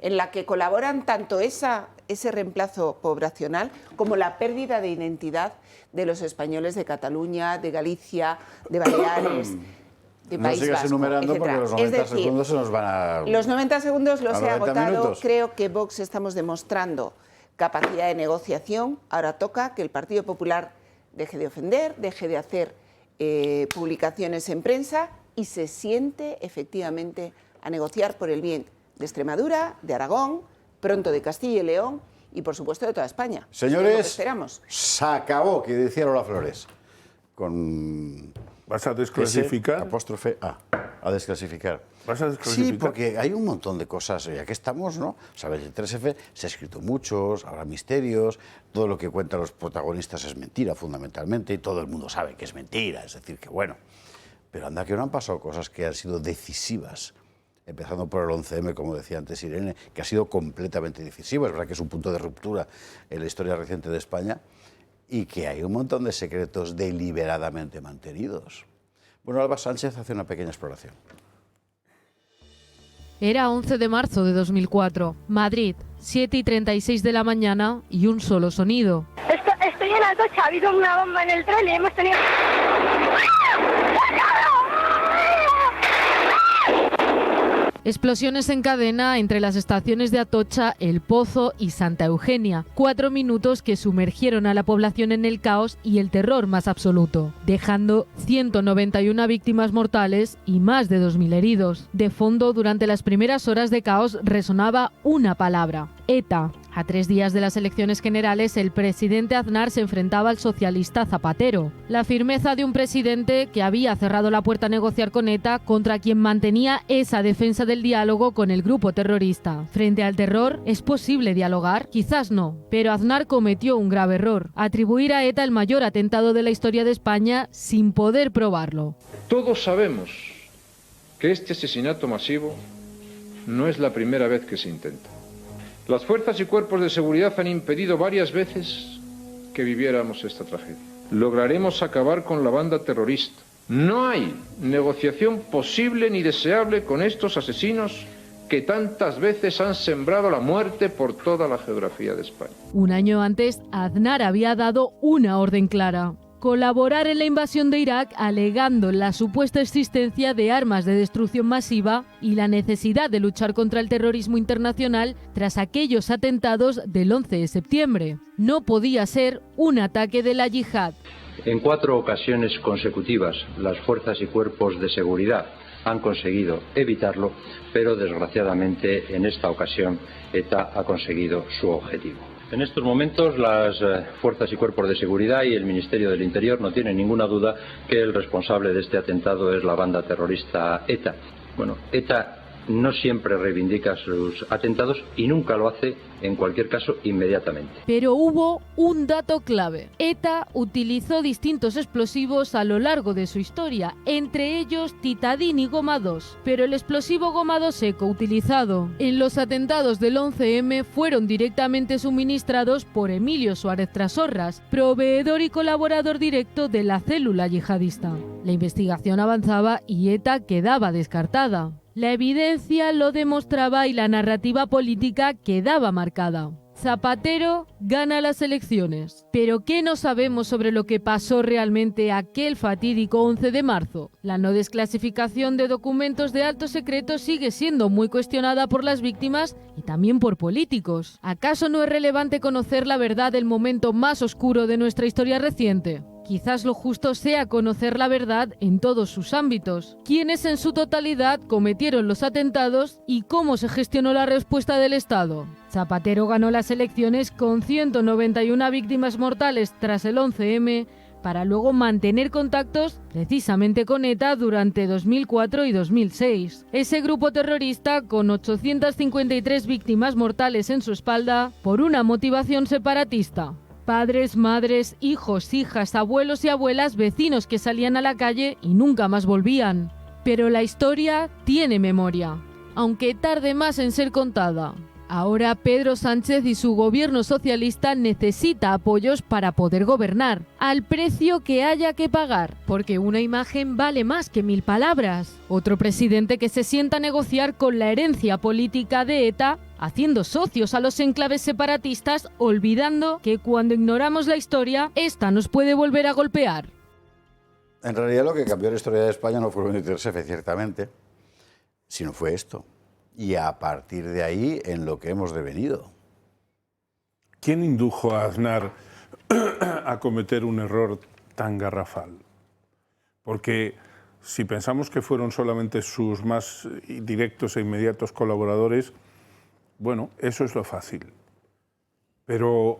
en la que colaboran tanto ese reemplazo poblacional como la pérdida de identidad de los españoles de Cataluña, de Galicia, de Baleares, de País Vasco, enumerando, etc. Porque los 90 segundos se nos van a... Los 90 segundos los he agotado. Minutos. Creo que Vox estamos demostrando capacidad de negociación. Ahora toca que el Partido Popular deje de ofender, deje de hacer publicaciones en prensa y se siente efectivamente a negociar por el bien de Extremadura, de Aragón, pronto de Castilla y León y, por supuesto, de toda España. Señores, esperamos. se acabó, que decía Lola Flores. Con... ¿Vas a desclasificar? Apóstrofe A. A desclasificar. ¿Vas a desclasificar? Sí, porque hay un montón de cosas, ya que estamos, ¿no? Sabes, el 3F se ha escrito muchos, habrá misterios, todo lo que cuentan los protagonistas es mentira, fundamentalmente, y todo el mundo sabe que es mentira, es decir, que bueno. Pero anda que no han pasado cosas que han sido decisivas, empezando por el 11M, como decía antes Irene, que ha sido completamente decisivo, es verdad que es un punto de ruptura en la historia reciente de España, y que hay un montón de secretos deliberadamente mantenidos. Bueno, Alba Sánchez hace una pequeña exploración. Era 11 de marzo de 2004, Madrid, 7:36 de la mañana y un solo sonido. Estoy en Atocha, ha habido una bomba en el tren y hemos tenido... Explosiones en cadena entre las estaciones de Atocha, El Pozo y Santa Eugenia. 4 minutos que sumergieron a la población en el caos y el terror más absoluto, dejando 191 víctimas mortales y más de 2.000 heridos. De fondo, durante las primeras horas de caos, resonaba una palabra: ETA. A 3 días de las elecciones generales, el presidente Aznar se enfrentaba al socialista Zapatero. La firmeza de un presidente que había cerrado la puerta a negociar con ETA, contra quien mantenía esa defensa del diálogo con el grupo terrorista. Frente al terror, ¿es posible dialogar? Quizás no, pero Aznar cometió un grave error: atribuir a ETA el mayor atentado de la historia de España sin poder probarlo. Todos sabemos que este asesinato masivo no es la primera vez que se intenta. Las fuerzas y cuerpos de seguridad han impedido varias veces que viviéramos esta tragedia. Lograremos acabar con la banda terrorista. No hay negociación posible ni deseable con estos asesinos que tantas veces han sembrado la muerte por toda la geografía de España. Un año antes, Aznar había dado una orden clara: colaborar en la invasión de Irak, alegando la supuesta existencia de armas de destrucción masiva y la necesidad de luchar contra el terrorismo internacional tras aquellos atentados del 11 de septiembre. No podía ser un ataque de la yihad. En 4 ocasiones consecutivas, las fuerzas y cuerpos de seguridad han conseguido evitarlo, pero desgraciadamente en esta ocasión ETA ha conseguido su objetivo. En estos momentos las fuerzas y cuerpos de seguridad y el Ministerio del Interior no tienen ninguna duda que el responsable de este atentado es la banda terrorista ETA. Bueno, ETA no siempre reivindica sus atentados y nunca lo hace, en cualquier caso, inmediatamente. Pero hubo un dato clave: ETA utilizó distintos explosivos a lo largo de su historia, entre ellos titadín y goma 2. Pero el explosivo goma 2 seco utilizado en los atentados del 11M fueron directamente suministrados por Emilio Suárez Trasorras, proveedor y colaborador directo de la célula yihadista. La investigación avanzaba y ETA quedaba descartada. La evidencia lo demostraba y la narrativa política quedaba marcada. Zapatero gana las elecciones. ¿Pero qué no sabemos sobre lo que pasó realmente aquel fatídico 11 de marzo? La no desclasificación de documentos de alto secreto sigue siendo muy cuestionada por las víctimas y también por políticos. ¿Acaso no es relevante conocer la verdad del momento más oscuro de nuestra historia reciente? Quizás lo justo sea conocer la verdad en todos sus ámbitos. ¿Quiénes en su totalidad cometieron los atentados y cómo se gestionó la respuesta del Estado? Zapatero ganó las elecciones con 191 víctimas mortales tras el 11M, para luego mantener contactos precisamente con ETA durante 2004 y 2006. Ese grupo terrorista, con 853 víctimas mortales en su espalda, por una motivación separatista. Padres, madres, hijos, hijas, abuelos y abuelas, vecinos que salían a la calle y nunca más volvían. Pero la historia tiene memoria, aunque tarde más en ser contada. Ahora Pedro Sánchez y su gobierno socialista necesita apoyos para poder gobernar, al precio que haya que pagar, porque una imagen vale más que 1000 palabras. Otro presidente que se sienta a negociar con la herencia política de ETA, haciendo socios a los enclaves separatistas, olvidando que cuando ignoramos la historia, esta nos puede volver a golpear. En realidad lo que cambió la historia de España no fue el 23F, ciertamente, sino fue esto. Y a partir de ahí, en lo que hemos devenido. ¿Quién indujo a Aznar a cometer un error tan garrafal? Porque si pensamos que fueron solamente sus más directos e inmediatos colaboradores, bueno, eso es lo fácil. Pero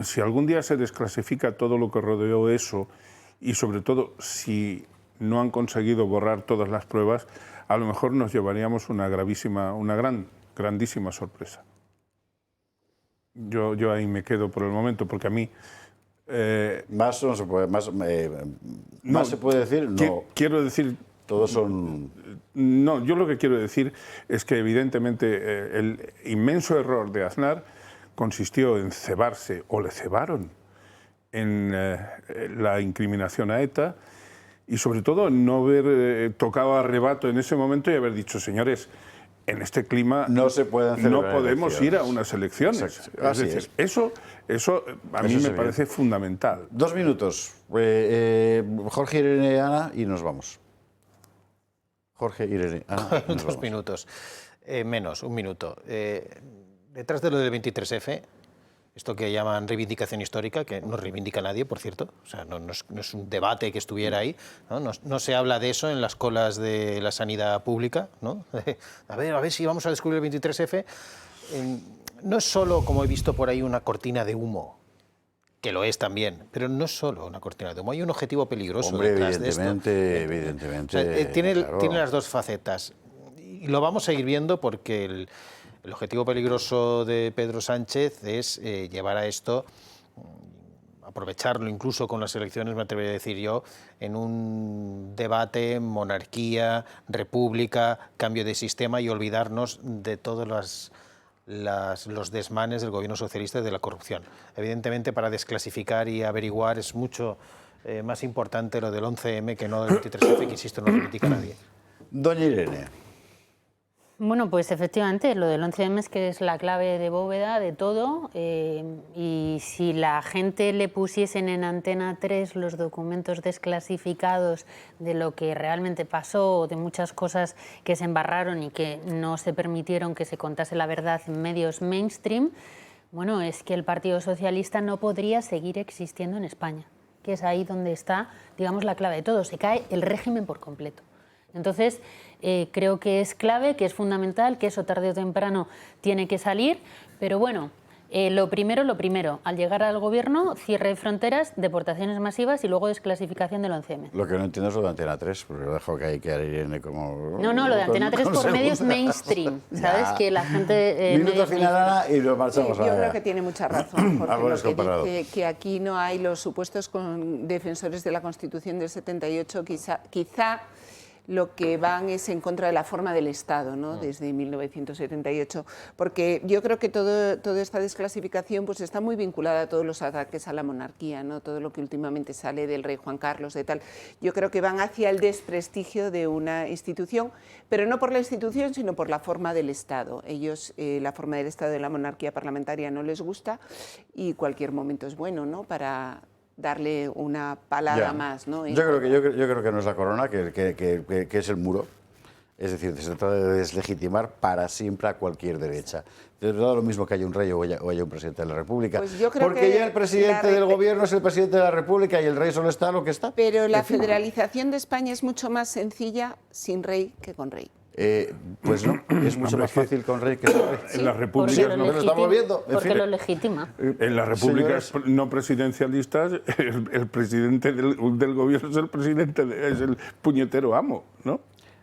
si algún día se desclasifica todo lo que rodeó eso y sobre todo si no han conseguido borrar todas las pruebas, a lo mejor nos llevaríamos una grandísima sorpresa. Yo ahí me quedo por el momento, porque a mí... más no se puede, más se puede decir, no. Quiero decir... Todos son... No, yo lo que quiero decir es que evidentemente el inmenso error de Aznar consistió en cebarse, o le cebaron, en la incriminación a ETA, y sobre todo en no haber tocado a rebato en ese momento y haber dicho, señores, en este clima no se pueden celebrar, no podemos ir a unas elecciones. Así es decir, es. Eso a mí me parece fundamental. 2 minutos. Jorge, Irene, Ana, y nos vamos. Jorge, Irene, Ana. 2 minutos. Menos, 1 minuto. Detrás de lo del 23F, esto que llaman reivindicación histórica, que no reivindica nadie, por cierto, o sea, no es un debate que estuviera ahí, no se habla de eso en las colas de la sanidad pública, ¿no? A ver si vamos a descubrir el 23F. No es solo, como he visto por ahí, una cortina de humo, que lo es también, pero no es solo una cortina de humo, hay un objetivo peligroso detrás de esto. Evidentemente. O sea, tiene claro. las dos facetas, y lo vamos a ir viendo porque el objetivo peligroso de Pedro Sánchez es llevar a esto, aprovecharlo incluso con las elecciones, me atrevería a decir yo, en un debate, monarquía, república, cambio de sistema y olvidarnos de todos los desmanes del gobierno socialista y de la corrupción. Evidentemente, para desclasificar y averiguar es mucho más importante lo del 11M que no del 23F, que insisto, no reivindica a nadie. Doña Irene. Bueno, pues efectivamente, lo del 11M es que es la clave de bóveda de todo, y si la gente le pusiesen en Antena 3 los documentos desclasificados de lo que realmente pasó, de muchas cosas que se embarraron y que no se permitieron que se contase la verdad en medios mainstream, bueno, es que el Partido Socialista no podría seguir existiendo en España, que es ahí donde está, digamos, la clave de todo, se cae el régimen por completo. Entonces, creo que es clave, que es fundamental, que eso tarde o temprano tiene que salir, pero bueno, lo primero, al llegar al gobierno, cierre de fronteras, deportaciones masivas y luego desclasificación del 11M. Lo que no entiendo es lo de Antena 3, porque lo dejo que hay que Irene como... No, lo de Antena 3 por medios mainstream, ¿sabes? Que la gente... Minuto final, Ana, y nos marchamos. Yo creo que tiene mucha razón, porque lo que dice que aquí no hay los supuestos defensores de la Constitución del 78, quizá lo que van es en contra de la forma del Estado, ¿no? Desde 1978, porque yo creo que toda esta desclasificación pues está muy vinculada a todos los ataques a la monarquía, ¿no? Todo lo que últimamente sale del rey Juan Carlos, de tal. Yo creo que van hacia el desprestigio de una institución, pero no por la institución, sino por la forma del Estado. Ellos, la forma del Estado de la monarquía parlamentaria no les gusta y cualquier momento es bueno, ¿no? Para darle una palada más, ¿no? Yo creo que no es la corona, que es el muro. Es decir, se trata de deslegitimar para siempre a cualquier derecha. De verdad, lo mismo que haya un rey o haya un presidente de la República. Pues yo creo porque que ya el presidente del gobierno es el presidente de la República y el rey solo está lo que está. Pero la federalización de España es mucho más sencilla sin rey que con rey. Pues no, es mucho más fácil con rey que sin rey. En las repúblicas no lo estamos viendo. Porque lo legitima. En las repúblicas no presidencialistas, el presidente del gobierno es el presidente, es el puñetero amo, ¿no?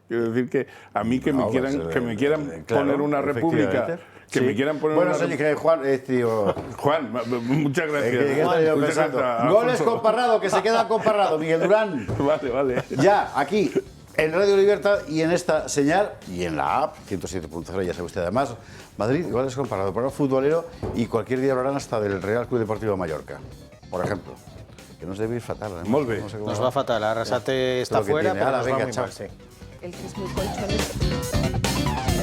Quiero decir que a mí que me quieran poner una república. Que me quieran poner bueno, señor Juan, tío. Juan, muchas gracias. Goles con Parrado, que se queda con Parrado. Miguel Durán. Vale. Ya, aquí, en Radio Libertad y en esta señal y en la app 107.0, ya sabe usted además, Madrid, goles con Parrado, programa futbolero, y cualquier día hablarán hasta del Real Club Deportivo Mallorca, por ejemplo. Que nos debe ir fatal. Molt bé. Nos va fatal, Arrasate está fuera, pero nos va muy mal, sí. El que es muy colchonero.